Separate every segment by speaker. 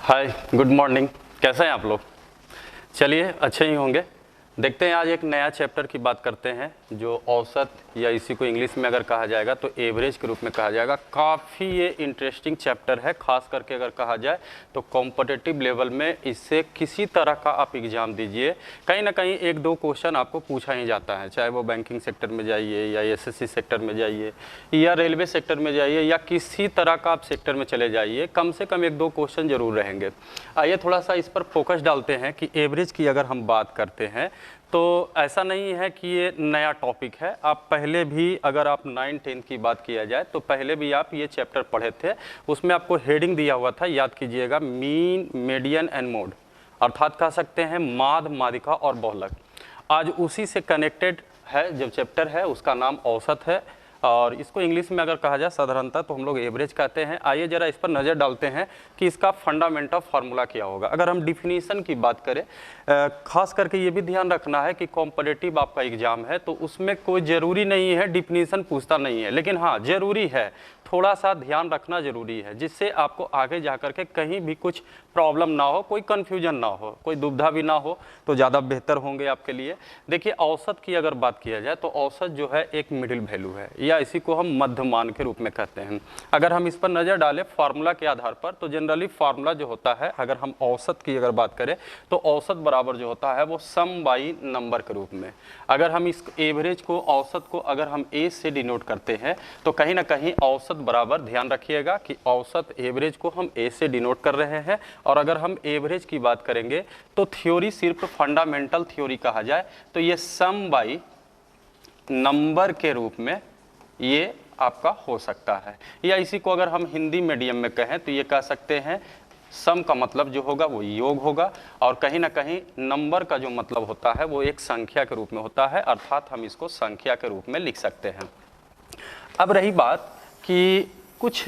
Speaker 1: हाय, good morning. कैसे हैं आप लोग? चलिए, अच्छे ही होंगे। देखते हैं, आज एक नया चैप्टर की बात करते हैं जो औसत या इसी को इंग्लिश में अगर कहा जाएगा तो एवरेज के रूप में कहा जाएगा। काफ़ी ये इंटरेस्टिंग चैप्टर है, खास करके अगर कहा जाए तो कॉम्पिटिटिव लेवल में इससे किसी तरह का आप एग्ज़ाम दीजिए, कहीं ना कहीं एक दो क्वेश्चन आपको पूछा ही जाता है, चाहे वो बैंकिंग सेक्टर में जाइए या एसएससी सेक्टर में जाइए या रेलवे सेक्टर में जाइए या किसी तरह का आप सेक्टर में चले जाइए, कम से कम एक दो क्वेश्चन जरूर रहेंगे। आइए थोड़ा सा इस पर फोकस डालते हैं कि एवरेज की अगर हम बात करते हैं तो ऐसा नहीं है कि ये नया टॉपिक है। आप पहले भी अगर आप 9-10 की बात किया जाए तो पहले भी आप ये चैप्टर पढ़े थे, उसमें आपको हेडिंग दिया हुआ था, याद कीजिएगा, मीन, मीडियन एंड मोड, अर्थात कह सकते हैं माध्य, माध्यिका और बहुलक। आज उसी से कनेक्टेड है जो चैप्टर है, उसका नाम औसत है और इसको इंग्लिश में अगर कहा जाए साधारणतः तो हम लोग एवरेज कहते हैं। आइए जरा इस पर नज़र डालते हैं कि इसका फंडामेंटल फार्मूला क्या होगा। अगर हम डिफिनीशन की बात करें, खास करके ये भी ध्यान रखना है कि कॉम्पिटिटिव आपका एग्जाम है तो उसमें कोई ज़रूरी नहीं है डिफिनीशन पूछता नहीं है, लेकिन हाँ ज़रूरी है, थोड़ा सा ध्यान रखना ज़रूरी है, जिससे आपको आगे जा कर के कहीं भी कुछ प्रॉब्लम ना हो, कोई कन्फ्यूजन ना हो, कोई दुविधा भी ना हो, तो ज़्यादा बेहतर होंगे आपके लिए। देखिए, औसत की अगर बात किया जाए तो औसत जो है एक मिडिल वैल्यू है, या इसी को हम मध्यमान के रूप में कहते हैं। अगर हम इस पर नज़र डालें फार्मूला के आधार पर तो जनरली फार्मूला जो होता है, अगर हम औसत की अगर बात करें तो औसत बराबर जो होता है वो सम बाई नंबर के रूप में। अगर हम इस एवरेज को, औसत को अगर हम ए से डिनोट करते हैं तो कहीं ना कहीं औसत बराबर, ध्यान रखिएगा कि औसत एवरेज को हम ए से डिनोट कर रहे हैं। और अगर हम एवरेज की बात करेंगे तो थ्योरी सिर्फ फंडामेंटल थ्योरी कहा जाए तो ये सम बाई नंबर के रूप में ये आपका हो सकता है, या इसी को अगर हम हिंदी मीडियम में कहें तो ये कह सकते हैं सम का मतलब जो होगा वो योग होगा, और कहीं ना कहीं नंबर का जो मतलब होता है वो एक संख्या के रूप में होता है, अर्थात हम इसको संख्या के रूप में लिख सकते हैं। अब रही बात कि कुछ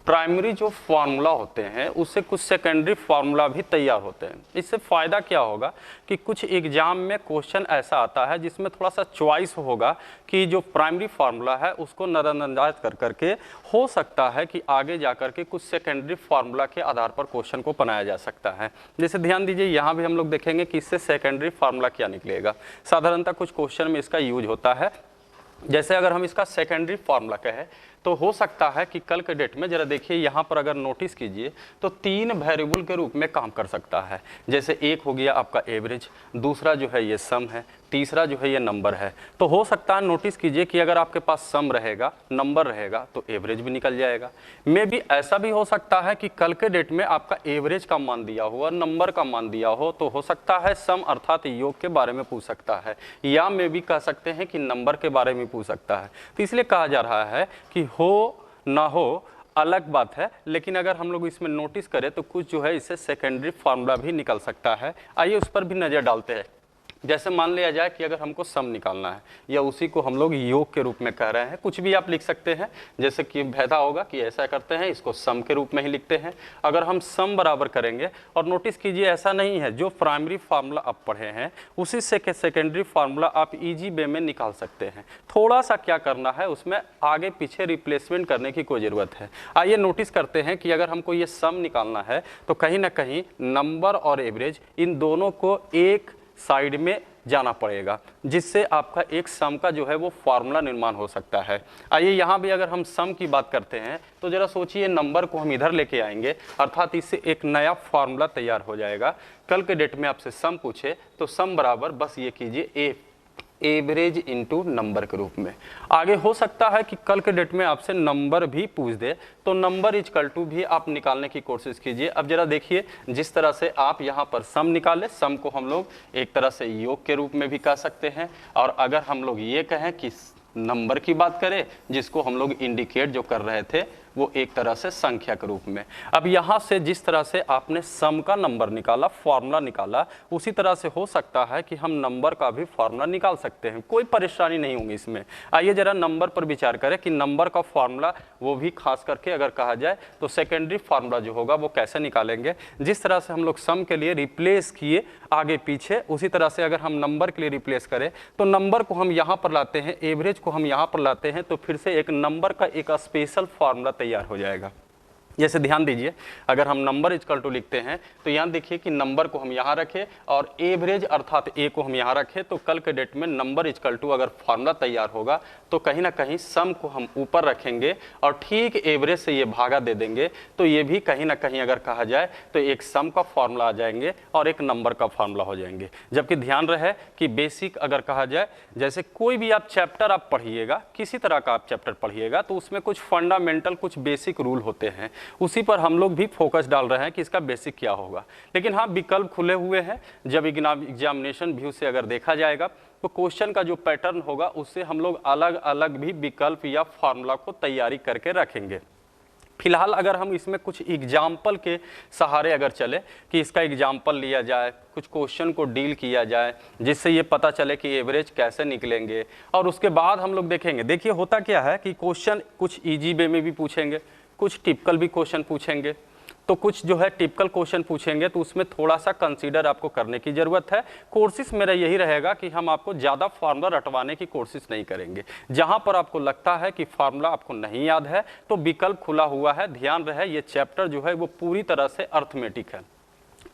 Speaker 1: प्राइमरी जो फार्मूला होते हैं उससे कुछ सेकेंडरी फार्मूला भी तैयार होते हैं। इससे फ़ायदा क्या होगा कि कुछ एग्जाम में क्वेश्चन ऐसा आता है जिसमें थोड़ा सा चॉइस होगा कि जो प्राइमरी फार्मूला है उसको नज़रअंदाज कर करके हो सकता है कि आगे जा कर के कुछ सेकेंडरी फार्मूला के आधार पर क्वेश्चन को बनाया जा सकता है। जैसे ध्यान दीजिए, यहाँ भी हम लोग देखेंगे कि इससे सेकेंडरी फार्मूला क्या निकलेगा। साधारणतः कुछ क्वेश्चन में इसका यूज होता है। जैसे अगर हम इसका सेकेंडरी फार्मूला कहें तो हो सकता है कि कल के डेट में, जरा देखिए यहाँ पर अगर नोटिस कीजिए तो 3 वेरिएबल के रूप में काम कर सकता है। जैसे एक हो गया आपका एवरेज, दूसरा जो है ये सम है, तीसरा जो है ये नंबर है। तो हो सकता है, नोटिस कीजिए कि अगर आपके पास सम रहेगा, नंबर रहेगा तो एवरेज भी निकल जाएगा। मे भी ऐसा भी हो सकता है कि कल के डेट में आपका एवरेज का मान दिया हुआ, नंबर का मान दिया हो, तो हो सकता है सम अर्थात योग के बारे में पूछ सकता है, या मे भी कह सकते हैं कि नंबर के बारे में पूछ सकता है। तो इसलिए कहा जा रहा है कि हो ना हो अलग बात है, लेकिन अगर हम लोग इसमें नोटिस करें तो कुछ जो है इससे सेकेंडरी फार्मूला भी निकल सकता है। आइए उस पर भी नज़र डालते हैं। जैसे मान लिया जाए कि अगर हमको सम निकालना है, या उसी को हम लोग योग के रूप में कह रहे हैं, कुछ भी आप लिख सकते हैं। जैसे कि फायदा होगा कि ऐसा करते हैं, इसको सम के रूप में ही लिखते हैं। अगर हम सम बराबर करेंगे, और नोटिस कीजिए ऐसा नहीं है, जो प्राइमरी फार्मूला आप पढ़े हैं उसी से सेकेंडरी फार्मूला आप इजी वे में निकाल सकते हैं। थोड़ा सा क्या करना है, उसमें आगे पीछे रिप्लेसमेंट करने की कोई ज़रूरत है। आइए नोटिस करते हैं कि अगर हमको ये सम निकालना है तो कहीं ना कहीं नंबर और एवरेज, इन दोनों को एक साइड में जाना पड़ेगा, जिससे आपका एक सम का जो है वो फार्मूला निर्माण हो सकता है। आइए यहाँ भी अगर हम सम की बात करते हैं तो जरा सोचिए, नंबर को हम इधर लेके आएंगे, अर्थात इससे एक नया फार्मूला तैयार हो जाएगा। कल के डेट में आपसे सम पूछे तो सम बराबर बस ये कीजिए एवरेज इनटू नंबर के रूप में। आगे हो सकता है कि कल के डेट में आपसे नंबर भी पूछ दे तो नंबर इजकल टू भी आप निकालने की कोशिश कीजिए। अब जरा देखिए, जिस तरह से आप यहाँ पर सम निकाले, सम को हम लोग एक तरह से योग के रूप में भी कह सकते हैं, और अगर हम लोग ये कहें कि नंबर की बात करें, जिसको हम लोग इंडिकेट जो कर रहे थे वो एक तरह से संख्या के रूप में। अब यहाँ से जिस तरह से आपने सम का नंबर निकाला, फार्मूला निकाला, उसी तरह से हो सकता है कि हम नंबर का भी फार्मूला निकाल सकते हैं, कोई परेशानी नहीं होगी इसमें। आइए जरा नंबर पर विचार करें कि नंबर का फार्मूला, वो भी खास करके अगर कहा जाए तो सेकेंडरी फार्मूला जो होगा वो कैसे निकालेंगे। जिस तरह से हम लोग सम के लिए रिप्लेस किए आगे पीछे, उसी तरह से अगर हम नंबर के लिए रिप्लेस करें तो नंबर को हम यहाँ पर लाते हैं, एवरेज को हम यहाँ पर लाते हैं, तो फिर से एक नंबर का एक स्पेशल फार्मूला तैयार हो जाएगा। जैसे ध्यान दीजिए, अगर हम नंबर इक्वल टू लिखते हैं तो यहाँ देखिए कि नंबर को हम यहाँ रखें और एवरेज अर्थात ए को हम यहाँ रखें, तो कल के डेट में नंबर इक्वल टू अगर फॉर्मूला तैयार होगा तो कहीं ना कहीं सम को हम ऊपर रखेंगे और ठीक एवरेज से ये भागा दे देंगे, तो ये भी कहीं ना कहीं अगर कहा जाए तो एक सम का फॉर्मूला आ जाएंगे और एक नंबर का फॉर्मूला हो जाएंगे। जबकि ध्यान रहे कि बेसिक अगर कहा जाए, जैसे कोई भी आप चैप्टर आप पढ़िएगा, किसी तरह का आप चैप्टर पढ़िएगा तो उसमें कुछ फंडामेंटल कुछ बेसिक रूल होते हैं, उसी पर हम लोग भी फोकस डाल रहे हैं कि इसका बेसिक क्या होगा। लेकिन हाँ, विकल्प खुले हुए हैं। जब एग्जामिनेशन व्यू से अगर देखा जाएगा तो क्वेश्चन का जो पैटर्न होगा उससे हम लोग अलग अलग भी विकल्प या फॉर्मूला को तैयारी करके रखेंगे। फिलहाल अगर हम इसमें कुछ एग्जाम्पल के सहारे अगर चले कि इसका एग्जाम्पल लिया जाए, कुछ क्वेश्चन को डील किया जाए, जिससे ये पता चले कि एवरेज कैसे निकलेंगे, और उसके बाद हम लोग देखेंगे। देखिए होता क्या है कि क्वेश्चन कुछ इजी वे में भी पूछेंगे, कुछ टिपिकल भी क्वेश्चन पूछेंगे। तो कुछ जो है टिपिकल क्वेश्चन पूछेंगे तो उसमें थोड़ा सा कंसीडर आपको करने की ज़रूरत है। कोशिश मेरा यही रहेगा कि हम आपको ज़्यादा फार्मूला रटवाने की कोशिश नहीं करेंगे। जहां पर आपको लगता है कि फार्मूला आपको नहीं याद है तो विकल्प खुला हुआ है। ध्यान रहे ये चैप्टर जो है वो पूरी तरह से अर्थमेटिक है।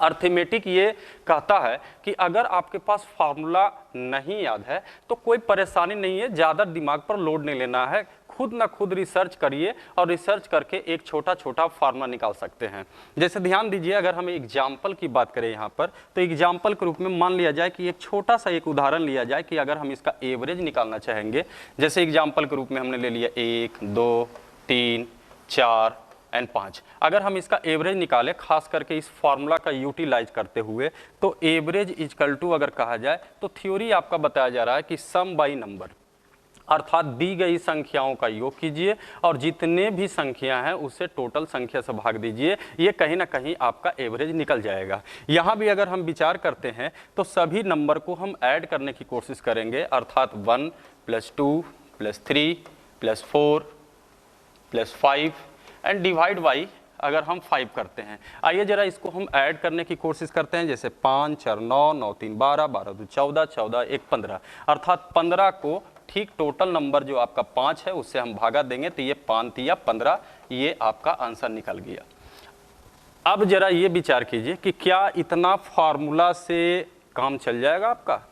Speaker 1: अर्थमेटिक ये कहता है कि अगर आपके पास फार्मूला नहीं याद है तो कोई परेशानी नहीं है, ज़्यादा दिमाग पर लोड नहीं लेना है, खुद ना खुद रिसर्च करिए और रिसर्च करके एक छोटा छोटा फार्मूला निकाल सकते हैं। जैसे ध्यान दीजिए, अगर हम एग्जाम्पल की बात करें यहाँ पर, तो एग्जाम्पल के रूप में मान लिया जाए कि एक छोटा सा एक उदाहरण लिया जाए कि अगर हम इसका एवरेज निकालना चाहेंगे। जैसे एग्जाम्पल के रूप में हमने ले लिया 1, 2, 3, 4 एंड 5। अगर हम इसका एवरेज निकालें खास करके इस फार्मूला का यूटिलाइज करते हुए, तो एवरेज इक्वल टू अगर कहा जाए तो थ्योरी आपका बताया जा रहा है कि सम बाई नंबर, अर्थात दी गई संख्याओं का योग कीजिए और जितने भी संख्या हैं उससे टोटल संख्या से भाग दीजिए। ये कहीं ना कहीं आपका एवरेज निकल जाएगा। यहाँ भी अगर हम विचार करते हैं तो सभी नंबर को हम ऐड करने की कोशिश करेंगे, अर्थात 1 + 2 + 3 + 4 + 5 एंड डिवाइड बाई अगर हम 5 करते हैं। आइए जरा इसको हम ऐड करने की कोशिश करते हैं। जैसे 5 4 9, 9 3 12, 12 2 14, 14 1 15, अर्थात 15 को ठीक टोटल नंबर जो आपका 5 है उससे हम भागा देंगे तो ये 5 या 15, ये आपका आंसर निकल गया। अब जरा ये विचार कीजिए कि क्या इतना फार्मूला से काम चल जाएगा आपका?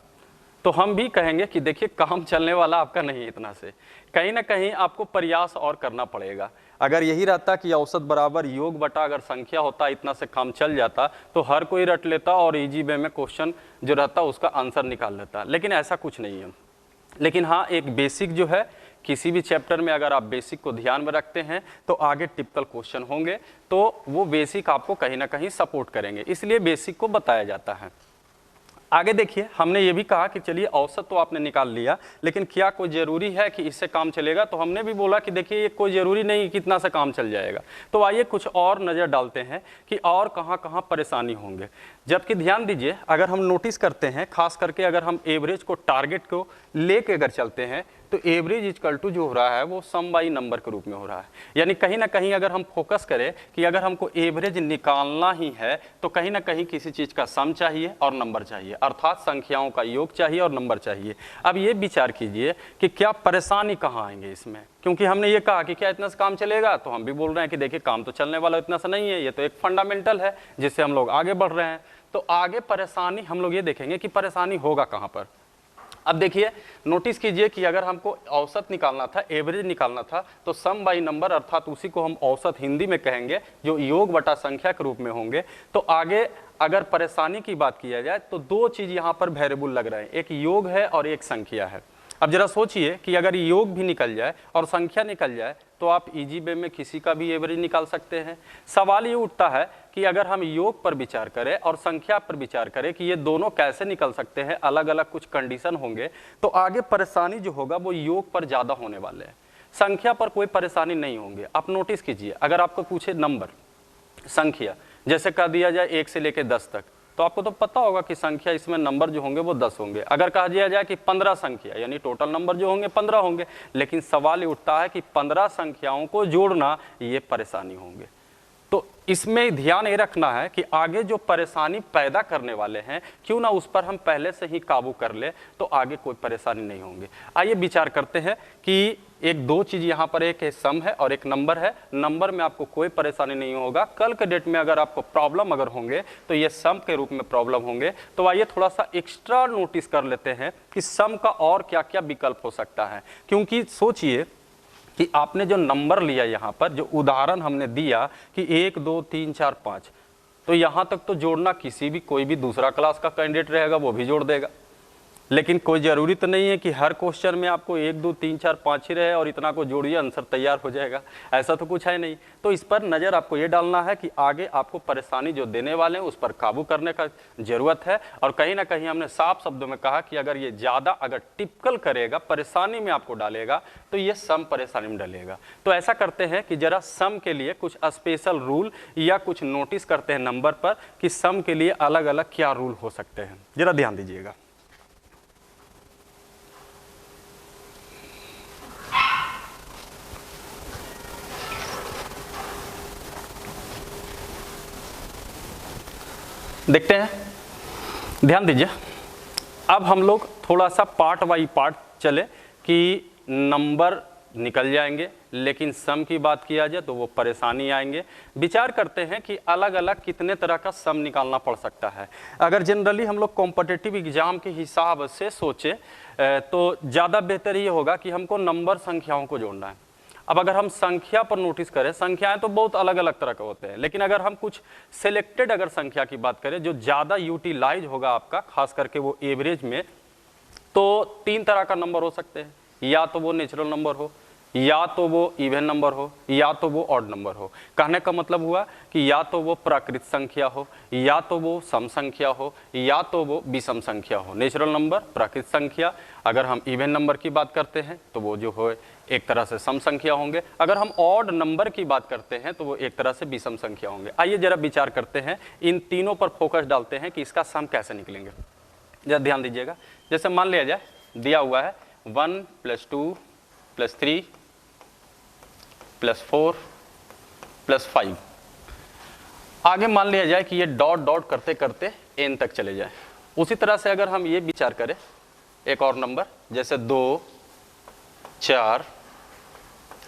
Speaker 1: तो हम भी कहेंगे कि देखिए काम चलने वाला आपका नहीं इतना से, कहीं ना कहीं आपको प्रयास और करना पड़ेगा। अगर यही रहता कि औसत बराबर योग बटा अगर संख्या होता, इतना से काम चल जाता तो हर कोई रट लेता और इजी वे में क्वेश्चन जो रहता उसका आंसर निकाल लेता, लेकिन ऐसा कुछ नहीं है। लेकिन हाँ, एक बेसिक जो है किसी भी चैप्टर में अगर आप बेसिक को ध्यान में रखते हैं तो आगे टिपिकल क्वेश्चन होंगे तो वो बेसिक आपको कहीं ना कहीं सपोर्ट करेंगे, इसलिए बेसिक को बताया जाता है। आगे देखिए, हमने ये भी कहा कि चलिए औसत तो आपने निकाल लिया, लेकिन क्या कोई ज़रूरी है कि इससे काम चलेगा? तो हमने भी बोला कि देखिए ये कोई ज़रूरी नहीं कि इतना से काम चल जाएगा। तो आइए कुछ और नज़र डालते हैं कि और कहाँ कहाँ परेशानी होंगे। जबकि ध्यान दीजिए, अगर हम नोटिस करते हैं खास करके अगर हम एवरेज को टारगेट को लेके अगर चलते हैं तो एवरेज इक्वल टू जो हो रहा है वो सम बाई नंबर के रूप में हो रहा है। यानी कहीं ना कहीं अगर हम फोकस करें कि अगर हमको एवरेज निकालना ही है तो कहीं ना कहीं किसी चीज़ का सम चाहिए और नंबर चाहिए, अर्थात संख्याओं का योग चाहिए और नंबर चाहिए। अब ये विचार कीजिए कि क्या परेशानी कहाँ आएंगे इसमें, क्योंकि हमने ये कहा कि क्या इतना से काम चलेगा, तो हम भी बोल रहे हैं कि देखिए काम तो चलने वाला इतना सा नहीं है, ये तो एक फंडामेंटल है जिससे हम लोग आगे बढ़ रहे हैं। तो आगे परेशानी हम लोग ये देखेंगे कि परेशानी होगा कहाँ पर। अब देखिए, नोटिस कीजिए कि अगर हमको औसत निकालना था, एवरेज निकालना था, तो सम बाई नंबर अर्थात उसी को हम औसत हिंदी में कहेंगे, जो योग बटा संख्या के रूप में होंगे। तो आगे अगर परेशानी की बात किया जाए तो दो चीज़ यहाँ पर वेरिएबल लग रहे हैं, एक योग है और एक संख्या है। अब जरा सोचिए कि अगर योग भी निकल जाए और संख्या निकल जाए तो आप इजी वे में किसी का भी एवरेज निकाल सकते हैं। सवाल ये उठता है कि अगर हम योग पर विचार करें और संख्या पर विचार करें कि ये दोनों कैसे निकल सकते हैं, अलग अलग कुछ कंडीशन होंगे, तो आगे परेशानी जो होगा वो योग पर ज़्यादा होने वाले हैं, संख्या पर कोई परेशानी नहीं होंगे। आप नोटिस कीजिए, अगर आपको पूछे नंबर संख्या, जैसे कह दिया जाए 1 से लेकर 10 तक, तो आपको तो पता होगा कि संख्या इसमें नंबर जो होंगे वो 10 होंगे। अगर कहा दिया जाए कि 15 संख्या, यानी टोटल नंबर जो होंगे 15 होंगे, लेकिन सवाल ये उठता है कि 15 संख्याओं को जोड़ना ये परेशानी होंगे। तो इसमें ध्यान ये रखना है कि आगे जो परेशानी पैदा करने वाले हैं, क्यों ना उस पर हम पहले से ही काबू कर ले तो आगे कोई परेशानी नहीं होंगे। आइए विचार करते हैं कि एक दो चीज़ यहाँ पर, एक सम है और एक नंबर है। नंबर में आपको कोई परेशानी नहीं होगा। कल के डेट में अगर आपको प्रॉब्लम अगर होंगे तो ये सम के रूप में प्रॉब्लम होंगे। तो आइए थोड़ा सा एक्स्ट्रा नोटिस कर लेते हैं कि सम का और क्या क्या विकल्प हो सकता है। क्योंकि सोचिए कि आपने जो नंबर लिया यहाँ पर, जो उदाहरण हमने दिया कि 1 2 3 4 5, तो यहाँ तक तो जोड़ना किसी भी कोई भी दूसरा क्लास का कैंडिडेट रहेगा वो भी जोड़ देगा। लेकिन कोई ज़रूरी तो नहीं है कि हर क्वेश्चन में आपको 1 2 3 4 5 ही रहे और इतना को जोड़िए आंसर तैयार हो जाएगा, ऐसा तो कुछ है नहीं। तो इस पर नज़र आपको ये डालना है कि आगे आपको परेशानी जो देने वाले हैं उस पर काबू करने का ज़रूरत है। और कहीं ना कहीं हमने साफ शब्दों में कहा कि अगर ये ज़्यादा अगर टिपिकल करेगा, परेशानी में आपको डालेगा, तो ये सम परेशानी में डालेगा। तो ऐसा करते हैं कि ज़रा सम के लिए कुछ स्पेशल रूल या कुछ नोटिस करते हैं नंबर पर कि सम के लिए अलग अलग क्या रूल हो सकते हैं, ज़रा ध्यान दीजिएगा। देखते हैं, ध्यान दीजिए। अब हम लोग थोड़ा सा पार्ट बाई पार्ट चले कि नंबर निकल जाएंगे, लेकिन सम की बात किया जाए तो वो परेशानी आएंगे। विचार करते हैं कि अलग अलग कितने तरह का सम निकालना पड़ सकता है। अगर जनरली हम लोग कॉम्पिटिटिव एग्जाम के हिसाब से सोचे तो ज़्यादा बेहतर ये होगा कि हमको नंबर संख्याओं को जोड़ना है। अब अगर हम संख्या पर नोटिस करें, संख्याएं तो बहुत अलग अलग तरह के होते हैं, लेकिन अगर हम कुछ सिलेक्टेड अगर संख्या की बात करें जो ज़्यादा यूटिलाइज होगा आपका, खास करके वो एवरेज में, तो 3 तरह का नंबर हो सकते हैं। या तो वो नेचुरल नंबर हो, या तो वो इवन नंबर हो, या तो वो ऑड नंबर हो। कहने का मतलब हुआ कि या तो वो प्राकृत संख्या हो, या तो वो सम संख्या हो, या तो वो विषम संख्या हो। नेचुरल नंबर, प्राकृत संख्या। अगर हम इवन नंबर की बात करते हैं तो वो जो हो एक तरह से सम संख्या होंगे। अगर हम ऑड नंबर की बात करते हैं तो वो एक तरह से विषम संख्या होंगे। आइए जरा विचार करते हैं, इन तीनों पर फोकस डालते हैं कि इसका सम कैसे निकलेंगे। जरा ध्यान दीजिएगा। जैसे मान लिया जाए दिया हुआ है 1 + 2 + 3 + 4 + 5। आगे मान लिया जाए कि ये डॉट डॉट करते करते n तक चले जाए। उसी तरह से अगर हम ये विचार करें एक और नंबर, जैसे 2 4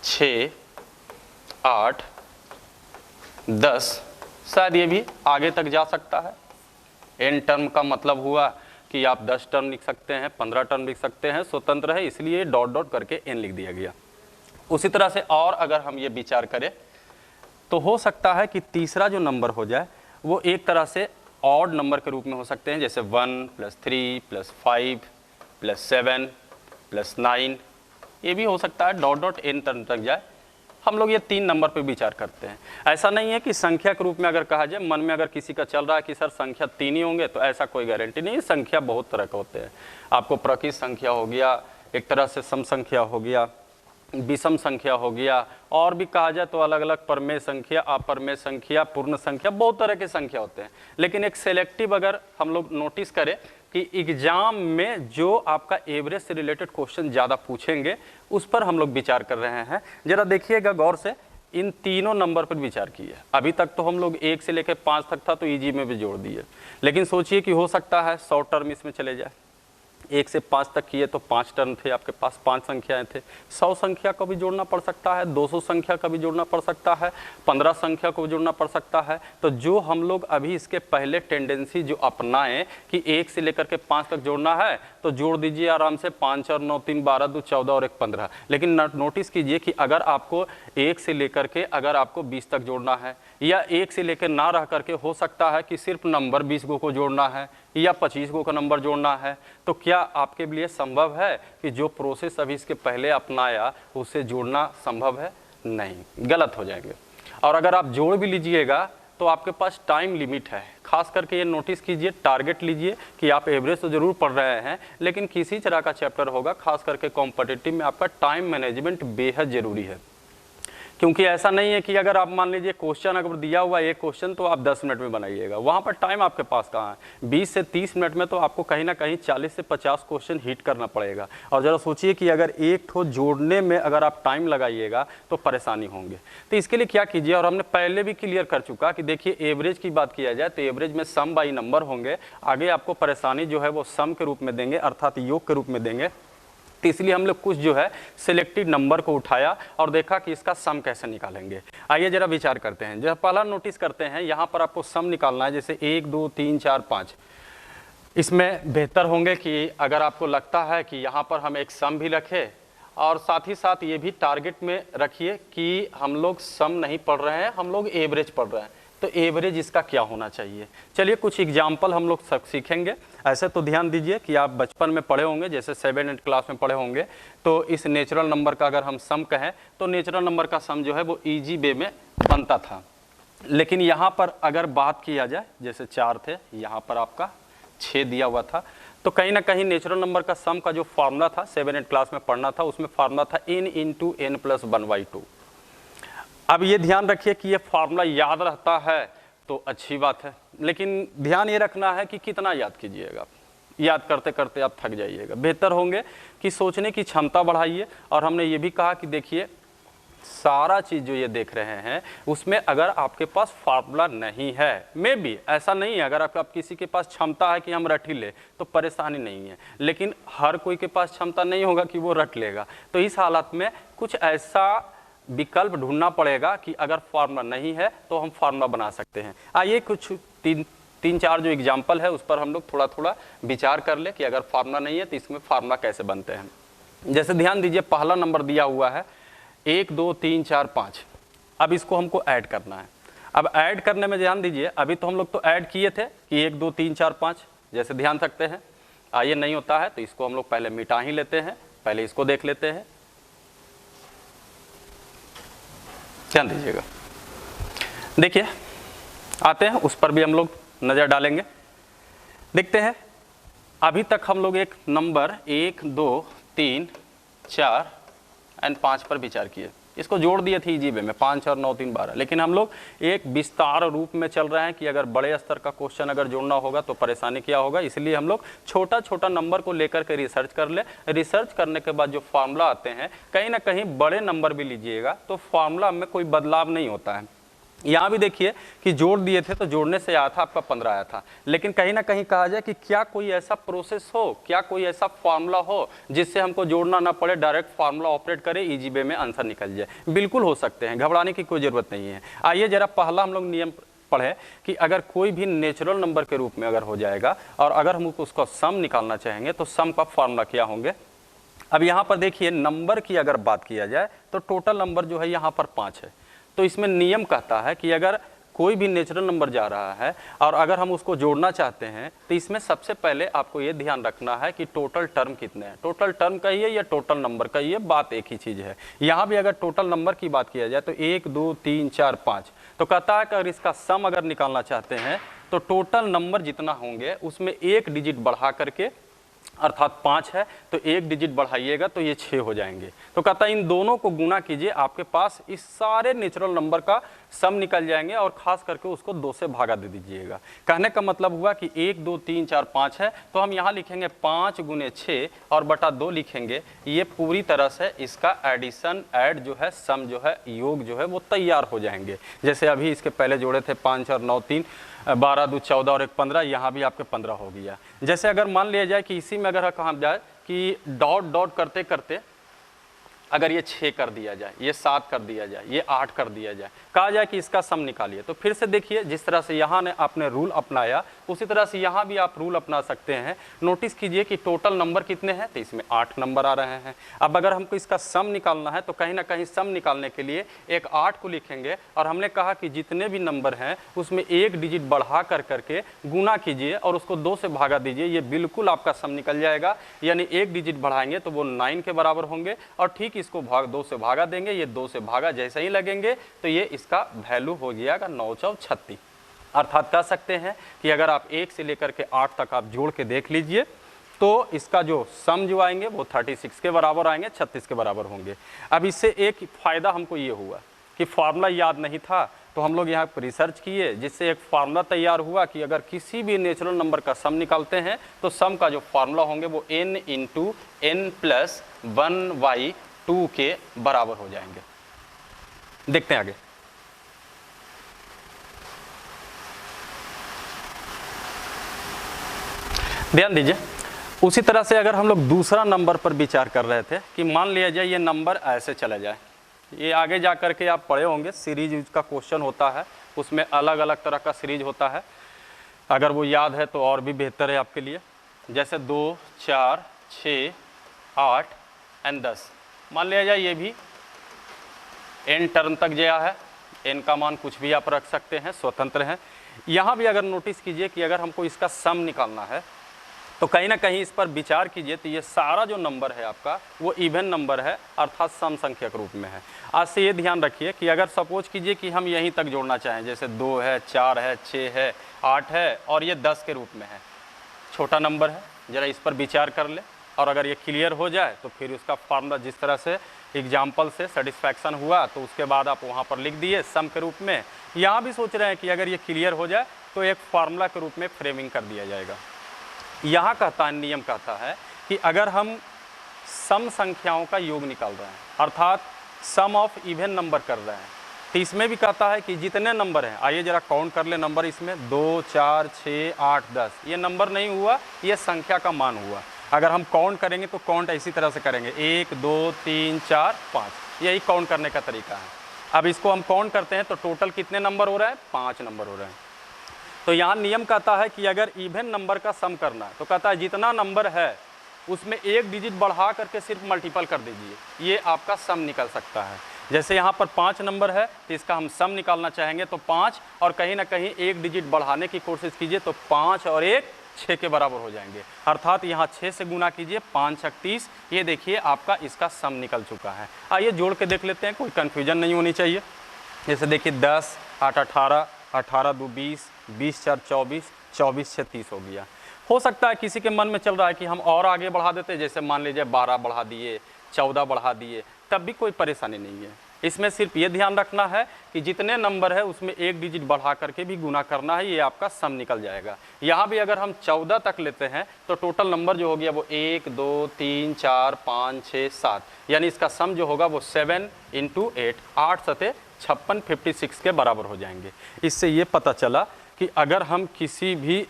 Speaker 1: 6 8 10, शायद ये भी आगे तक जा सकता है। n टर्म का मतलब हुआ कि आप 10 टर्म लिख सकते हैं, 15 टर्म लिख सकते हैं, स्वतंत्र है, इसलिए डॉट डॉट करके n लिख दिया गया। उसी तरह से और अगर हम ये विचार करें तो हो सकता है कि तीसरा जो नंबर हो जाए वो एक तरह से ऑड नंबर के रूप में हो सकते हैं, जैसे 1 + 3 + 5 + 7 + 9, ये भी हो सकता है डॉट डॉट n टर्म तक जाए। हम लोग ये 3 नंबर पर विचार करते हैं। ऐसा नहीं है कि संख्या के रूप में अगर कहा जाए, मन में अगर किसी का चल रहा है कि सर संख्या 3 ही होंगे, तो ऐसा कोई गारंटी नहीं है। संख्या बहुत तरह के होते हैं। आपको प्राकृत संख्या हो गया, एक तरह से सम संख्या हो गया, विषम संख्या हो गया, और भी कहा जाए तो अलग अलग परमेय संख्या, अपरमेय संख्या, पूर्ण संख्या, बहुत तरह के संख्या होते हैं। लेकिन एक सेलेक्टिव अगर हम लोग नोटिस करें कि एग्जाम में जो आपका एवरेज से रिलेटेड क्वेश्चन ज़्यादा पूछेंगे उस पर हम लोग विचार कर रहे हैं। जरा देखिएगा गौर से, इन तीनों नंबर पर विचार किए। अभी तक तो हम लोग 1 से लेकर 5 तक था तो इजी में भी जोड़ दिए, लेकिन सोचिए कि हो सकता है 100 टर्म इसमें चले जाए। 1 से 5 तक किए तो 5 टर्म थे आपके पास, 5 संख्याएं थे। 100 संख्या को भी जोड़ना पड़ सकता है, 200 संख्या का भी जोड़ना पड़ सकता है, 15 संख्या को भी जोड़ना पड़ सकता है। तो जो हम लोग अभी इसके पहले टेंडेंसी जो अपनाएं कि 1 से लेकर के 5 तक जोड़ना है, तो जोड़ दीजिए आराम से। 5 और 9 3 12 2 14 और 1 15। लेकिन नोटिस कीजिए कि अगर आपको 1 से लेकर के अगर आपको 20 तक जोड़ना है, या 1 से लेकर ना रह करके हो सकता है कि सिर्फ नंबर 20 को जोड़ना है या 25 का नंबर जोड़ना है, तो क्या आपके लिए संभव है कि जो प्रोसेस अभी इसके पहले अपनाया उससे जोड़ना संभव है? नहीं, गलत हो जाएंगे। और अगर आप जोड़ भी लीजिएगा तो आपके पास टाइम लिमिट है। खास करके ये नोटिस कीजिए, टारगेट लीजिए कि आप एवरेज तो जरूर पढ़ रहे हैं, लेकिन किसी तरह का चैप्टर होगा, खास करके कॉम्पिटिटिव में आपका टाइम मैनेजमेंट बेहद जरूरी है। क्योंकि ऐसा नहीं है कि अगर आप मान लीजिए क्वेश्चन अगर दिया हुआ एक क्वेश्चन तो आप 10 मिनट में बनाइएगा, वहाँ पर टाइम आपके पास कहाँ है? 20 से 30 मिनट में तो आपको कहीं ना कहीं 40 से 50 क्वेश्चन हिट करना पड़ेगा। और ज़रा सोचिए कि अगर एक ठो जोड़ने में अगर आप टाइम लगाइएगा तो परेशानी होंगे। तो इसके लिए क्या कीजिए, और हमने पहले भी क्लियर कर चुका कि देखिए एवरेज की बात किया जाए तो एवरेज में सम बाई नंबर होंगे। आगे आपको परेशानी जो है वो सम के रूप में देंगे, अर्थात योग के रूप में देंगे। तो इसलिए हम लोग कुछ जो है सिलेक्टेड नंबर को उठाया और देखा कि इसका सम कैसे निकालेंगे। आइए जरा विचार करते हैं। जब पहला नोटिस करते हैं, यहाँ पर आपको सम निकालना है, जैसे 1 2 3 4 5। इसमें बेहतर होंगे कि अगर आपको लगता है कि यहाँ पर हम एक सम भी रखें और साथ ही साथ ये भी टारगेट में रखिए कि हम लोग सम नहीं पढ़ रहे हैं, हम लोग एवरेज पढ़ रहे हैं, तो एवरेज इसका क्या होना चाहिए। चलिए कुछ एग्जाम्पल हम लोग सब सीखेंगे। ऐसे तो ध्यान दीजिए कि आप बचपन में पढ़े होंगे, जैसे 7 8 क्लास में पढ़े होंगे, तो इस नेचुरल नंबर का अगर हम सम कहें तो नेचुरल नंबर का सम जो है वो ईजी वे में बनता था। लेकिन यहाँ पर अगर बात किया जाए, जैसे 4 थे, यहाँ पर आपका 6 दिया हुआ था, तो कहीं ना कहीं नेचुरल नंबर का सम का जो फार्मूला था 7 8 क्लास में पढ़ना था, उसमें फार्मूला था n × n + 1/2। अब ये ध्यान रखिए कि ये फार्मूला याद रहता है तो अच्छी बात है, लेकिन ध्यान ये रखना है कि कितना याद कीजिएगा। याद करते करते आप थक जाइएगा। बेहतर होंगे कि सोचने की क्षमता बढ़ाइए। और हमने ये भी कहा कि देखिए सारा चीज़ जो ये देख रहे हैं उसमें अगर आपके पास फार्मूला नहीं है, मे बी ऐसा नहीं है, अगर आप किसी के पास क्षमता है कि हम रट ही ले तो परेशानी नहीं है, लेकिन हर कोई के पास क्षमता नहीं होगा कि वो रट लेगा। तो इस हालत में कुछ ऐसा विकल्प ढूंढना पड़ेगा कि अगर फार्मूला नहीं है तो हम फार्मूला बना सकते हैं। आइए कुछ तीन चार जो एग्जाम्पल है उस पर हम लोग थोड़ा थोड़ा विचार कर ले कि अगर फार्मूला नहीं है तो इसमें फार्मूला कैसे बनते हैं। जैसे ध्यान दीजिए, पहला नंबर दिया हुआ है 1 2 3 4 5। अब इसको हमको ऐड करना है। अब ऐड करने में ध्यान दीजिए, अभी तो हम लोग तो ऐड किए थे कि 1 2 3 4 5 जैसे ध्यान रखते हैं। आइए नहीं होता है तो इसको हम लोग पहले मिटा ही लेते हैं, पहले इसको देख लेते हैं। ध्यान दीजिएगा, देखिए आते हैं उस पर भी हम लोग नज़र डालेंगे। देखते हैं अभी तक हम लोग एक नंबर 1 2 3 4 और 5 पर विचार किए, इसको जोड़ दिए थे ईजी वे में 5 और 9 3 12। लेकिन हम लोग एक विस्तार रूप में चल रहे हैं कि अगर बड़े स्तर का क्वेश्चन अगर जोड़ना होगा तो परेशानी क्या होगा, इसलिए हम लोग छोटा छोटा नंबर को लेकर के रिसर्च कर ले। रिसर्च करने के बाद जो फार्मूला आते हैं, कहीं ना कहीं बड़े नंबर भी लीजिएगा तो फार्मूला में कोई बदलाव नहीं होता है। यहाँ भी देखिए कि जोड़ दिए थे तो जोड़ने से आया था आपका 15 आया था, लेकिन कहीं ना कहीं कहा जाए कि क्या कोई ऐसा प्रोसेस हो, क्या कोई ऐसा फार्मूला हो जिससे हमको जोड़ना ना पड़े, डायरेक्ट फार्मूला ऑपरेट करे, ईजी वे में आंसर निकल जाए। बिल्कुल हो सकते हैं, घबराने की कोई ज़रूरत नहीं है। आइए जरा पहला हम लोग नियम पढ़े कि अगर कोई भी नेचुरल नंबर के रूप में अगर हो जाएगा और अगर हम उसका सम निकालना चाहेंगे तो सम का फार्मूला क्या होंगे। अब यहाँ पर देखिए नंबर की अगर बात किया जाए तो टोटल नंबर जो है यहाँ पर 5 है। तो इसमें नियम कहता है कि अगर कोई भी नेचुरल नंबर जा रहा है और अगर हम उसको जोड़ना चाहते हैं तो इसमें सबसे पहले आपको ये ध्यान रखना है कि टोटल टर्म कितने हैं। टोटल टर्म कहिए या टोटल नंबर कहिए, बात एक ही चीज़ है। यहाँ भी अगर टोटल नंबर की बात किया जाए तो 1 2 3 4 5, तो कहता है कि अगर इसका सम अगर निकालना चाहते हैं तो टोटल नंबर जितना होंगे उसमें एक डिजिट बढ़ा करके, अर्थात 5 है तो एक डिजिट बढ़ाइएगा तो ये 6 हो जाएंगे। तो कहता है इन दोनों को गुना कीजिए, आपके पास इस सारे नेचुरल नंबर का सम निकल जाएंगे और खास करके उसको 2 से भागा दे दीजिएगा। कहने का मतलब हुआ कि 1 2 3 4 5 है तो हम यहाँ लिखेंगे 5 × 6 और बटा 2 लिखेंगे। ये पूरी तरह से इसका एडिशन, ऐड जो है, सम जो है, योग जो है वो तैयार हो जाएंगे। जैसे अभी इसके पहले जोड़े थे 5 और 9 3, 12 2 14 और 1 15, यहाँ भी आपके 15 हो गया। जैसे अगर मान लिया जाए कि इसी में अगर कहा जाए कि डॉट डॉट करते करते अगर ये 6 कर दिया जाए, ये 7 कर दिया जाए, ये 8 कर दिया जाए, कहा जाए कि इसका सम निकालिए, तो फिर से देखिए जिस तरह से यहाँ ने आपने रूल अपनाया उसी तरह से यहाँ भी आप रूल अपना सकते हैं। नोटिस कीजिए कि टोटल नंबर कितने हैं, तो इसमें 8 नंबर आ रहे हैं। अब अगर हमको इसका सम निकालना है तो कहीं ना कहीं सम निकालने के लिए एक 8 को लिखेंगे और हमने कहा कि जितने भी नंबर हैं उसमें एक डिजिट बढ़ा कर करके गुना कीजिए और उसको 2 से भागा दीजिए, ये बिल्कुल आपका सम निकल जाएगा। यानी एक डिजिट बढ़ाएंगे तो वो 9 के बराबर होंगे और ठीक इसको 2 से भागा देंगे, ये 2 से भागा जैसे ही लगेंगे तो ये इसका वैल्यू हो जाएगा 9 चौक 36। अर्थात कह सकते हैं कि अगर आप 1 से लेकर के 8 तक आप जोड़ के देख लीजिए तो इसका जो सम जो आएंगे वो 36 के बराबर आएंगे, 36 के बराबर होंगे। अब इससे एक फ़ायदा हमको ये हुआ कि फार्मूला याद नहीं था तो हम लोग यहाँ पर रिसर्च किए, जिससे एक फार्मूला तैयार हुआ कि अगर किसी भी नेचुरल नंबर का सम निकालते हैं तो सम का जो फार्मूला होंगे वो n × n + 1/2 के बराबर हो जाएंगे। देखते हैं आगे। ध्यान दीजिए, उसी तरह से अगर हम लोग दूसरा नंबर पर विचार कर रहे थे कि मान लिया जाए ये नंबर ऐसे चला जाए, ये आगे जा कर के आप पढ़े होंगे सीरीज का क्वेश्चन होता है, उसमें अलग अलग तरह का सीरीज होता है, अगर वो याद है तो और भी बेहतर है आपके लिए। जैसे 2, 4, 6, 8 एंड 10, मान लिया जाए ये भी n टर्म तक गया है, n का मान कुछ भी आप रख सकते हैं, स्वतंत्र हैं। यहाँ भी अगर नोटिस कीजिए कि अगर हमको इसका सम निकालना है तो कहीं ना कहीं इस पर विचार कीजिए तो ये सारा जो नंबर है आपका वो इवन नंबर है, अर्थात सम संख्या के रूप में है। आज से ये ध्यान रखिए कि अगर सपोज कीजिए कि हम यहीं तक जोड़ना चाहें, जैसे 2 है, 4 है, 6 है, 8 है और ये 10 के रूप में है, छोटा नंबर है, ज़रा इस पर विचार कर ले और अगर ये क्लियर हो जाए तो फिर उसका फार्मूला जिस तरह से एग्जाम्पल से सेटिस्फैक्शन हुआ तो उसके बाद आप वहाँ पर लिख दिए सम के रूप में। यहाँ भी सोच रहे हैं कि अगर ये क्लियर हो जाए तो एक फार्मूला के रूप में फ्रेमिंग कर दिया जाएगा। यहाँ कहता है, नियम कहता है कि अगर हम सम संख्याओं का योग निकाल रहे हैं, अर्थात सम ऑफ इवन नंबर कर रहे हैं, तो इसमें भी कहता है कि जितने नंबर हैं, आइए ज़रा काउंट कर ले नंबर इसमें, 2, 4, 6, 8, 10, ये नंबर नहीं हुआ, ये संख्या का मान हुआ। अगर हम काउंट करेंगे तो काउंट इसी तरह से करेंगे, 1, 2, 3, 4, 5, यही काउंट करने का तरीका है। अब इसको हम काउंट करते हैं तो टोटल कितने नंबर हो रहे हैं, 5 नंबर हो रहे हैं। तो यहाँ नियम कहता है कि अगर इवन नंबर का सम करना है तो कहता है जितना नंबर है उसमें एक डिजिट बढ़ा करके सिर्फ मल्टीपल कर दीजिए, ये आपका सम निकल सकता है। जैसे यहाँ पर 5 नंबर है तो इसका हम सम निकालना चाहेंगे तो 5 और कहीं ना कहीं एक डिजिट बढ़ाने की कोशिश कीजिए तो 5 और 1 6 के बराबर हो जाएंगे, अर्थात यहाँ 6 से गुना कीजिए, 5 छक 30, ये देखिए आपका इसका सम निकल चुका है। आइए जोड़ के देख लेते हैं, कोई कन्फ्यूजन नहीं होनी चाहिए। जैसे देखिए 10, 8, 18, 18, 2, 20, 20, 4, 24, 24, 6, 30 हो गया। हो सकता है किसी के मन में चल रहा है कि हम और आगे बढ़ा देते, जैसे मान लीजिए 12 बढ़ा दिए, 14 बढ़ा दिए, तब भी कोई परेशानी नहीं है। इसमें सिर्फ ये ध्यान रखना है कि जितने नंबर है उसमें एक डिजिट बढ़ा करके भी गुना करना है, ये आपका सम निकल जाएगा। यहाँ भी अगर हम 14 तक लेते हैं तो टोटल नंबर जो हो गया वो 1, 2, 3, 4, 5, 6, 7, यानी इसका सम जो होगा वो 7 × 8, 8 सते 56, 56 के बराबर हो जाएंगे। इससे ये पता चला कि अगर हम किसी भी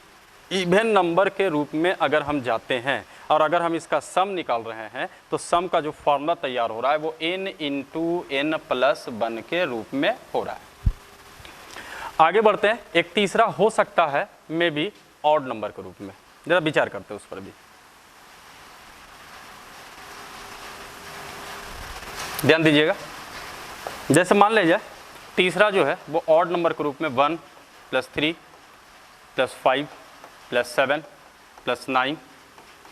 Speaker 1: इवन नंबर के रूप में अगर हम जाते हैं और अगर हम इसका सम निकाल रहे हैं तो सम का जो फार्मूला तैयार हो रहा है वो n × n+1 के रूप में हो रहा है। आगे बढ़ते हैं, एक तीसरा हो सकता है मे बी ऑड नंबर के रूप में, जरा विचार करते हैं उस पर भी। ध्यान दीजिएगा, जैसे मान लीजिए तीसरा जो है वो ऑड नंबर के रूप में 1 + 3 + 5 + 7 + 9,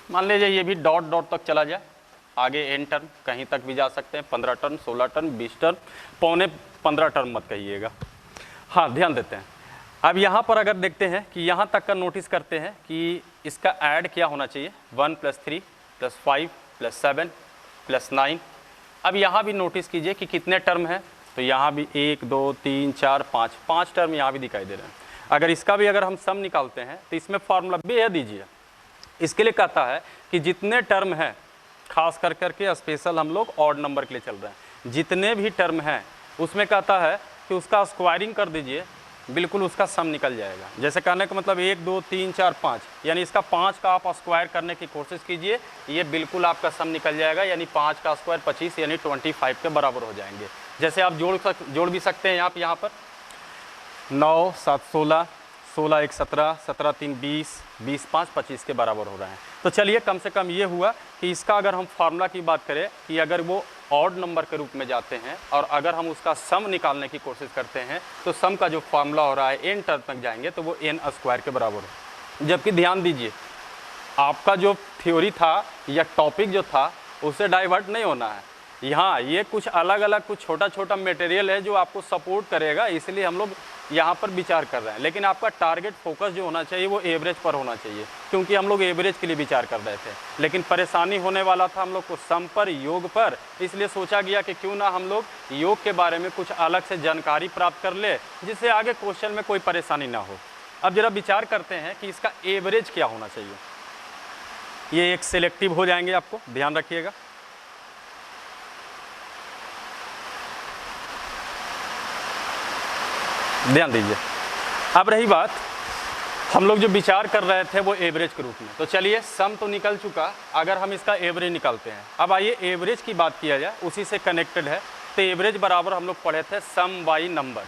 Speaker 1: मान लीजिए ये भी डॉट डॉट तक चला जाए, आगे n टर्म कहीं तक भी जा सकते हैं, 15 टर्म, 16 टर्म, 20 टर्म, पौने 15 टर्म मत कहिएगा। हाँ, ध्यान देते हैं। अब यहाँ पर अगर देखते हैं कि यहाँ तक का नोटिस करते हैं कि इसका ऐड क्या होना चाहिए, 1 + 3 + 5 + 7 + 9। अब यहाँ भी नोटिस कीजिए कि कितने टर्म हैं, तो यहाँ भी 1, 2, 3, 4, 5 टर्म यहाँ भी दिखाई दे रहे हैं। अगर इसका भी अगर हम सम निकालते हैं तो इसमें फार्मूला भी यह दीजिए। इसके लिए कहता है कि जितने टर्म हैं, खास कर करके स्पेशल हम लोग ऑड नंबर के लिए चल रहे हैं, जितने भी टर्म हैं उसमें कहता है कि उसका स्क्वायरिंग कर दीजिए, बिल्कुल उसका सम निकल जाएगा। जैसे कहने का मतलब 1, 2, 3, 4, 5, यानी इसका 5 का आप स्क्वायर करने की कोशिश कीजिए, ये बिल्कुल आपका सम निकल जाएगा, यानी 5 का स्क्वायर 25 यानी 25 के बराबर हो जाएंगे। जैसे आप जोड़ भी सकते हैं आप यहाँ पर 9, 7, 16, 16, 1, 17, 17, 3, 20, 20, 5, 25 के बराबर हो रहे हैं। तो चलिए कम से कम ये हुआ कि इसका अगर हम फार्मूला की बात करें कि अगर वो ऑड नंबर के रूप में जाते हैं और अगर हम उसका सम निकालने की कोशिश करते हैं तो सम का जो फार्मूला हो रहा है n टर्म तक जाएंगे तो वो n² के बराबर है। जबकि ध्यान दीजिए, आपका जो थ्योरी था या टॉपिक जो था उससे डाइवर्ट नहीं होना है। यहाँ ये कुछ अलग अलग कुछ छोटा छोटा मटेरियल है जो आपको सपोर्ट करेगा, इसलिए हम लोग यहाँ पर विचार कर रहे हैं। लेकिन आपका टारगेट फोकस जो होना चाहिए वो एवरेज पर होना चाहिए, क्योंकि हम लोग एवरेज के लिए विचार कर रहे थे। लेकिन परेशानी होने वाला था हम लोग को सम पर, योग पर, इसलिए सोचा गया कि क्यों ना हम लोग योग के बारे में कुछ अलग से जानकारी प्राप्त कर ले, जिससे आगे क्वेश्चन में कोई परेशानी ना हो। अब जरा विचार करते हैं कि इसका एवरेज क्या होना चाहिए। ये एक सिलेक्टिव हो जाएंगे, आपको ध्यान रखिएगा। ध्यान दीजिए। अब रही बात हम लोग जो विचार कर रहे थे वो एवरेज के रूप में। तो चलिए सम तो निकल चुका, अगर हम इसका एवरेज निकालते हैं। अब आइए एवरेज की बात किया जाए, उसी से कनेक्टेड है। तो एवरेज बराबर हम लोग पढ़े थे सम बाई नंबर,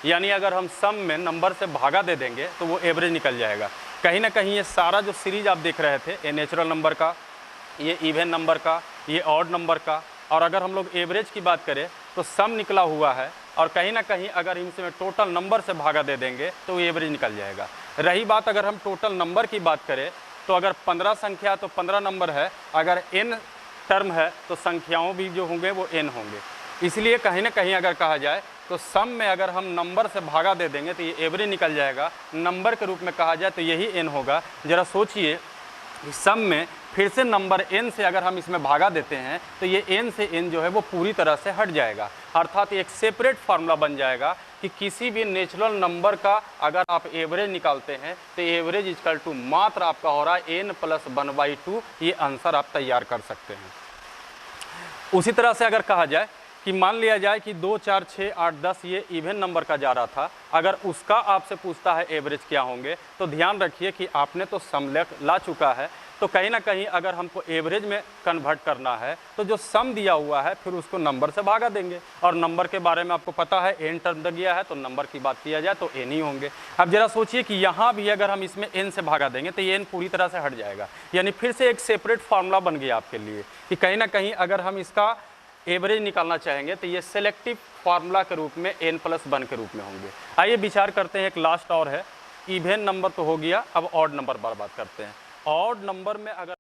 Speaker 1: यानी अगर हम सम में नंबर से भागा दे देंगे तो वो एवरेज निकल जाएगा। कहीं ना कहीं ये सारा जो सीरीज आप देख रहे थे, ये नेचुरल नंबर का, ये इवन नंबर का, ये ऑड नंबर का, और अगर हम लोग एवरेज की बात करें तो सम निकला हुआ है, और कहीं ना कहीं अगर इनसे टोटल नंबर से भागा दे देंगे तो एवरेज निकल जाएगा। रही बात अगर हम टोटल नंबर की बात करें तो अगर 15 संख्या तो 15 नंबर है, अगर n टर्म है तो संख्याओं भी जो होंगे वो n होंगे। इसलिए कहीं ना कहीं अगर कहा जाए तो सम में अगर हम नंबर से भागा दे देंगे तो ये एवरेज निकल जाएगा। नंबर के रूप में कहा जाए तो यही n होगा। ज़रा सोचिए, सम में फिर से नंबर n से अगर हम इसमें भागा देते हैं तो ये n से n जो है वो पूरी तरह से हट जाएगा, अर्थात एक सेपरेट फार्मूला बन जाएगा कि किसी भी नेचुरल नंबर का अगर आप एवरेज निकालते हैं तो एवरेज इक्वल टू मात्र आपका हो रहा है n प्लस 1/2। ये आंसर आप तैयार कर सकते हैं। उसी तरह से अगर कहा जाए कि मान लिया जाए कि 2, 4, 6, 8, 10 ये इवन नंबर का जा रहा था, अगर उसका आपसे पूछता है एवरेज क्या होंगे, तो ध्यान रखिए कि आपने तो सम ला चुका है, तो कहीं ना कहीं अगर हमको एवरेज में कन्वर्ट करना है तो जो सम दिया हुआ है फिर उसको नंबर से भागा देंगे। और नंबर के बारे में आपको पता है n टर्म तक गया है तो नंबर की बात किया जाए तो n ही होंगे। अब जरा सोचिए कि यहाँ भी अगर हम इसमें n से भागा देंगे तो ये n पूरी तरह से हट जाएगा, यानी फिर से एक सेपरेट फार्मूला बन गया आपके लिए कि कहीं ना कहीं अगर हम इसका एवरेज निकालना चाहेंगे तो ये सेलेक्टिव फार्मूला के रूप में n प्लस 1 के रूप में होंगे। आइए विचार करते हैं, एक लास्ट और है। इवन नंबर तो हो गया, अब ऑड नंबर पर बात करते हैं। ऑड नंबर में अगर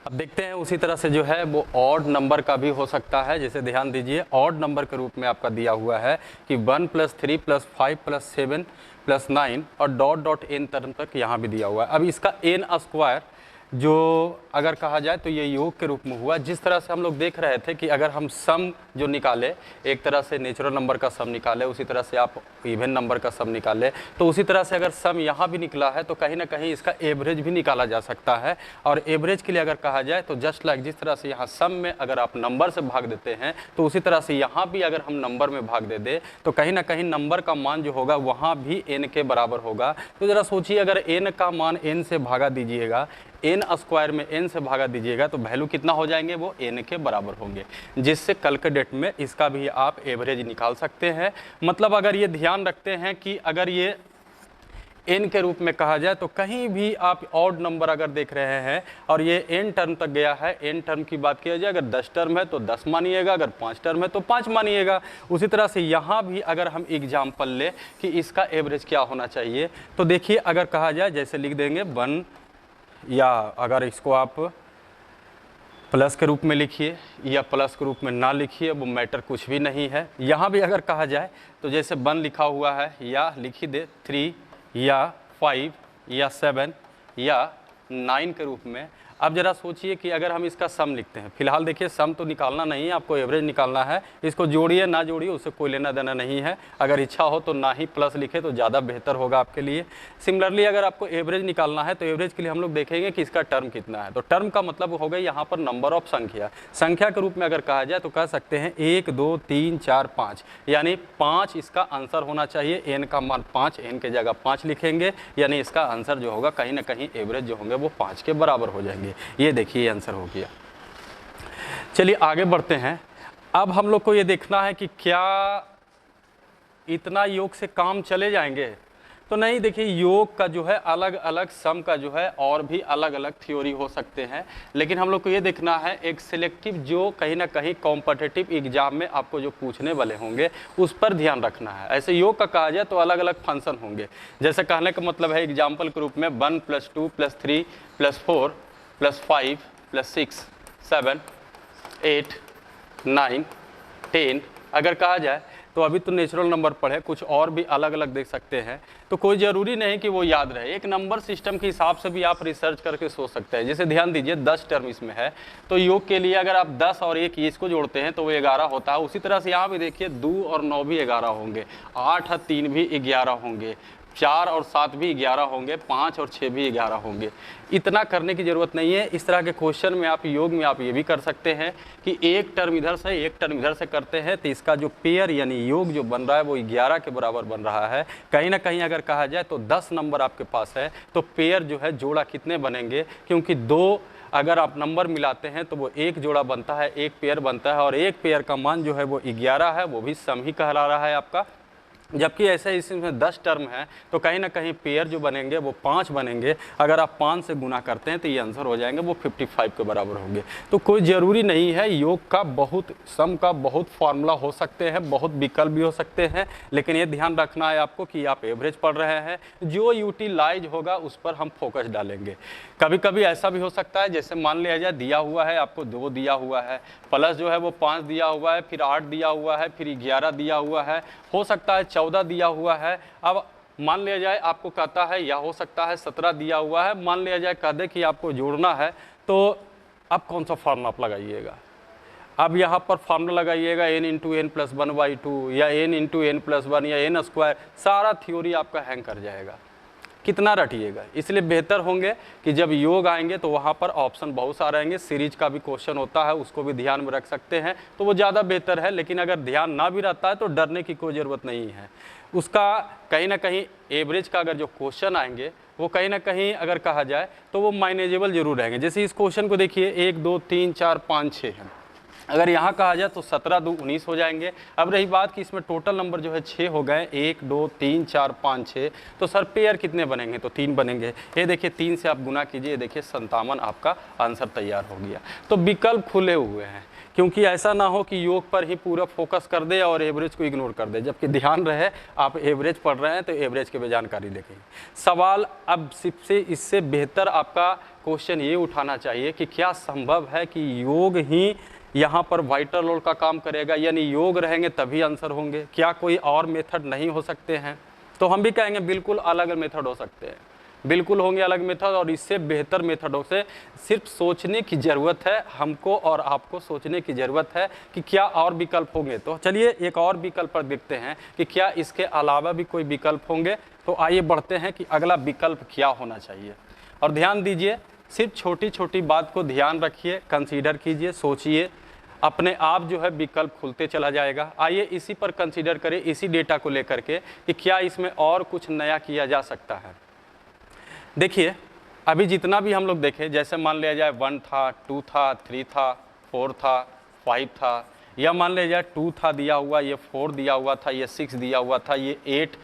Speaker 1: अब देखते हैं उसी तरह से जो है वो ऑड नंबर का भी हो सकता है। जैसे ध्यान दीजिए, ऑड नंबर के रूप में आपका दिया हुआ है कि 1 + 3 + 5 + 7 + 9 और डॉट डॉट n टर्म तक यहाँ भी दिया हुआ है। अब इसका n स्क्वायर जो अगर कहा जाए तो ये योग के रूप में हुआ। जिस तरह से हम लोग देख रहे थे कि अगर हम सम जो निकाले, एक तरह से नेचुरल नंबर का सम निकाले, उसी तरह से आप इवन नंबर का सम निकाले, तो उसी तरह से अगर सम यहाँ भी निकला है तो कहीं ना कहीं इसका एवरेज भी निकाला जा सकता है। और एवरेज के लिए अगर कहा जाए तो जस्ट लाइक जिस तरह से यहाँ सम में अगर आप नंबर से भाग देते हैं तो उसी तरह से यहाँ भी अगर हम नंबर में भाग दे दे तो कहीं ना कहीं नंबर का मान जो होगा वहाँ भी n के बराबर होगा। तो ज़रा सोचिए, अगर n का मान n से भागा दीजिएगा, n स्क्वायर में n से भागा दीजिएगा तो वैल्यू कितना हो जाएंगे, वो n के बराबर होंगे, जिससे कल के डेट में इसका भी आप एवरेज निकाल सकते हैं। मतलब अगर ये ध्यान रखते हैं कि अगर ये n के रूप में कहा जाए तो कहीं भी आप ऑड नंबर अगर देख रहे हैं और ये n टर्म तक गया है, n टर्म की बात किया जाए, अगर 10 टर्म है तो 10 मानिएगा, अगर 5 टर्म है तो 5 मानिएगा। उसी तरह से यहाँ भी अगर हम एग्जाम्पल ले कि इसका एवरेज क्या होना चाहिए, तो देखिए अगर कहा जाए जैसे लिख देंगे 1, या अगर इसको आप प्लस के रूप में लिखिए या प्लस के रूप में ना लिखिए, वो मैटर कुछ भी नहीं है। यहाँ भी अगर कहा जाए तो जैसे 1 लिखा हुआ है या लिख ही दे 3 या 5 या 7 या 9 के रूप में। अब जरा सोचिए कि अगर हम इसका सम लिखते हैं, फिलहाल देखिए सम तो निकालना नहीं है, आपको एवरेज निकालना है। इसको जोड़िए ना जोड़िए उससे कोई लेना देना नहीं है। अगर इच्छा हो तो ना ही प्लस लिखे तो ज़्यादा बेहतर होगा आपके लिए। सिमिलरली अगर आपको एवरेज निकालना है तो एवरेज के लिए हम लोग देखेंगे कि इसका टर्म कितना है। तो टर्म का मतलब हो गई यहाँ पर नंबर ऑफ संख्या। संख्या के रूप में अगर कहा जाए तो कह सकते हैं 1, 2, 3, 4, 5, यानी 5 इसका आंसर होना चाहिए। n का मान 5, n के जगह 5 लिखेंगे, यानी इसका आंसर जो होगा कहीं ना कहीं एवरेज जो होंगे वो 5 के बराबर हो जाएंगे। ये देखिए आंसर हो गया। चलिए आगे बढ़ते हैं। अब हम लोग को ये देखना है कि क्या इतना योग से काम चले जाएंगे, तो नहीं। देखिए योग का जो है अलग अलग, सम का जो है और भी अलग अलग थ्योरी हो सकते हैं, लेकिन हम लोग को ये देखना है एक सिलेक्टिव जो कहीं ना कहीं कॉम्पिटिटिव एग्जाम में आपको जो पूछने वाले होंगे उस पर ध्यान रखना है। ऐसे योग का कहा जाए तो अलग अलग फंक्शन होंगे। जैसे कहने का मतलब है एग्जाम्पल के रूप में 1 + 2 + 3 + 4 + 5 + 6 7 8 9 10 अगर कहा जाए तो अभी तो नेचुरल नंबर पढ़े, कुछ और भी अलग अलग देख सकते हैं। तो कोई ज़रूरी नहीं कि वो याद रहे, एक नंबर सिस्टम के हिसाब से भी आप रिसर्च करके सोच सकते हैं। जैसे ध्यान दीजिए 10 टर्म इसमें है, तो योग के लिए अगर आप 10 और 1 इसको जोड़ते हैं तो वो 11 होता है। उसी तरह से यहाँ भी देखिए 2 और 9 भी 11 होंगे, 8 और 3 भी 11 होंगे, 4 और 7 भी 11 होंगे, 5 और 6 भी 11 होंगे। इतना करने की ज़रूरत नहीं है। इस तरह के क्वेश्चन में आप योग में आप ये भी कर सकते हैं कि एक टर्म इधर से एक टर्म इधर से करते हैं तो इसका जो पेयर यानी योग जो बन रहा है वो 11 के बराबर बन रहा है। कहीं ना कहीं अगर कहा जाए तो 10 नंबर आपके पास है तो पेयर जो है जोड़ा कितने बनेंगे, क्योंकि 2 अगर आप नंबर मिलाते हैं तो वो एक जोड़ा बनता है, एक पेयर बनता है, और एक पेयर का मान जो है वो 11 है, वो भी सम ही कहला रहा है आपका। जबकि ऐसे इसमें 10 टर्म है तो कहीं ना कहीं पेयर जो बनेंगे वो 5 बनेंगे। अगर आप 5 से गुना करते हैं तो ये आंसर हो जाएंगे वो 55 के बराबर होंगे। तो कोई ज़रूरी नहीं है, योग का बहुत सम का बहुत फार्मूला हो सकते हैं, बहुत विकल्प भी हो सकते हैं, लेकिन ये ध्यान रखना है आपको कि आप एवरेज पढ़ रहे हैं, जो यूटिलाइज होगा उस पर हम फोकस डालेंगे। कभी कभी ऐसा भी हो सकता है, जैसे मान लिया जाए दिया हुआ है आपको 2 दिया हुआ है, प्लस जो है वो 5 दिया हुआ है, फिर 8 दिया हुआ है, फिर 11 दिया हुआ है, हो सकता है 14 दिया हुआ है। अब मान लिया जाए आपको कहता है, या हो सकता है 17 दिया हुआ है, मान लिया जाए कह दे कि आपको जोड़ना है, तो अब कौन सा फार्मूला आप लगाइएगा? अब यहाँ पर फार्मूला लगाइएगा n इंटू एन प्लस 1/2 या n इंटू एन प्लस 1 या n स्क्वायर, सारा थ्योरी आपका हैंग कर जाएगा। कितना रटिएगा? इसलिए बेहतर होंगे कि जब योग आएंगे तो वहाँ पर ऑप्शन बहुत सारे आएंगे, सीरीज का भी क्वेश्चन होता है, उसको भी ध्यान में रख सकते हैं तो वो ज़्यादा बेहतर है। लेकिन अगर ध्यान ना भी रहता है तो डरने की कोई ज़रूरत नहीं है। उसका कहीं ना कहीं एवरेज का अगर जो क्वेश्चन आएंगे वो कहीं ना कहीं अगर कहा जाए तो वो माइनेजेबल जरूर रहेंगे। जैसे इस क्वेश्चन को देखिए, 1 2 3 4 5 6 है, अगर यहाँ कहा जाए तो 17 2 19 हो जाएंगे। अब रही बात कि इसमें टोटल नंबर जो है 6 हो गए, 1 2 3 4 5 6, तो सर पेयर कितने बनेंगे? तो 3 बनेंगे। ये देखिए 3 से आप गुना कीजिए, ये देखिए 57 आपका आंसर तैयार हो गया। तो विकल्प खुले हुए हैं, क्योंकि ऐसा ना हो कि योग पर ही पूरा फोकस कर दे और एवरेज को इग्नोर कर दे, जबकि ध्यान रहे आप एवरेज पढ़ रहे हैं तो एवरेज के भी जानकारी देखें। सवाल अब से इससे बेहतर आपका क्वेश्चन ये उठाना चाहिए कि क्या संभव है कि योग ही यहाँ पर वाइटल रोल का काम करेगा, यानी योग रहेंगे तभी आंसर होंगे? क्या कोई और मेथड नहीं हो सकते हैं? तो हम भी कहेंगे बिल्कुल अलग मेथड हो सकते हैं, बिल्कुल होंगे अलग मेथड, और इससे बेहतर मेथडों से सिर्फ सोचने की ज़रूरत है, हमको और आपको सोचने की ज़रूरत है कि क्या और विकल्प होंगे। तो चलिए एक और विकल्प पर देखते हैं कि क्या इसके अलावा भी कोई विकल्प होंगे। तो आइए बढ़ते हैं कि अगला विकल्प क्या होना चाहिए। और ध्यान दीजिए, सिर्फ छोटी छोटी बात को ध्यान रखिए, कंसीडर कीजिए, सोचिए, अपने आप जो है विकल्प खुलते चला जाएगा। आइए इसी पर कंसीडर करें, इसी डेटा को लेकर के कि क्या इसमें और कुछ नया किया जा सकता है। देखिए अभी जितना भी हम लोग देखें, जैसे मान लिया जाए 1 था, 2 था, 3 था, 4 था, 5 था, या मान लिया जाए 2 था दिया हुआ, ये 4 दिया हुआ था, ये 6 दिया हुआ था, ये 8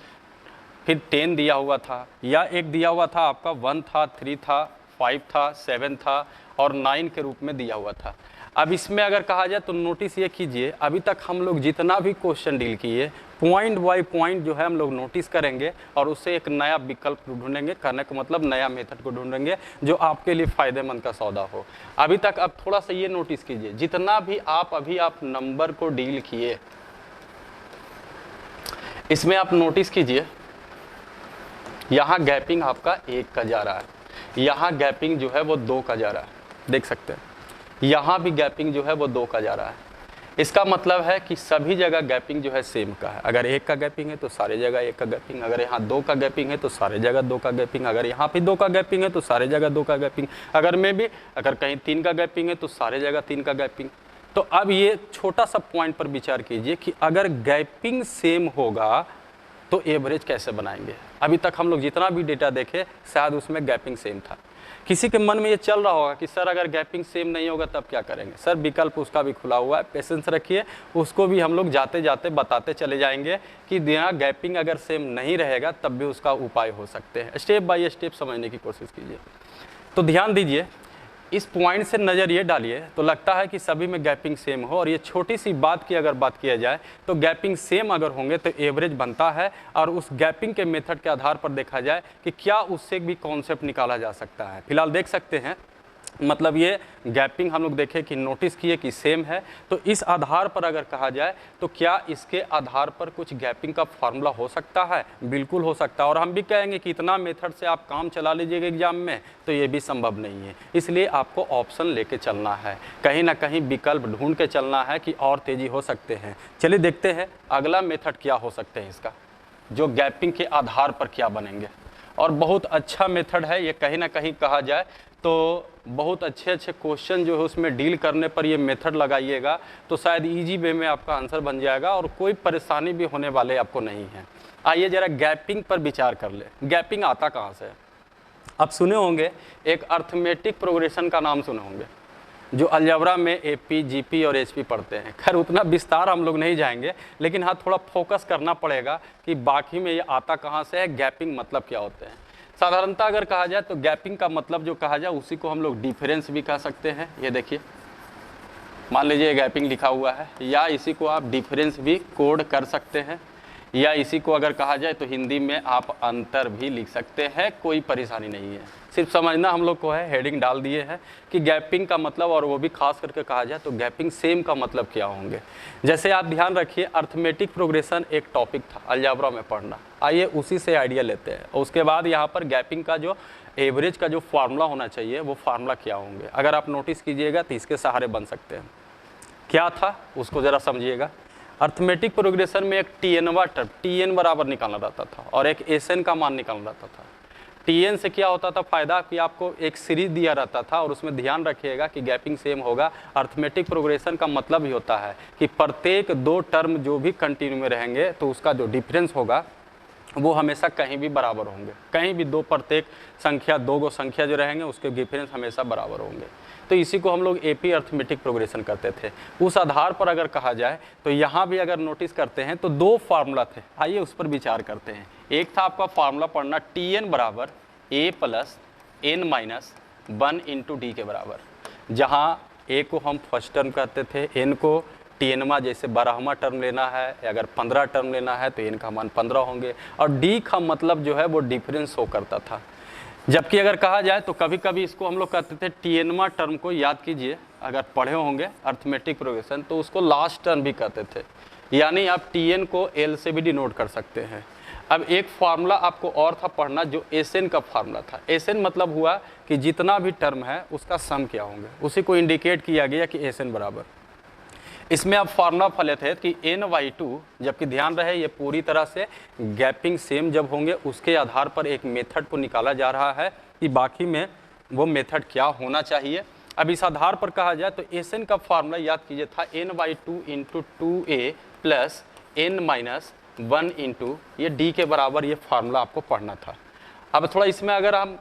Speaker 1: फिर 10 दिया हुआ था, या एक दिया हुआ था आपका 1 था, 3 था, 5 था, 7 था और 9 के रूप में दिया हुआ था। अब इसमें अगर कहा जाए तो नोटिस ये कीजिए, अभी तक हम लोग जितना भी क्वेश्चन डील किए पॉइंट बाय पॉइंट जो है हम लोग नोटिस करेंगे और उससे एक नया विकल्प ढूंढेंगे। कहने का मतलब नया मेथड को ढूंढेंगे जो आपके लिए फ़ायदेमंद का सौदा हो। अभी तक अब थोड़ा सा ये नोटिस कीजिए, जितना भी आप नंबर को डील किए, इसमें आप नोटिस कीजिए, यहाँ गैपिंग आपका 1 का जा रहा है, यहाँ गैपिंग जो है वो 2 का जा रहा है, देख सकते हैं। यहाँ भी गैपिंग जो है वो 2 का जा रहा है। इसका मतलब है कि सभी जगह गैपिंग जो है सेम का है। अगर 1 का गैपिंग है तो सारे जगह 1 का गैपिंग, अगर यहाँ 2 का गैपिंग है तो सारे जगह 2 का गैपिंग, अगर यहाँ भी 2 का गैपिंग है तो सारे जगह 2 का गैपिंग, अगर कहीं 3 का गैपिंग है तो सारे जगह 3 का गैपिंग। तो अब ये छोटा सा पॉइंट पर विचार कीजिए कि अगर गैपिंग सेम होगा तो एवरेज कैसे बनाएंगे। अभी तक हम लोग जितना भी डेटा देखे शायद उसमें गैपिंग सेम था। किसी के मन में ये चल रहा होगा कि सर अगर गैपिंग सेम नहीं होगा तब क्या करेंगे। सर विकल्प उसका भी खुला हुआ है, पेशेंस रखिए, उसको भी हम लोग जाते जाते बताते चले जाएंगे कि यहाँ गैपिंग अगर सेम नहीं रहेगा तब भी उसका उपाय हो सकते हैं। स्टेप बाय स्टेप समझने की कोशिश कीजिए। तो ध्यान दीजिए, इस पॉइंट से नज़र ये डालिए तो लगता है कि सभी में गैपिंग सेम हो, और ये छोटी सी बात की अगर बात किया जाए तो गैपिंग सेम अगर होंगे तो एवरेज बनता है। और उस गैपिंग के मेथड के आधार पर देखा जाए कि क्या उससे भी कॉन्सेप्ट निकाला जा सकता है। फिलहाल देख सकते हैं, मतलब ये गैपिंग हम लोग देखें कि नोटिस किए कि सेम है, तो इस आधार पर अगर कहा जाए तो क्या इसके आधार पर कुछ गैपिंग का फार्मूला हो सकता है? बिल्कुल हो सकता है। और हम भी कहेंगे कि इतना मेथड से आप काम चला लीजिएगा एग्जाम में, तो ये भी संभव नहीं है। इसलिए आपको ऑप्शन लेके चलना है, कहीं ना कहीं विकल्प ढूंढ के चलना है कि और तेज़ी हो सकते हैं। चलिए देखते हैं अगला मेथड क्या हो सकते हैं इसका। जो गैपिंग के आधार पर क्या बनेंगे। और बहुत अच्छा मेथड है ये, कहीं ना कहीं कहा जाए तो बहुत अच्छे अच्छे क्वेश्चन जो है उसमें डील करने पर ये मेथड लगाइएगा तो शायद इजी वे में आपका आंसर बन जाएगा और कोई परेशानी भी होने वाले आपको नहीं है। आइए जरा गैपिंग पर विचार कर ले। गैपिंग आता कहाँ से है? आप सुने होंगे एक अर्थमेटिक प्रोग्रेशन का नाम सुने होंगे, जो अलजेब्रा में एपी, जीपी और एचपी पढ़ते हैं। खैर उतना विस्तार हम लोग नहीं जाएंगे, लेकिन हाँ थोड़ा फोकस करना पड़ेगा कि बाकी में ये आता कहाँ से है, गैपिंग मतलब क्या होते हैं। साधारणतः अगर कहा जाए तो गैपिंग का मतलब जो कहा जाए उसी को हम लोग डिफरेंस भी कह सकते हैं। ये देखिए, मान लीजिए गैपिंग लिखा हुआ है, या इसी को आप डिफरेंस भी कोड कर सकते हैं, या इसी को अगर कहा जाए तो हिंदी में आप अंतर भी लिख सकते हैं, कोई परेशानी नहीं है। सिर्फ समझना हम लोग को है, हेडिंग डाल दिए हैं कि गैपिंग का मतलब, और वो भी खास करके कहा जाए तो गैपिंग सेम का मतलब क्या होंगे। जैसे आप ध्यान रखिए, अर्थमेटिक प्रोग्रेशन एक टॉपिक था अलजेब्रा में पढ़ना, आइए उसी से आइडिया लेते हैं। उसके बाद यहाँ पर गैपिंग का जो एवरेज का जो फार्मूला होना चाहिए वो फार्मूला क्या होंगे, अगर आप नोटिस कीजिएगा तो इसके सहारे बन सकते हैं। क्या था उसको ज़रा समझिएगा। अर्थमेटिक प्रोग्रेशन में एक टीएनवा टर्म, टीएन बराबर निकालना रहता था और एक एसएन का मान निकालना रहता था। टीएन से क्या होता था फायदा कि आपको एक सीरीज दिया रहता था, और उसमें ध्यान रखिएगा कि गैपिंग सेम होगा। अर्थमेटिक प्रोग्रेशन का मतलब ही होता है कि प्रत्येक दो टर्म जो भी कंटिन्यू में रहेंगे तो उसका जो डिफरेंस होगा वो हमेशा कहीं भी बराबर होंगे। कहीं भी दो प्रत्येक संख्या, दो गो संख्या जो रहेंगे उसके डिफरेंस हमेशा बराबर होंगे। तो इसी को हम लोग एपी अर्थमेटिक प्रोग्रेशन करते थे। उस आधार पर अगर कहा जाए तो यहाँ भी अगर नोटिस करते हैं तो दो फार्मूला थे, आइए उस पर विचार करते हैं। एक था आपका फार्मूला पढ़ना टी एन बराबर a plus n minus 1 into d के बराबर, जहाँ ए को हम फर्स्ट टर्म कहते थे, एन को टीएनमा जैसे 12वां टर्म लेना है, अगर 15 टर्म लेना है तो एन का मान 15 होंगे, और डी का मतलब जो है वो डिफरेंस शो करता था। जबकि अगर कहा जाए तो कभी कभी इसको हम लोग कहते थे टीएनमा टर्म को, याद कीजिए अगर पढ़े होंगे अर्थमेटिक प्रोग्रेशन तो उसको लास्ट टर्म भी कहते थे, यानी आप टीएन को एल से भी डिनोट कर सकते हैं। अब एक फार्मूला आपको और था पढ़ना जो एसएन का फार्मूला था। एसएन मतलब हुआ कि जितना भी टर्म है उसका सम क्या होंगे, उसी को इंडिकेट किया गया कि एसएन बराबर। इसमें आप फार्मूला फले थे कि n/2, जबकि ध्यान रहे ये पूरी तरह से गैपिंग सेम जब होंगे उसके आधार पर एक मेथड को निकाला जा रहा है कि बाकी में वो मेथड क्या होना चाहिए। अब इस आधार पर कहा जाए तो एसएन का फार्मूला याद कीजिए था n/2 into 2a plus n-1 into ये डी के बराबर, ये फार्मूला आपको पढ़ना था। अब थोड़ा इसमें अगर हम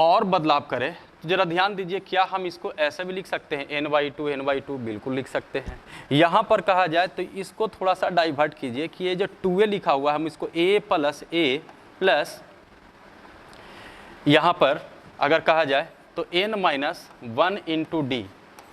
Speaker 1: और बदलाव करें तो जरा ध्यान दीजिए, क्या हम इसको ऐसे भी लिख सकते हैं n/2 बिल्कुल लिख सकते हैं। यहाँ पर कहा जाए तो इसको थोड़ा सा डाइवर्ट कीजिए कि ये जो 2a लिखा हुआ है हम इसको a प्लस यहाँ पर अगर कहा जाए तो n-1 इंटू डी,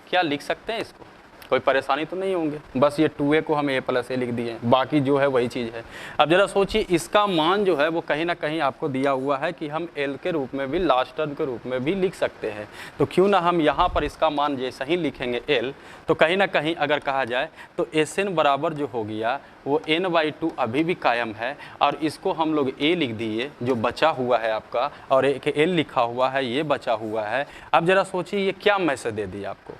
Speaker 1: क्या लिख सकते हैं इसको, कोई परेशानी तो नहीं होंगे। बस ये 2a को हम a प्लस ए लिख दिए, बाकी जो है वही चीज़ है। अब जरा सोचिए इसका मान जो है वो कहीं ना कहीं आपको दिया हुआ है कि हम l के रूप में भी, लास्ट टर्म के रूप में भी लिख सकते हैं, तो क्यों ना हम यहाँ पर इसका मान जैसा ही लिखेंगे l, तो कहीं ना कहीं अगर कहा जाए तो एसएन बराबर जो हो गया वो n/2 अभी भी कायम है, और इसको हम लोग a लिख दिए जो बचा हुआ है आपका, और एक l लिखा हुआ है ये बचा हुआ है। अब जरा सोचिए ये क्या मैसेज दे दिया आपको,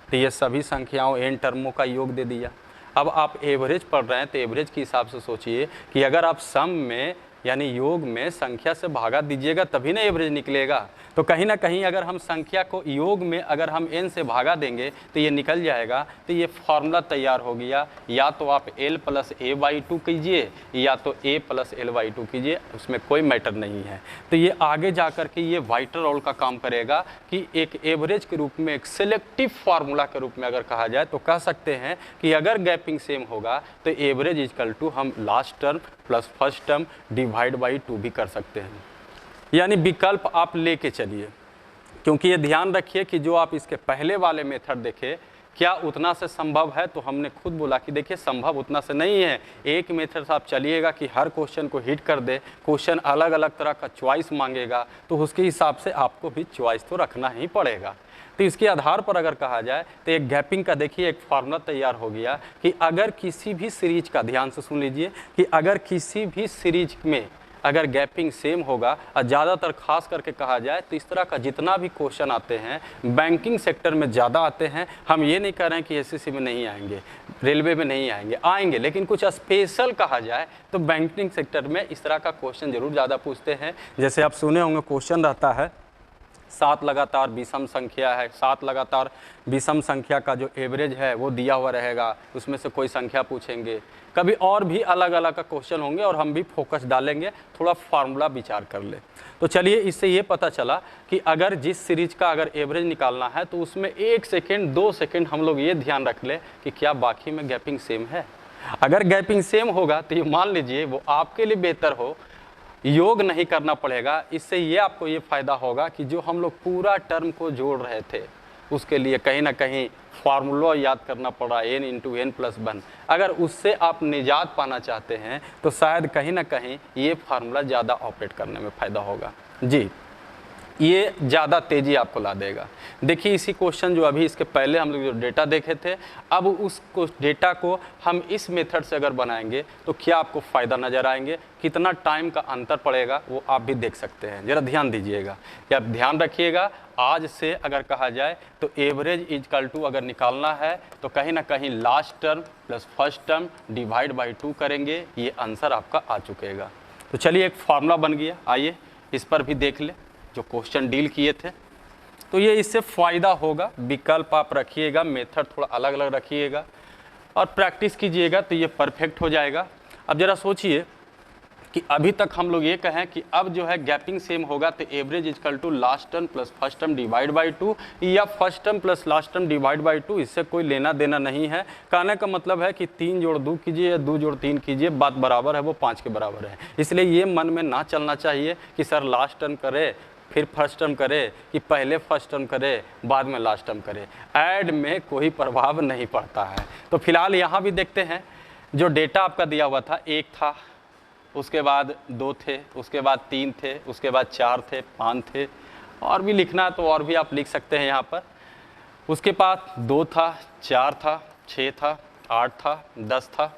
Speaker 1: तो ये सभी संख्याओं n टर्मों का योग दे दिया। अब आप एवरेज पढ़ रहे हैं तो एवरेज के हिसाब से सोचिए कि अगर आप सम में यानी योग में संख्या से भागा दीजिएगा तभी ना एवरेज निकलेगा। तो कहीं ना कहीं अगर हम संख्या को योग में अगर हम n से भागा देंगे तो ये निकल जाएगा। तो ये फार्मूला तैयार हो गया, या तो आप l प्लस a/2 कीजिए या तो a प्लस l/2 कीजिए, उसमें कोई मैटर नहीं है। तो ये आगे जा कर के ये वाइटर रोल का काम करेगा कि एक एवरेज के रूप में, एक सिलेक्टिव फार्मूला के रूप में अगर कहा जाए तो कह सकते हैं कि अगर गैपिंग सेम होगा तो एवरेज इक्वल टू हम last term plus first term divide by 2 भी कर सकते हैं। यानी विकल्प आप लेके चलिए, क्योंकि ये ध्यान रखिए कि जो आप इसके पहले वाले मेथड देखे क्या उतना से संभव है, तो हमने खुद बोला कि देखिए संभव उतना से नहीं है। एक मेथड से आप चलिएगा कि हर क्वेश्चन को हिट कर दे, क्वेश्चन अलग अलग तरह का चॉइस मांगेगा तो उसके हिसाब से आपको भी चॉइस तो रखना ही पड़ेगा। तो इसके आधार पर अगर कहा जाए तो एक गैपिंग का देखिए एक फार्मूला तैयार हो गया कि अगर किसी भी सीरीज का, ध्यान से सुन लीजिए, कि अगर किसी भी सीरीज में अगर गैपिंग सेम होगा, और ज़्यादातर खास करके कहा जाए तो इस तरह का जितना भी क्वेश्चन आते हैं बैंकिंग सेक्टर में ज़्यादा आते हैं। हम ये नहीं कह रहे हैं कि एसएससी में नहीं आएंगे, रेलवे में नहीं आएंगे, आएंगे, लेकिन कुछ स्पेशल कहा जाए तो बैंकिंग सेक्टर में इस तरह का क्वेश्चन जरूर ज़्यादा पूछते हैं। जैसे आप सुने होंगे क्वेश्चन रहता है 7 लगातार विषम संख्या है, 7 लगातार विषम संख्या का जो एवरेज है वो दिया हुआ रहेगा, उसमें से कोई संख्या पूछेंगे। कभी और भी अलग अलग का क्वेश्चन होंगे और हम भी फोकस डालेंगे, थोड़ा फार्मूला विचार कर ले। तो चलिए इससे ये पता चला कि अगर जिस सीरीज का अगर एवरेज निकालना है तो उसमें 1 सेकेंड 2 सेकेंड हम लोग ये ध्यान रख ले कि क्या बाकी में गैपिंग सेम है। अगर गैपिंग सेम होगा तो ये मान लीजिए वो आपके लिए बेहतर हो, योग नहीं करना पड़ेगा। इससे ये आपको ये फ़ायदा होगा कि जो हम लोग पूरा टर्म को जोड़ रहे थे उसके लिए कहीं ना कहीं फार्मूला याद करना पड़ा n × n+1। अगर उससे आप निजात पाना चाहते हैं तो शायद कहीं ना कहीं ये फार्मूला ज़्यादा ऑपरेट करने में फ़ायदा होगा जी, ये ज़्यादा तेज़ी आपको ला देगा। देखिए इसी क्वेश्चन जो अभी इसके पहले हम लोग जो डेटा देखे थे, अब उस डेटा को हम इस मेथड से अगर बनाएंगे तो क्या आपको फ़ायदा नज़र आएंगे, कितना टाइम का अंतर पड़ेगा वो आप भी देख सकते हैं। ज़रा ध्यान दीजिएगा, या ध्यान रखिएगा, आज से अगर कहा जाए तो एवरेज इक्वल टू अगर निकालना है तो कहीं ना कहीं last term plus first term divide by 2 करेंगे, ये आंसर आपका आ चुकेगा। तो चलिए एक फार्मूला बन गया, आइए इस पर भी देख ले जो क्वेश्चन डील किए थे। तो ये इससे फ़ायदा होगा, विकल्प आप रखिएगा, मेथड थोड़ा अलग अलग रखिएगा और प्रैक्टिस कीजिएगा तो ये परफेक्ट हो जाएगा। अब ज़रा सोचिए कि अभी तक हम लोग ये कहें कि अब जो है गैपिंग सेम होगा तो average equal to last term plus first term divide by 2 या first term plus last term divide by 2, इससे कोई लेना देना नहीं है। कहने का मतलब है कि 3 जोड़ 2 कीजिए या 2 जोड़ 3 कीजिए, बात बराबर है, वो 5 के बराबर है। इसलिए ये मन में ना चलना चाहिए कि सर लास्ट टर्म करे फिर फर्स्ट टर्म करे, कि पहले फर्स्ट टर्म करे बाद में लास्ट टर्म करे। ऐड में कोई प्रभाव नहीं पड़ता है। तो फिलहाल यहाँ भी देखते हैं जो डेटा आपका दिया हुआ था, 1 था, उसके बाद 2 थे, उसके बाद 3 थे, उसके बाद 4 थे, 5 थे, और भी लिखना तो और भी आप लिख सकते हैं यहाँ पर। उसके बाद 2 था, 4 था, 6 था, 8 था, 10 था,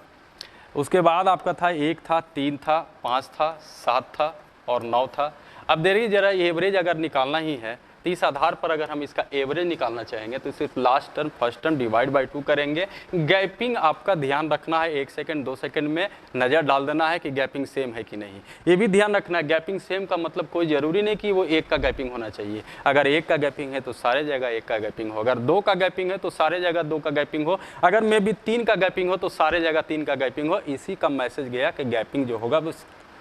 Speaker 1: उसके बाद आपका था 1 था, 3 था, 5 था, 7 था और 9 था। अब देखिए जरा एवरेज अगर निकालना ही है तो इस आधार पर अगर हम इसका एवरेज निकालना चाहेंगे तो सिर्फ last term first term divide by 2 करेंगे। गैपिंग आपका ध्यान रखना है, 1 सेकंड 2 सेकंड में नज़र डाल देना है कि गैपिंग सेम है कि नहीं। ये भी ध्यान रखना है गैपिंग सेम का मतलब कोई ज़रूरी नहीं कि वो 1 का गैपिंग होना चाहिए। अगर 1 का गैपिंग है तो सारे जगह 1 का गैपिंग हो, अगर 2 का गैपिंग है तो सारे जगह 2 का गैपिंग हो, अगर मे भी 3 का गैपिंग हो तो सारे जगह 3 का गैपिंग हो। इसी का मैसेज गया कि गैपिंग जो होगा वो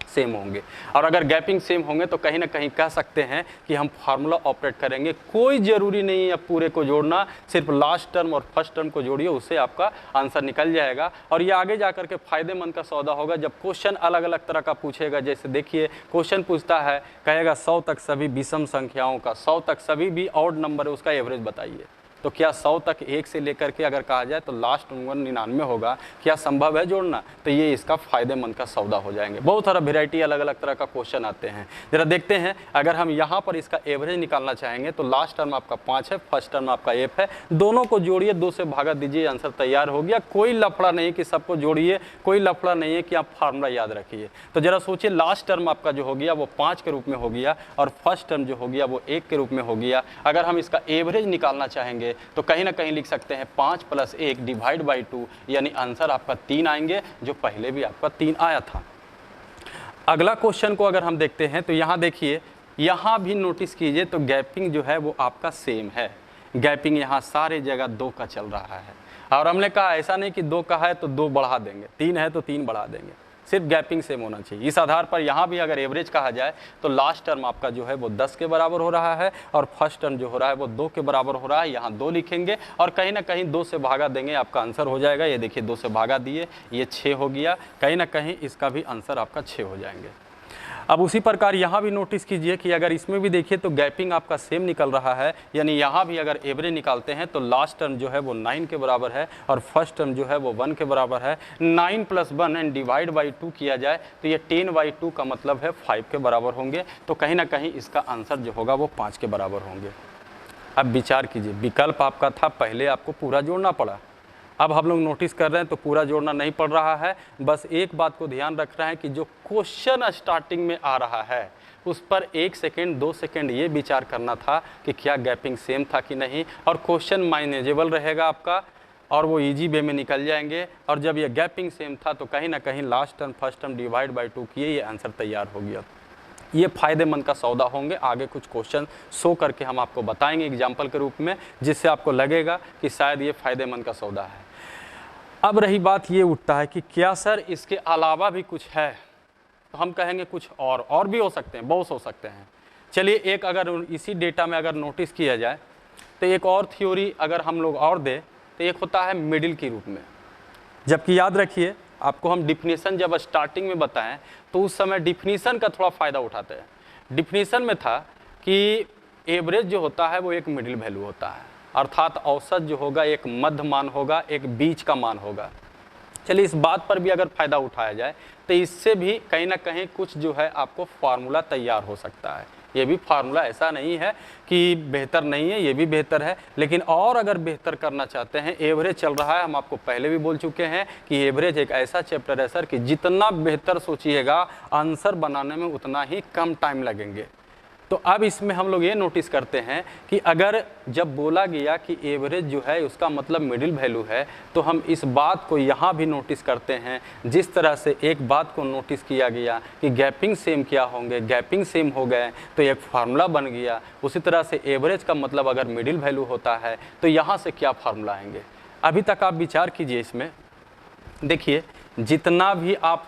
Speaker 1: सेम होंगे। और अगर गैपिंग सेम होंगे तो कहीं ना कहीं कह सकते हैं कि हम फार्मूला ऑपरेट करेंगे। कोई ज़रूरी नहीं है पूरे को जोड़ना, सिर्फ लास्ट टर्म और फर्स्ट टर्म को जोड़िए, उससे आपका आंसर निकल जाएगा। और ये आगे जा करके फ़ायदेमंद का सौदा होगा जब क्वेश्चन अलग अलग तरह का पूछेगा। जैसे देखिए क्वेश्चन पूछता है, कहेगा 100 तक सभी विषम संख्याओं का, 100 तक सभी भी ऑड नंबर है उसका एवरेज बताइए। तो क्या 100 तक 1 से लेकर के अगर कहा जाए तो लास्ट नंबर 99 होगा, क्या संभव है जोड़ना? तो ये इसका फ़ायदेमंद का सौदा हो जाएंगे। बहुत सारा वेराइटी अलग अलग तरह का क्वेश्चन आते हैं। जरा देखते हैं, अगर हम यहाँ पर इसका एवरेज निकालना चाहेंगे तो लास्ट टर्म आपका 5 है, फर्स्ट टर्म आपका 1 है, दोनों को जोड़िए, 2 से भागा दीजिए, आंसर तैयार हो गया। कोई लफड़ा नहीं कि सबको जोड़िए, कोई लफड़ा नहीं है कि आप फार्मूला याद रखिए। तो जरा सोचिए, लास्ट टर्म आपका जो हो गया वो 5 के रूप में हो गया और फर्स्ट टर्म जो हो गया वो 1 के रूप में हो गया। अगर हम इसका एवरेज निकालना चाहेंगे तो कहीं ना कहीं लिख सकते हैं 5 + 1 डिवाइड बाई 2, यानी आंसर आपका 3 आएंगे, जो पहले भी आपका 3 आया था। अगला क्वेश्चन को अगर हम देखते हैं तो यहाँ देखिए, यहाँ भी नोटिस कीजिए तो गैपिंग जो है वो आपका सेम है। गैपिंग यहाँ सारे जगह 2 का चल रहा है और हमने कहा ऐसा नहीं कि 2 का है तो 2 बढ़ा देंगे, 3 है तो 3 बढ़ा देंगे, सिर्फ गैपिंग सेम होना चाहिए। इस आधार पर यहाँ भी अगर एवरेज कहा जाए तो लास्ट टर्म आपका जो है वो 10 के बराबर हो रहा है और फर्स्ट टर्म जो हो रहा है वो 2 के बराबर हो रहा है। यहाँ 2 लिखेंगे और कहीं ना कहीं 2 से भागा देंगे, आपका आंसर हो जाएगा। ये देखिए 2 से भागा दिए, ये 6 हो गया, कहीं ना कहीं इसका भी आंसर आपका 6 हो जाएंगे। अब उसी प्रकार यहाँ भी नोटिस कीजिए कि अगर इसमें भी देखिए तो गैपिंग आपका सेम निकल रहा है, यानी यहाँ भी अगर एवरेज निकालते हैं तो लास्ट टर्म जो है वो 9 के बराबर है और फर्स्ट टर्म जो है वो 1 के बराबर है। 9 + 1 एंड डिवाइड बाई 2 किया जाए तो ये 10/2 का मतलब है 5 के बराबर होंगे। तो कहीं ना कहीं इसका आंसर जो होगा वो 5 के बराबर होंगे। अब विचार कीजिए, विकल्प आपका था, पहले आपको पूरा जोड़ना पड़ा, अब हम लोग नोटिस कर रहे हैं तो पूरा जोड़ना नहीं पड़ रहा है, बस एक बात को ध्यान रख रहे हैं कि जो क्वेश्चन स्टार्टिंग में आ रहा है उस पर 1 सेकेंड 2 सेकेंड ये विचार करना था कि क्या गैपिंग सेम था कि नहीं, और क्वेश्चन मैनेजेबल रहेगा आपका और वो इजी वे में निकल जाएंगे। और जब ये गैपिंग सेम था तो कहीं ना कहीं last term first term divide by 2 किए, ये आंसर तैयार हो गया। ये फ़ायदेमंद का सौदा होंगे। आगे कुछ क्वेश्चन शो करके हम आपको बताएंगे एग्जाम्पल के रूप में, जिससे आपको लगेगा कि शायद ये फ़ायदेमंद का सौदा है। अब रही बात ये उठता है कि क्या सर इसके अलावा भी कुछ है, तो हम कहेंगे कुछ और भी हो सकते हैं, बहुत हो सकते हैं। चलिए एक अगर इसी डेटा में अगर नोटिस किया जाए तो एक और थ्योरी अगर हम लोग और दें तो एक होता है मिडिल के रूप में। जबकि याद रखिए आपको हम डिफिनीशन जब स्टार्टिंग में बताएं तो उस समय डिफिनीशन का थोड़ा फ़ायदा उठाते हैं। डिफिनीशन में था कि एवरेज जो होता है वो एक मिडिल वैल्यू होता है, अर्थात औसत जो होगा एक मध्य मान होगा, एक बीच का मान होगा। चलिए इस बात पर भी अगर फ़ायदा उठाया जाए तो इससे भी कहीं ना कहीं कुछ जो है आपको फार्मूला तैयार हो सकता है। ये भी फार्मूला ऐसा नहीं है कि बेहतर नहीं है, ये भी बेहतर है, लेकिन और अगर बेहतर करना चाहते हैं, एवरेज चल रहा है, हम आपको पहले भी बोल चुके हैं कि एवरेज एक ऐसा चैप्टर है सर कि जितना बेहतर सोचिएगा आंसर बनाने में उतना ही कम टाइम लगेंगे। तो अब इसमें हम लोग ये नोटिस करते हैं कि अगर जब बोला गया कि एवरेज जो है उसका मतलब मिडिल वैल्यू है, तो हम इस बात को यहाँ भी नोटिस करते हैं। जिस तरह से एक बात को नोटिस किया गया कि गैपिंग सेम क्या होंगे, गैपिंग सेम हो गए तो एक फार्मूला बन गया, उसी तरह से एवरेज का मतलब अगर मिडिल वैल्यू होता है तो यहाँ से क्या फार्मूला आएंगे। अभी तक आप विचार कीजिए इसमें, देखिए जितना भी आप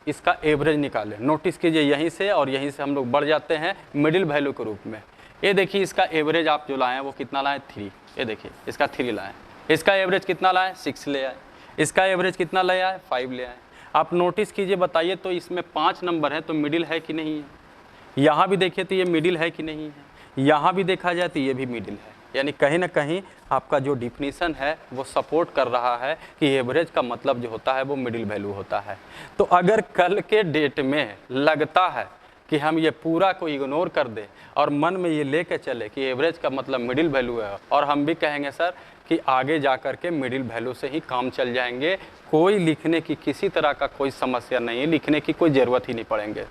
Speaker 1: इसका एवरेज निकालें, नोटिस कीजिए यहीं से और यहीं से हम लोग बढ़ जाते हैं मिडिल वैल्यू के रूप में। ये देखिए इसका एवरेज आप जो लाएँ वो कितना लाएँ 3, ये देखिए इसका 3 लाएँ, इसका एवरेज कितना लाएँ 6 ले आए, इसका एवरेज कितना ले आए 5 ले आए। आप नोटिस कीजिए, बताइए तो इसमें 5 नंबर है तो मिडिल है कि नहीं है। यहाँ भी देखिए तो ये मिडिल है कि नहीं है, यहाँ भी देखा जाए तो ये भी मिडिल है। यानी कहीं ना कहीं आपका जो डिफिनीशन है वो सपोर्ट कर रहा है कि एवरेज का मतलब जो होता है वो मिडिल वैल्यू होता है। तो अगर कल के डेट में लगता है कि हम ये पूरा को इग्नोर कर दें और मन में ये लेके चले कि एवरेज का मतलब मिडिल वैल्यू है, और हम भी कहेंगे सर कि आगे जा कर के मिडिल वैल्यू से ही काम चल जाएंगे, कोई लिखने की किसी तरह का कोई समस्या नहीं है, लिखने की कोई ज़रूरत ही नहीं पड़ेंगे।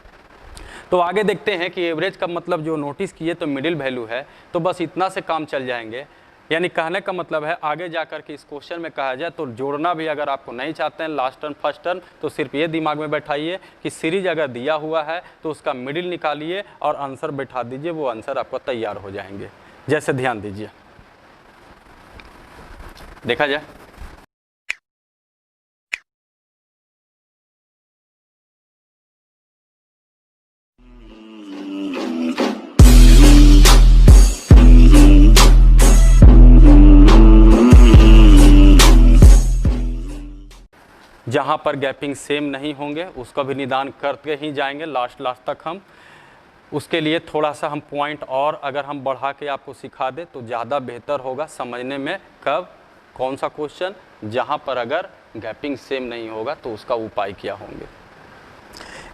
Speaker 1: तो आगे देखते हैं कि एवरेज का मतलब जो नोटिस किए तो मिडिल वैल्यू है, तो बस इतना से काम चल जाएंगे। यानी कहने का मतलब है आगे जाकर के इस क्वेश्चन में कहा जाए तो जोड़ना भी अगर आपको नहीं चाहते हैं लास्ट टर्म फर्स्ट टर्म, तो सिर्फ ये दिमाग में बैठाइए कि सीरीज अगर दिया हुआ है तो उसका मिडिल निकालिए और आंसर बैठा दीजिए, वो आंसर आपका तैयार हो जाएंगे। जैसे ध्यान दीजिए, देखा जाए जहाँ पर गैपिंग सेम नहीं होंगे उसका भी निदान करके ही जाएंगे लास्ट तक हम। उसके लिए थोड़ा सा हम पॉइंट और अगर हम बढ़ा के आपको सिखा दें तो ज़्यादा बेहतर होगा समझने में। कब, कौन सा क्वेश्चन, जहाँ पर अगर गैपिंग सेम नहीं होगा तो उसका उपाय क्या होंगे।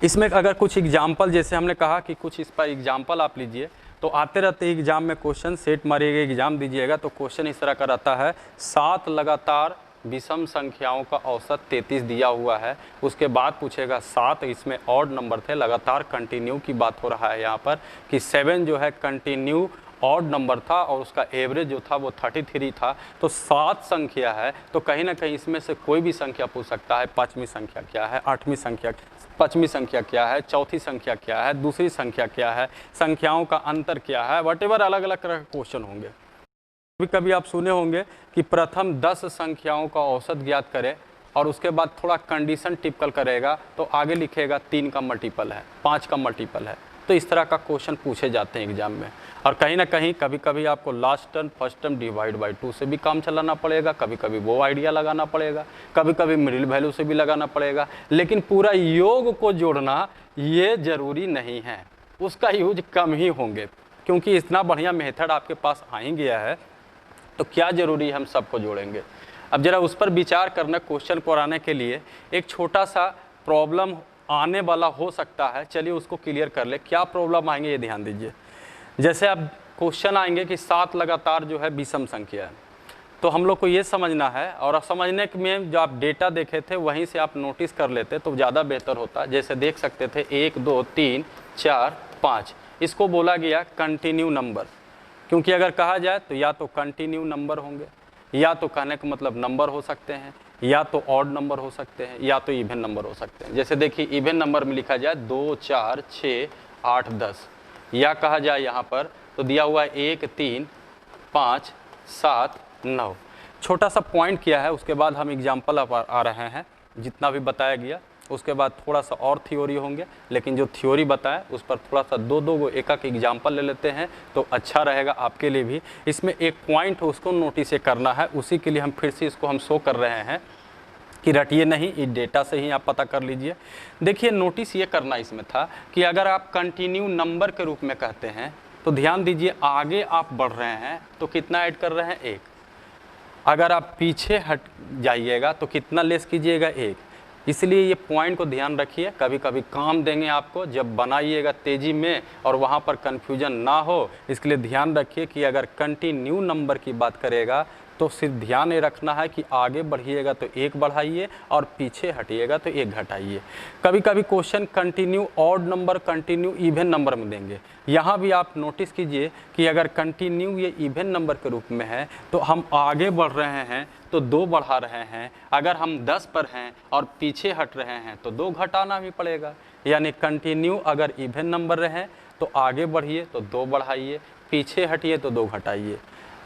Speaker 1: इसमें अगर कुछ एग्जाम्पल, जैसे हमने कहा कि कुछ इस पर एग्जाम्पल आप लीजिए, तो आते रहते एग्जाम में क्वेश्चन सेट मारिएगा, एग्जाम दीजिएगा तो क्वेश्चन इस तरह का रहता है। 7 लगातार विषम संख्याओं का औसत 33 दिया हुआ है, उसके बाद पूछेगा 7, इसमें ऑड नंबर थे, लगातार कंटिन्यू की बात हो रहा है यहाँ पर कि 7 जो है कंटिन्यू ऑड नंबर था और उसका एवरेज जो था वो 33 था। तो 7 संख्या है तो कहीं ना कहीं इसमें से कोई भी संख्या पूछ सकता है। 5वीं संख्या क्या है, 8वीं संख्या, 5वीं संख्या क्या है, चौथी संख्या क्या है, दूसरी संख्या क्या है, संख्याओं का अंतर क्या है, वटेवर अलग अलग तरह के क्वेश्चन होंगे। कभी कभी आप सुने होंगे कि प्रथम 10 संख्याओं का औसत ज्ञात करें और उसके बाद थोड़ा कंडीशन टिपिकल करेगा तो आगे लिखेगा 3 का मल्टीपल है, 5 का मल्टीपल है। तो इस तरह का क्वेश्चन पूछे जाते हैं एग्जाम में। और कहीं ना कहीं कभी कभी आपको last term first term divide by 2 से भी काम चलाना पड़ेगा, कभी कभी वो आइडिया लगाना पड़ेगा, कभी कभी मिडिल वैल्यू से भी लगाना पड़ेगा। लेकिन पूरा योग को जोड़ना ये ज़रूरी नहीं है, उसका यूज कम ही होंगे, क्योंकि इतना बढ़िया मेथड आपके पास आ ही गया है तो क्या ज़रूरी है हम सबको जोड़ेंगे। अब ज़रा उस पर विचार करना, क्वेश्चन को आने के लिए एक छोटा सा प्रॉब्लम आने वाला हो सकता है, चलिए उसको क्लियर कर ले। क्या प्रॉब्लम आएंगे ये ध्यान दीजिए। जैसे अब क्वेश्चन आएंगे कि 7 लगातार जो है विषम संख्या है, तो हम लोग को ये समझना है, और समझने में जो आप डेटा देखे थे वहीं से आप नोटिस कर लेते तो ज़्यादा बेहतर होता। जैसे देख सकते थे 1 2 3 4 5, इसको बोला गया कंटिन्यू नंबर, क्योंकि अगर कहा जाए तो या तो कंटिन्यू नंबर होंगे, या तो कहने का मतलब नंबर हो सकते हैं, या तो ऑड नंबर हो सकते हैं, या तो इवन नंबर हो सकते हैं। जैसे देखिए इवन नंबर में लिखा जाए 2 4 6 8 10, या कहा जाए यहाँ पर तो दिया हुआ है 1 3 5 7 9। छोटा सा पॉइंट किया है, उसके बाद हम एग्जाम्पल आ रहे हैं। जितना भी बताया गया उसके बाद थोड़ा सा और थ्योरी होंगे, लेकिन जो थ्योरी बताया उस पर थोड़ा सा दो गो एक एग्जाम्पल ले लेते हैं तो अच्छा रहेगा आपके लिए भी। इसमें एक पॉइंट उसको नोटिस करना है, उसी के लिए हम फिर से इसको हम शो कर रहे हैं कि रटिए नहीं, इस डेटा से ही आप पता कर लीजिए। देखिए नोटिस ये करना इसमें था कि अगर आप कंटिन्यू नंबर के रूप में कहते हैं तो ध्यान दीजिए आगे आप बढ़ रहे हैं तो कितना ऐड कर रहे हैं 1, अगर आप पीछे हट जाइएगा तो कितना लेस कीजिएगा 1। इसलिए ये पॉइंट को ध्यान रखिए, कभी कभी काम देंगे आपको जब बनाइएगा तेज़ी में और वहाँ पर कन्फ्यूजन ना हो। इसके लिए ध्यान रखिए कि अगर कंटिन्यू नंबर की बात करेगा तो सिर्फ ध्यान ये रखना है कि आगे बढ़िएगा तो 1 बढ़ाइए और पीछे हटिएगा तो 1 घटाइए। कभी कभी question continue odd number continue even number में देंगे। यहाँ भी आप नोटिस कीजिए कि अगर कंटिन्यू ये इवन नंबर के रूप में है तो हम आगे बढ़ रहे हैं तो 2 बढ़ा रहे हैं, अगर हम 10 पर हैं और पीछे हट रहे हैं तो 2 घटाना भी पड़ेगा। यानी कंटिन्यू अगर इवन नंबर रहे तो आगे बढ़िए तो 2 बढ़ाइए, पीछे हटिए तो 2 घटाइए।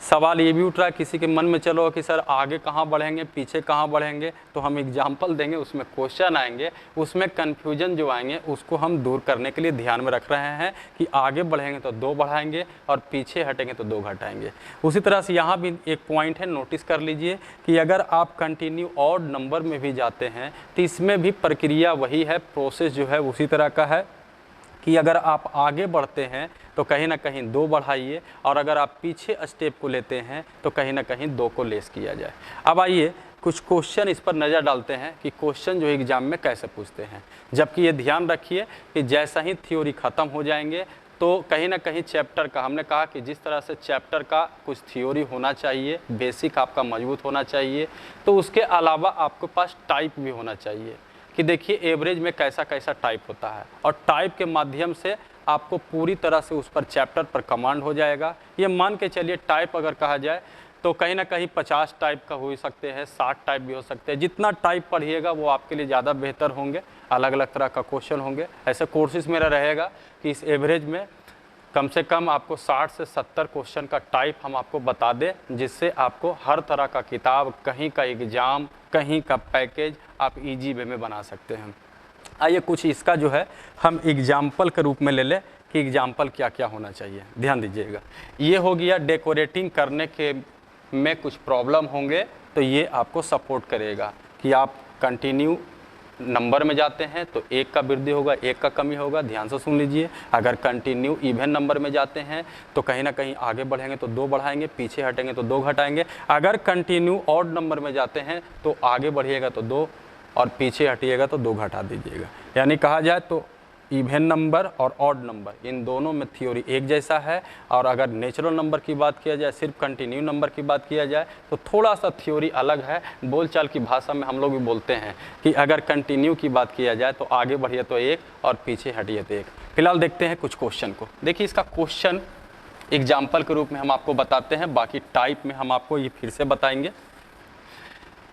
Speaker 1: सवाल ये भी उठ रहा है किसी के मन में चलो कि सर आगे कहाँ बढ़ेंगे पीछे कहाँ बढ़ेंगे, तो हम एग्जाम्पल देंगे, उसमें क्वेश्चन आएंगे, उसमें कन्फ्यूजन जो आएंगे उसको हम दूर करने के लिए ध्यान में रख रहे हैं कि आगे बढ़ेंगे तो 2 बढ़ाएंगे और पीछे हटेंगे तो 2 घटाएंगे। उसी तरह से यहाँ भी एक पॉइंट है, नोटिस कर लीजिए कि अगर आप कंटिन्यू ऑड नंबर में भी जाते हैं तो इसमें भी प्रक्रिया वही है, प्रोसेस जो है उसी तरह का है कि अगर आप आगे बढ़ते हैं तो कहीं ना कहीं 2 बढ़ाइए और अगर आप पीछे स्टेप को लेते हैं तो कहीं ना कहीं 2 को लेस किया जाए। अब आइए कुछ क्वेश्चन इस पर नज़र डालते हैं कि क्वेश्चन जो एग्ज़ाम में कैसे पूछते हैं। जबकि ये ध्यान रखिए कि जैसा ही थ्योरी ख़त्म हो जाएंगे तो कहीं ना कहीं चैप्टर का, हमने कहा कि जिस तरह से चैप्टर का कुछ थ्योरी होना चाहिए, बेसिक आपका मजबूत होना चाहिए, तो उसके अलावा आपके पास टाइप भी होना चाहिए कि देखिए एवरेज में कैसा कैसा टाइप होता है, और टाइप के माध्यम से आपको पूरी तरह से उस पर चैप्टर पर कमांड हो जाएगा। ये मान के चलिए टाइप अगर कहा जाए तो कहीं ना कहीं 50 टाइप का हो सकते हैं, 60 टाइप भी हो सकते हैं। जितना टाइप पढ़िएगा वो आपके लिए ज़्यादा बेहतर होंगे, अलग अलग तरह का क्वेश्चन होंगे। ऐसे कोर्सेज मेरा रहेगा कि इस एवरेज में कम से कम आपको 60 से 70 क्वेश्चन का टाइप हम आपको बता दें, जिससे आपको हर तरह का किताब, कहीं का एग्ज़ाम, कहीं का पैकेज आप इजी वे में बना सकते हैं। आइए कुछ इसका जो है हम एग्जाम्पल के रूप में ले लें कि एग्जाम्पल क्या क्या होना चाहिए। ध्यान दीजिएगा, ये हो गया डेकोरेटिंग करने के में कुछ प्रॉब्लम होंगे तो ये आपको सपोर्ट करेगा कि आप कंटिन्यू नंबर में जाते हैं तो 1 का वृद्धि होगा, 1 का कमी होगा। ध्यान से सुन लीजिए, अगर कंटिन्यू इवन नंबर में जाते हैं तो कहीं ना कहीं आगे बढ़ेंगे तो 2 बढ़ाएंगे, पीछे हटेंगे तो 2 घटाएंगे। अगर कंटिन्यू ऑड नंबर में जाते हैं तो आगे बढ़िएगा तो 2 और पीछे हटिएगा तो 2 घटा दीजिएगा। यानी कहा जाए तो इवन नंबर और ऑड नंबर इन दोनों में थ्योरी एक जैसा है, और अगर नेचुरल नंबर की बात किया जाए, सिर्फ कंटिन्यू नंबर की बात किया जाए तो थोड़ा सा थ्योरी अलग है। बोलचाल की भाषा में हम लोग भी बोलते हैं कि अगर कंटिन्यू की बात किया जाए तो आगे बढ़िए तो 1 और पीछे हटिए तो 1। फिलहाल देखते हैं कुछ क्वेश्चन को। देखिए इसका क्वेश्चन एग्जाम्पल के रूप में हम आपको बताते हैं, बाकी टाइप में हम आपको ये फिर से बताएंगे।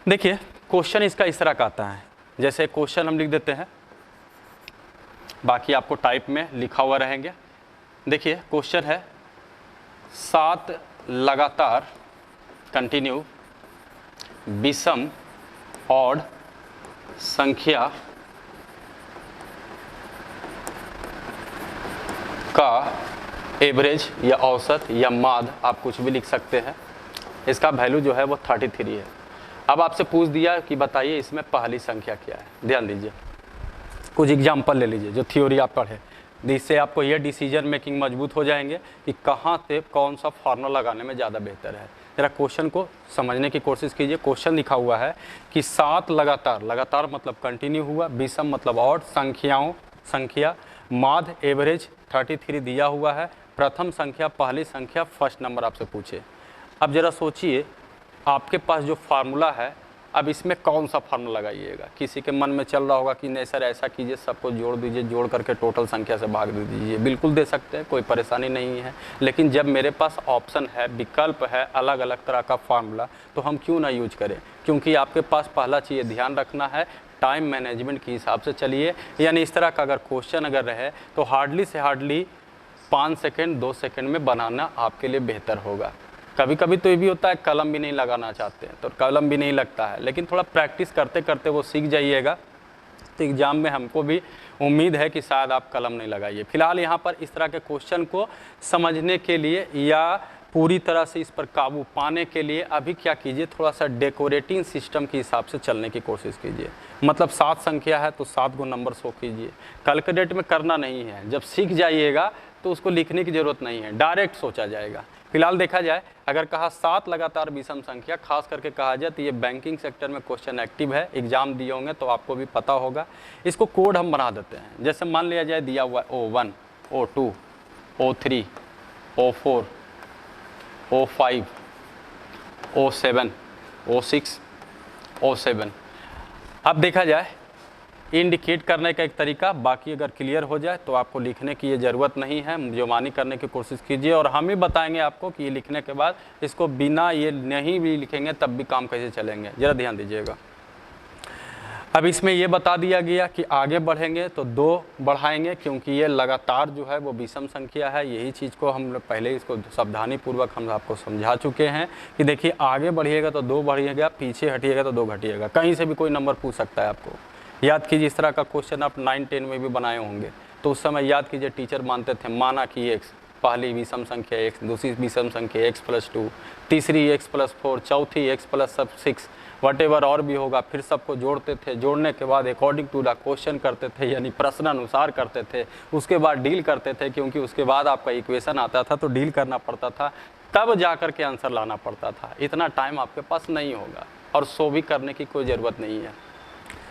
Speaker 1: देखिए क्वेश्चन इसका इस तरह का आता है, जैसे क्वेश्चन हम लिख देते हैं, बाकी आपको टाइप में लिखा हुआ रहेंगे। देखिए क्वेश्चन है 7 लगातार कंटिन्यू विषम ऑड संख्या का एवरेज या औसत या माध्य, आप कुछ भी लिख सकते हैं। इसका वैल्यू जो है वो 33 है। अब आपसे पूछ दिया कि बताइए इसमें पहली संख्या क्या है। ध्यान दीजिए, कुछ एग्जाम्पल ले लीजिए जो थ्योरी आप पढ़े, जिससे आपको ये डिसीजन मेकिंग मजबूत हो जाएंगे कि कहाँ से कौन सा फार्मूला लगाने में ज़्यादा बेहतर है। जरा क्वेश्चन को समझने की कोशिश कीजिए। क्वेश्चन लिखा हुआ है कि 7 लगातार, लगातार मतलब कंटिन्यू हुआ, विषम मतलब ऑड, संख्या माध्य एवरेज 33 दिया हुआ है, प्रथम संख्या पहली संख्या फर्स्ट नंबर आपसे पूछे। अब ज़रा सोचिए आपके पास जो फार्मूला है, अब इसमें कौन सा फार्मूला लगाइएगा। किसी के मन में चल रहा होगा कि नहीं सर ऐसा कीजिए, सबको जोड़ दीजिए, जोड़ करके टोटल संख्या से भाग दे दीजिए, बिल्कुल दे सकते हैं, कोई परेशानी नहीं है। लेकिन जब मेरे पास ऑप्शन है, विकल्प है, अलग अलग तरह का फार्मूला, तो हम क्यों ना यूज करें। क्योंकि आपके पास पहला चीज़ ध्यान रखना है, टाइम मैनेजमेंट के हिसाब से चलिए। यानी इस तरह का अगर क्वेश्चन अगर रहे तो हार्डली से हार्डली 5 सेकेंड 2 सेकेंड में बनाना आपके लिए बेहतर होगा। कभी कभी तो ये भी होता है कलम भी नहीं लगाना चाहते हैं तो कलम भी नहीं लगता है, लेकिन थोड़ा प्रैक्टिस करते करते वो सीख जाइएगा, तो एग्ज़ाम में हमको भी उम्मीद है कि शायद आप कलम नहीं लगाइए। फिलहाल यहाँ पर इस तरह के क्वेश्चन को समझने के लिए या पूरी तरह से इस पर काबू पाने के लिए अभी क्या कीजिए, थोड़ा सा डेकोरेटिंग सिस्टम के हिसाब से चलने की कोशिश कीजिए। मतलब 7 संख्या है तो 7 गो नंबर शो कीजिए। कैलकुलेट में करना नहीं है, जब सीख जाइएगा तो उसको लिखने की ज़रूरत नहीं है, डायरेक्ट सोचा जाएगा। फिलहाल देखा जाए, अगर कहा 7 लगातार विषम संख्या, खास करके कहा जाए तो ये बैंकिंग सेक्टर में क्वेश्चन एक्टिव है, एग्जाम दिए होंगे तो आपको भी पता होगा। इसको कोड हम बना देते हैं। जैसे मान लिया जाए दिया हुआ O1, O2, O3, O4, O5, O7, O6, O7। अब देखा जाए इंडिकेट करने का एक तरीका, बाकी अगर क्लियर हो जाए तो आपको लिखने की ये ज़रूरत नहीं है, मुझे करने की कोशिश कीजिए और हम ही बताएंगे आपको कि ये लिखने के बाद इसको बिना ये नहीं भी लिखेंगे तब भी काम कैसे चलेंगे, ज़रा ध्यान दीजिएगा। अब इसमें ये बता दिया गया कि आगे बढ़ेंगे तो 2 बढ़ाएंगे, क्योंकि ये लगातार जो है वो विषम संख्या है। यही चीज़ को हम लोग पहले इसको सावधानीपूर्वक हम आपको समझा चुके हैं कि देखिए आगे बढ़िएगा तो 2 बढ़िएगा, पीछे हटिएगा तो 2 घटिएगा। कहीं से भी कोई नंबर पूछ सकता है आपको। याद कीजिए इस तरह का क्वेश्चन आप 9-10 में भी बनाए होंगे, तो उस समय याद कीजिए टीचर मानते थे माना कि x पहली विषम संख्या x, दूसरी विषम संख्या x+2, तीसरी x+4, चौथी x+6, वटेवर और भी होगा, फिर सबको जोड़ते थे। जोड़ने के बाद अकॉर्डिंग टू द क्वेश्चन करते थे, यानी प्रश्न अनुसार करते थे। उसके बाद डील करते थे, क्योंकि उसके बाद आपका इक्वेशन आता था तो डील करना पड़ता था, तब जा कर के आंसर लाना पड़ता था। इतना टाइम आपके पास नहीं होगा और सो भी करने की कोई ज़रूरत नहीं है,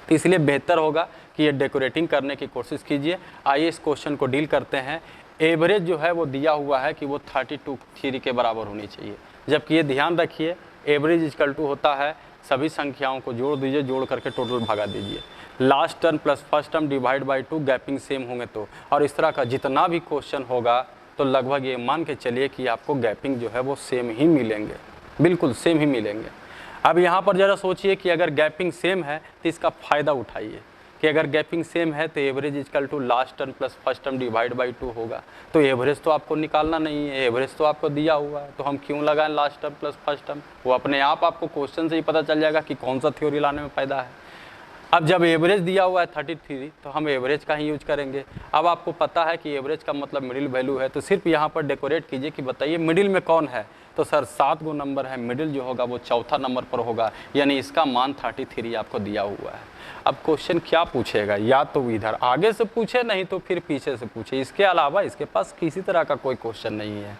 Speaker 1: तो इसलिए बेहतर होगा कि ये डेकोरेटिंग करने की कोशिश कीजिए। आइए इस क्वेश्चन को डील करते हैं। एवरेज जो है वो दिया हुआ है कि वो 32 के बराबर होनी चाहिए, जबकि ये ध्यान रखिए एवरेज इक्वल टू होता है सभी संख्याओं को जोड़ दीजिए, जोड़ करके टोटल भगा दीजिए, last term plus first term divide by 2, gapping same होंगे तो। और इस तरह का जितना भी क्वेश्चन होगा तो लगभग ये मान के चलिए कि आपको गैपिंग जो है वो सेम ही मिलेंगे, बिल्कुल सेम ही मिलेंगे। अब यहाँ पर ज़रा सोचिए कि अगर गैपिंग सेम है तो इसका फ़ायदा उठाइए कि अगर गैपिंग सेम है तो average equal to last term plus first term divide by 2 होगा। तो एवरेज तो आपको निकालना नहीं है, एवरेज तो आपको दिया हुआ है, तो हम क्यों लगाएं last term plus first term. वो अपने आप आपको क्वेश्चन से ही पता चल जाएगा कि कौन सा थ्योरी लाने में फ़ायदा है। अब जब एवरेज दिया हुआ है 33, तो हम एवरेज का ही यूज करेंगे। अब आपको पता है कि एवरेज का मतलब मिडिल वैल्यू है, तो सिर्फ यहाँ पर डेकोरेट कीजिए कि बताइए मिडिल में कौन है। तो सर 7 गो नंबर है, मिडिल जो होगा वो चौथा नंबर पर होगा, यानी इसका मान 33 आपको दिया हुआ है। अब क्वेश्चन क्या पूछेगा, या तो इधर आगे से पूछे, नहीं तो फिर पीछे से पूछे, इसके अलावा इसके पास किसी तरह का कोई क्वेश्चन नहीं है।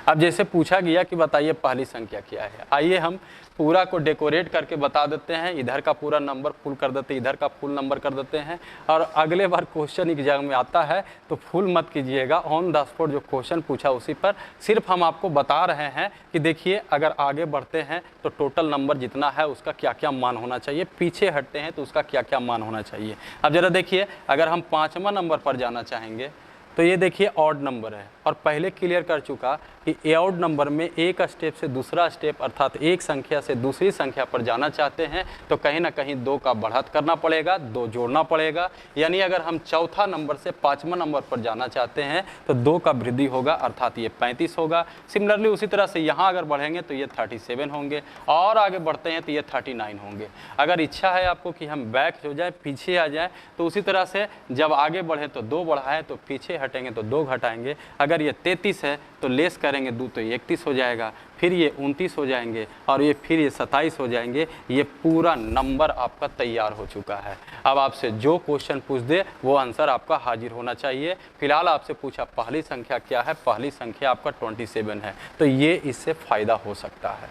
Speaker 1: अब जैसे पूछा गया कि बताइए पहली संख्या क्या है, आइए हम पूरा को डेकोरेट करके बता देते हैं। इधर का पूरा नंबर फुल कर देते हैं, इधर का फुल नंबर कर देते हैं। और अगले बार क्वेश्चन एग्जाम में आता है तो फुल मत कीजिएगा, ऑन द स्पॉट जो क्वेश्चन पूछा उसी पर सिर्फ हम आपको बता रहे हैं कि देखिए अगर आगे बढ़ते हैं तो टोटल नंबर जितना है उसका क्या क्या मान होना चाहिए, पीछे हटते हैं तो उसका क्या क्या मान होना चाहिए। अब ज़रा देखिए, अगर हम 5वां नंबर पर जाना चाहेंगे तो ये देखिए ऑड नंबर है, और पहले क्लियर कर चुका कि ऑड नंबर में एक स्टेप से दूसरा स्टेप, अर्थात एक संख्या से दूसरी संख्या पर जाना चाहते हैं तो कहीं ना कहीं 2 का बढ़त करना पड़ेगा, 2 जोड़ना पड़ेगा। यानी अगर हम चौथा नंबर से 5वां नंबर पर जाना चाहते हैं तो 2 का वृद्धि होगा, अर्थात ये 35 होगा। सिमिलरली उसी तरह से यहाँ अगर बढ़ेंगे तो ये 37 होंगे, और आगे बढ़ते हैं तो ये 39 होंगे। अगर इच्छा है आपको कि हम बैक हो जाए, पीछे आ जाए, तो उसी तरह से जब आगे बढ़े तो 2 बढ़ाएं, तो पीछे हटेंगे तो 2 घटाएंगे। अगर ये 33 है तो लेस करेंगे 2 तो 31 हो जाएगा, फिर ये 29 हो जाएंगे, और ये फिर ये 27 हो जाएंगे। ये पूरा नंबर आपका तैयार हो चुका है। अब आपसे जो क्वेश्चन पूछ दे वो आंसर आपका हाजिर होना चाहिए। फिलहाल आपसे पूछा पहली संख्या क्या है, पहली संख्या आपका 27 है, तो ये इससे फ़ायदा हो सकता है।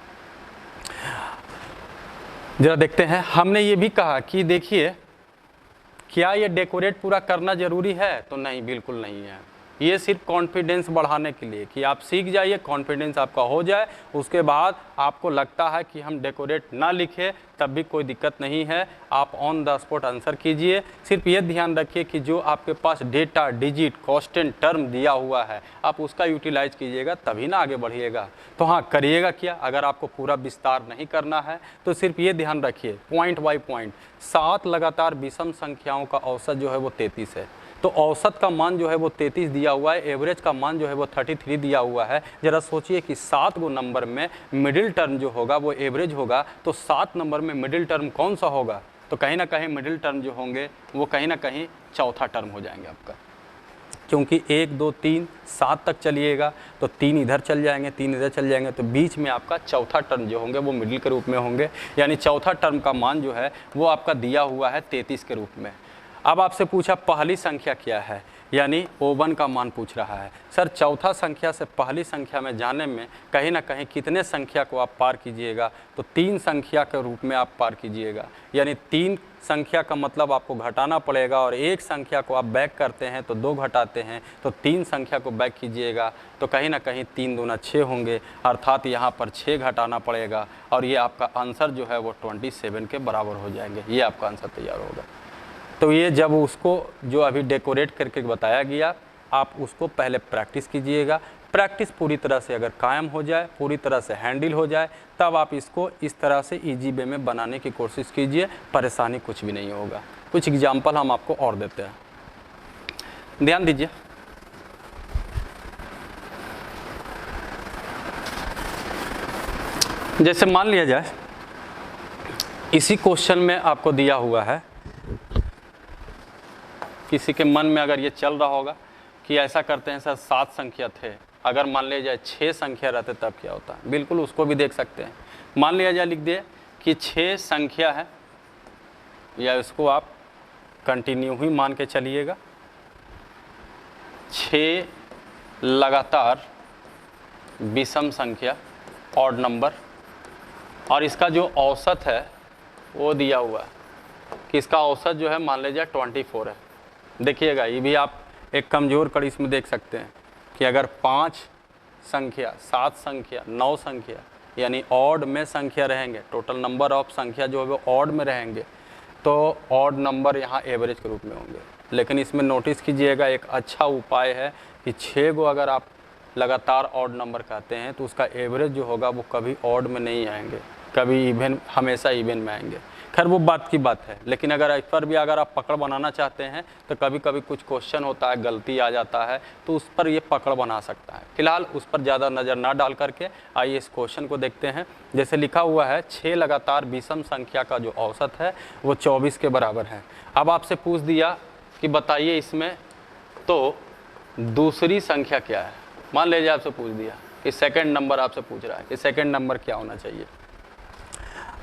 Speaker 1: जरा देखते हैं, हमने ये भी कहा कि देखिए क्या ये डेकोरेट पूरा करना ज़रूरी है, तो नहीं, बिल्कुल नहीं है। ये सिर्फ कॉन्फिडेंस बढ़ाने के लिए कि आप सीख जाइए, कॉन्फिडेंस आपका हो जाए, उसके बाद आपको लगता है कि हम डेकोरेट ना लिखें तब भी कोई दिक्कत नहीं है, आप ऑन द स्पॉट आंसर कीजिए। सिर्फ ये ध्यान रखिए कि जो आपके पास डेटा, डिजिट, कांस्टेंट, टर्म दिया हुआ है आप उसका यूटिलाइज कीजिएगा, तभी ना आगे बढ़िएगा। तो हाँ, करिएगा क्या, अगर आपको पूरा विस्तार नहीं करना है तो सिर्फ ये ध्यान रखिए पॉइंट बाई पॉइंट, 7 लगातार विषम संख्याओं का औसत जो है वो 33 है। तो औसत का मान जो है वो 33 दिया हुआ है, एवरेज का मान जो है वो 33 दिया हुआ है। जरा सोचिए कि 7 गो नंबर में मिडिल टर्म जो होगा वो एवरेज होगा, तो 7 नंबर में मिडिल टर्म कौन सा होगा? तो कहीं ना कहीं मिडिल टर्म जो होंगे वो कहीं ना कहीं चौथा टर्म हो जाएंगे आपका, क्योंकि 1 2 3 7 तक चलिएगा तो 3 इधर चल जाएंगे, 3 इधर चल जाएंगे, तो बीच में आपका चौथा टर्म जो होंगे वो मिडिल के रूप में होंगे, यानी चौथा टर्म का मान जो है वो आपका दिया हुआ है 33 के रूप में। अब आपसे पूछा पहली संख्या क्या है, यानी O1 का मान पूछ रहा है। सर चौथा संख्या से पहली संख्या में जाने में कहीं ना कहीं कितने संख्या को आप पार कीजिएगा? तो 3 संख्या के रूप में आप पार कीजिएगा, यानी 3 संख्या का मतलब आपको घटाना पड़ेगा, और एक संख्या को आप बैक करते हैं तो 2 घटाते हैं, तो 3 संख्या को बैक कीजिएगा तो कहीं ना कहीं 3 दूना 6 होंगे, अर्थात यहाँ पर 6 घटाना पड़ेगा, और ये आपका आंसर जो है वो 27 के बराबर हो जाएंगे। ये आपका आंसर तैयार होगा। तो ये जब उसको जो अभी डेकोरेट करके बताया गया, आप उसको पहले प्रैक्टिस कीजिएगा। प्रैक्टिस पूरी तरह से अगर कायम हो जाए, पूरी तरह से हैंडल हो जाए, तब आप इसको इस तरह से इजी वे में बनाने की कोशिश कीजिए, परेशानी कुछ भी नहीं होगा। कुछ एग्जाम्पल हम आपको और देते हैं, ध्यान दीजिए। जैसे मान लिया जाए इसी क्वेश्चन में आपको दिया हुआ है, किसी के मन में अगर ये चल रहा होगा कि ऐसा करते हैं सर 7 संख्या थे, अगर मान लिया जाए 6 संख्या रहते तब क्या होता? बिल्कुल उसको भी देख सकते हैं। मान लिया जाए लिख दिए कि 6 संख्या है, या इसको आप कंटिन्यू ही मान के चलिएगा, 6 लगातार विषम संख्या ऑड नंबर, और इसका जो औसत है वो दिया हुआ है कि इसका औसत जो है मान लीजिए 24 है। देखिएगा ये भी आप एक कमज़ोर कड़ी इसमें देख सकते हैं कि अगर 5 संख्या, 7 संख्या, 9 संख्या यानी ऑड में संख्या रहेंगे, टोटल नंबर ऑफ संख्या जो है वो ऑड में रहेंगे, तो ऑड नंबर यहाँ एवरेज के रूप में होंगे। लेकिन इसमें नोटिस कीजिएगा एक अच्छा उपाय है कि 6 को अगर आप लगातार ऑड नंबर कहते हैं तो उसका एवरेज जो होगा वो कभी ऑड में नहीं आएंगे, कभी इवन, हमेशा इवन में आएंगे। खैर वो बात की बात है, लेकिन अगर इस पर भी अगर आप पकड़ बनाना चाहते हैं तो कभी कभी कुछ क्वेश्चन होता है, गलती आ जाता है, तो उस पर ये पकड़ बना सकता है। फिलहाल उस पर ज़्यादा नज़र ना डाल करके आइए इस क्वेश्चन को देखते हैं। जैसे लिखा हुआ है 6 लगातार विषम संख्या का जो औसत है वो 24 के बराबर है। अब आपसे पूछ दिया कि बताइए इसमें तो दूसरी संख्या क्या है। मान लीजिए आपसे पूछ दिया कि सेकंड नंबर आपसे पूछ रहा है कि सेकंड नंबर क्या होना चाहिए।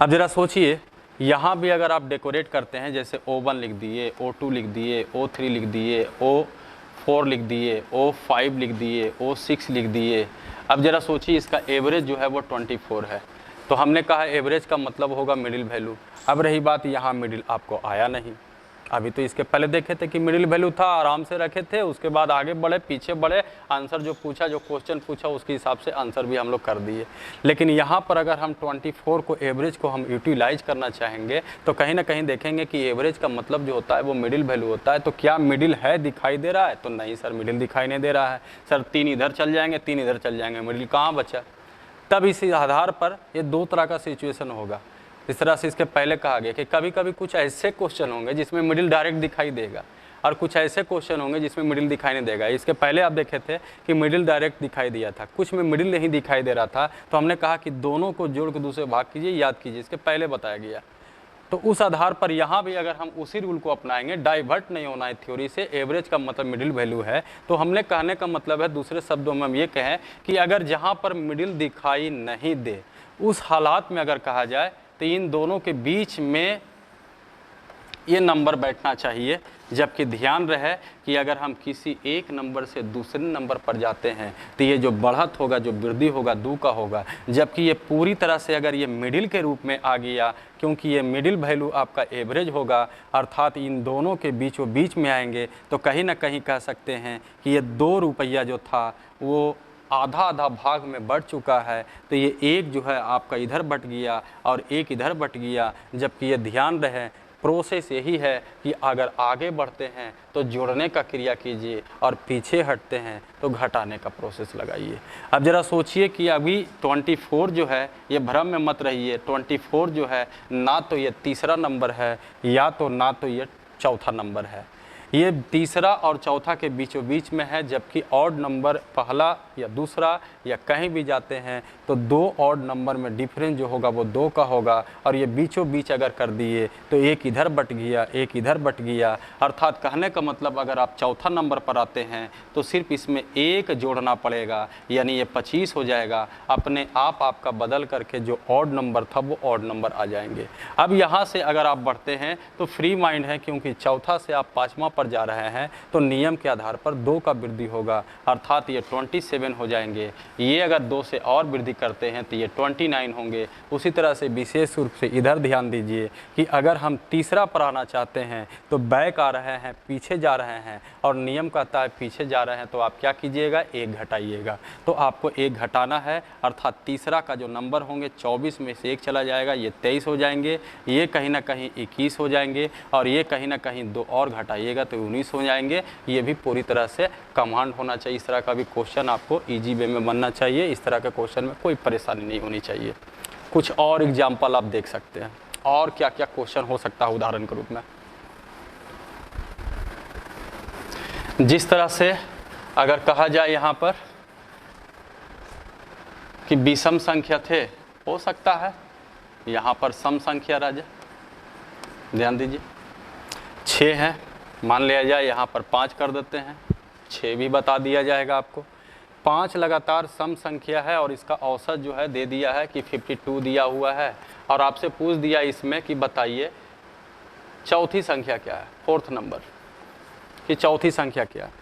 Speaker 1: अब ज़रा सोचिए, यहाँ भी अगर आप डेकोरेट करते हैं, जैसे O1 लिख दिए, O2 लिख दिए, O3 लिख दिए, O4 लिख दिए, O5 लिख दिए, O6 लिख दिए। अब ज़रा सोचिए इसका एवरेज जो है वो 24 है, तो हमने कहा एवरेज का मतलब होगा मिडिल वैल्यू। अब रही बात, यहाँ मिडिल आपको आया नहीं, अभी तो इसके पहले देखे थे कि मिडिल वैल्यू था, आराम से रखे थे, उसके बाद आगे बढ़े, पीछे बढ़े, आंसर जो पूछा, जो क्वेश्चन पूछा उसके हिसाब से आंसर भी हम लोग कर दिए। लेकिन यहाँ पर अगर हम 24 को एवरेज को हम यूटिलाइज करना चाहेंगे तो कहीं ना कहीं देखेंगे कि एवरेज का मतलब जो होता है वो मिडिल वैल्यू होता है। तो क्या मिडिल है, दिखाई दे रहा है? तो नहीं सर, मिडिल दिखाई नहीं दे रहा है। सर 3 इधर चल जाएंगे, 3 इधर चल जाएंगे, मिडिल कहाँ बचा? तब इसी आधार पर ये 2 तरह का सिचुएशन होगा। इस तरह से इसके पहले कहा गया कि कभी कभी कुछ ऐसे क्वेश्चन होंगे जिसमें मिडिल डायरेक्ट दिखाई देगा, और कुछ ऐसे क्वेश्चन होंगे जिसमें मिडिल दिखाई नहीं देगा। इसके पहले आप देखे थे कि मिडिल डायरेक्ट दिखाई दिया था, कुछ में मिडिल नहीं दिखाई दे रहा था, तो हमने कहा कि दोनों को जोड़ के दूसरे भाग कीजिए, याद कीजिए, इसके पहले बताया गया। तो उस आधार पर यहाँ भी अगर हम उसी रूल को अपनाएंगे, डाइवर्ट नहीं होना है थ्योरी से, एवरेज का मतलब मिडिल वैल्यू है, तो हमने कहने का मतलब है, दूसरे शब्दों में हम ये कहें कि अगर जहाँ पर मिडिल दिखाई नहीं दे उस हालात में अगर कहा जाए तो इन दोनों के बीच में ये नंबर बैठना चाहिए जबकि ध्यान रहे कि अगर हम किसी एक नंबर से दूसरे नंबर पर जाते हैं तो ये जो बढ़त होगा, जो वृद्धि होगा, 2 का होगा। जबकि ये पूरी तरह से अगर ये मिडिल के रूप में आ गया, क्योंकि ये मिडिल वैल्यू आपका एवरेज होगा, अर्थात इन दोनों के बीचों बीच में आएंगे, तो कहीं ना कहीं कह सकते हैं कि ये 2 रुपया जो था वो आधा आधा भाग में बढ़ चुका है। तो ये एक जो है आपका इधर बट गया और एक इधर बट गया। जबकि ये ध्यान रहे प्रोसेस यही है कि अगर आगे बढ़ते हैं तो जोड़ने का क्रिया कीजिए और पीछे हटते हैं तो घटाने का प्रोसेस लगाइए। अब ज़रा सोचिए कि अभी 24 जो है, ये भ्रम में मत रहिए, 24 जो है ना तो ये तीसरा नंबर है या तो ना तो ये चौथा नंबर है। ये तीसरा और चौथा के बीचों बीच में है। जबकि ऑड नंबर पहला या दूसरा या कहीं भी जाते हैं तो 2 ऑड नंबर में डिफरेंस जो होगा वो 2 का होगा। और ये बीचों बीच अगर कर दिए तो एक इधर बट गया, एक इधर बट गया। अर्थात कहने का मतलब अगर आप चौथा नंबर पर आते हैं तो सिर्फ इसमें 1 जोड़ना पड़ेगा, यानी ये 25 हो जाएगा। अपने आप आपका बदल करके जो ऑड नंबर था वो ऑड नंबर आ जाएंगे। अब यहाँ से अगर आप बढ़ते हैं तो फ्री माइंड है, क्योंकि चौथा से आप पाँचवा पर जा रहे हैं तो नियम के आधार पर 2 का वृद्धि होगा, अर्थात ये 27 हो जाएंगे। ये अगर 2 से और वृद्धि करते हैं तो ये 29 होंगे। उसी तरह से विशेष रूप से इधर ध्यान दीजिए कि अगर हम तीसरा पर आना चाहते हैं तो बैक आ रहे हैं, पीछे जा रहे हैं, और नियम कहता है पीछे जा रहे हैं तो आप क्या कीजिएगा, 1 घटाइएगा। तो आपको 1 घटाना है, अर्थात तीसरा का जो नंबर होंगे 24 में से 1 चला जाएगा, ये 23 हो जाएंगे। ये कहीं ना कहीं 21 हो जाएंगे और ये कहीं ना कहीं 2 और घटाइएगा तो 19 हो जाएंगे। ये भी पूरी तरह से कमांड होना चाहिए। इस तरह का भी क्वेश्चन आपको इजी वे में बनना चाहिए। इस तरह के क्वेश्चन में कोई परेशानी नहीं होनी चाहिए। कुछ और एग्जाम्पल आप देख सकते हैं और क्या क्या क्वेश्चन हो सकता है उदाहरण के रूप में। जिस तरह से अगर कहा जाए यहाँ पर कि विषम संख्या थे, हो सकता है यहाँ पर सम संख्या राजा, ध्यान दीजिए 6 है, मान लिया जाए यहाँ पर 5 कर देते हैं, 6 भी बता दिया जाएगा आपको। 5 लगातार सम संख्या है और इसका औसत जो है दे दिया है कि 52 दिया हुआ है। और आपसे पूछ दिया इसमें कि बताइए चौथी संख्या क्या है, 4th नंबर की चौथी संख्या क्या है।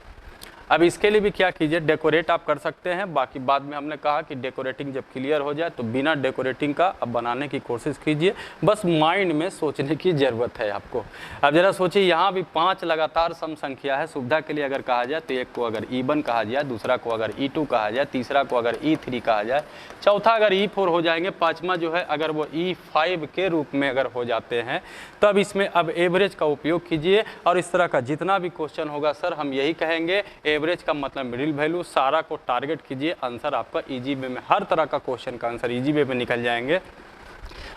Speaker 1: अब इसके लिए भी क्या कीजिए, डेकोरेट आप कर सकते हैं। बाकी बाद में हमने कहा कि डेकोरेटिंग जब क्लियर हो जाए तो बिना डेकोरेटिंग का अब बनाने की कोशिश कीजिए। बस माइंड में सोचने की ज़रूरत है आपको। अब ज़रा सोचिए, यहाँ भी 5 लगातार सम संख्या है। सुविधा के लिए अगर कहा जाए तो एक को अगर E1 कहा जाए, दूसरा को अगर E2 कहा जाए, तीसरा को अगर E3 कहा जाए, चौथा अगर E4 हो जाएंगे, पाँचवा जो है अगर वो E5 के रूप में अगर हो जाते हैं, तब इसमें अब एवरेज का उपयोग कीजिए। और इस तरह का जितना भी क्वेश्चन होगा सर हम यही कहेंगे, एवरेज का मतलब मिडिल वैल्यू, सारा को टारगेट कीजिए। आंसर आपका इजी वे में, हर तरह का क्वेश्चन का आंसर इजी वे में निकल जाएंगे।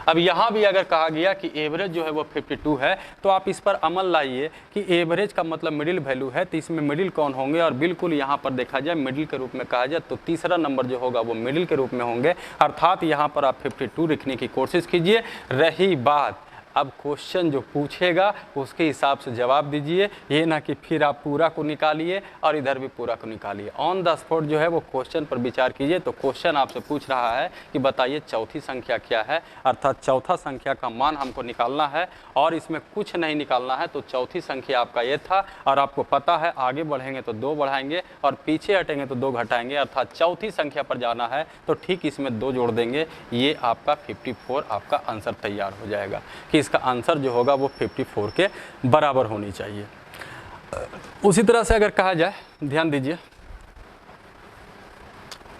Speaker 1: अब यहाँ भी अगर कहा गया कि एवरेज जो है वो 52 है तो आप इस पर अमल लाइए कि एवरेज का मतलब मिडिल वैल्यू है, तो इसमें मिडिल कौन होंगे। और बिल्कुल यहाँ पर देखा जाए मिडिल के रूप में कहा जाए तो तीसरा नंबर जो होगा वो मिडिल के रूप में होंगे, अर्थात यहाँ पर आप 52 लिखने की कोशिश कीजिए। रही बात अब क्वेश्चन जो पूछेगा उसके हिसाब से जवाब दीजिए, ये ना कि फिर आप पूरा को निकालिए और इधर भी पूरा को निकालिए। ऑन द स्पॉट जो है वो क्वेश्चन पर विचार कीजिए। तो क्वेश्चन आपसे पूछ रहा है कि बताइए चौथी संख्या क्या है, अर्थात चौथा संख्या का मान हमको निकालना है और इसमें कुछ नहीं निकालना है। तो चौथी संख्या आपका ये था और आपको पता है आगे बढ़ेंगे तो 2 बढ़ाएंगे और पीछे हटेंगे तो 2 घटाएंगे, अर्थात चौथी संख्या पर जाना है तो ठीक इसमें 2 जोड़ देंगे। ये आपका 54 आपका आंसर तैयार हो जाएगा कि इसका आंसर जो होगा वो 54 के बराबर होनी चाहिए। उसी तरह से अगर कहा जाए, ध्यान दीजिए,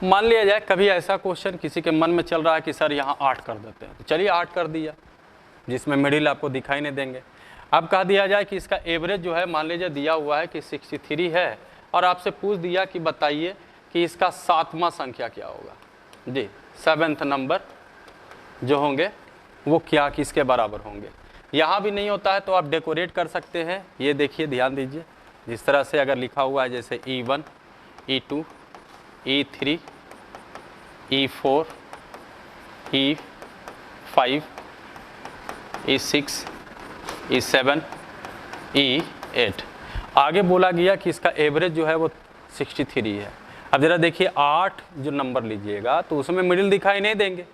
Speaker 1: मान लिया जाए कभी ऐसा क्वेश्चन किसी के मन में चल रहा है कि सर यहाँ 8 कर देते हैं, तो चलिए 8 कर दिया, जिसमें मिडिल आपको दिखाई नहीं देंगे। अब कह दिया जाए कि इसका एवरेज जो है मान लीजिए दिया हुआ है कि 63 है और आपसे पूछ दिया कि बताइए कि इसका 7वां संख्या क्या होगा। जी 7th नंबर जो होंगे वो क्या किसके बराबर होंगे। यहाँ भी नहीं होता है तो आप डेकोरेट कर सकते हैं। ये देखिए, ध्यान दीजिए, जिस तरह से अगर लिखा हुआ है जैसे E1, E2, E3, E4, E5, E6, E7, E8, आगे बोला गया कि इसका एवरेज जो है वो 63 है। अब ज़रा देखिए 8 जो नंबर लीजिएगा तो उसमें मिडिल दिखाई नहीं देंगे।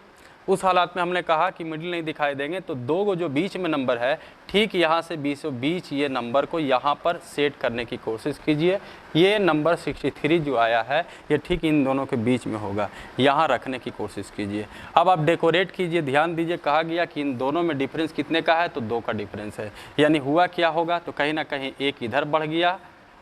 Speaker 1: उस हालात में हमने कहा कि मिडिल नहीं दिखाई देंगे तो 2 जो बीच में नंबर है ठीक यहाँ से बीचों बीच ये नंबर को यहाँ पर सेट करने की कोशिश कीजिए। ये नंबर 63 जो आया है ये ठीक इन दोनों के बीच में होगा, यहाँ रखने की कोशिश कीजिए। अब आप डेकोरेट कीजिए, ध्यान दीजिए, कहा गया कि इन दोनों में डिफरेंस कितने का है, तो 2 का डिफरेंस है। यानी हुआ क्या होगा, तो कहीं ना कहीं एक इधर बढ़ गया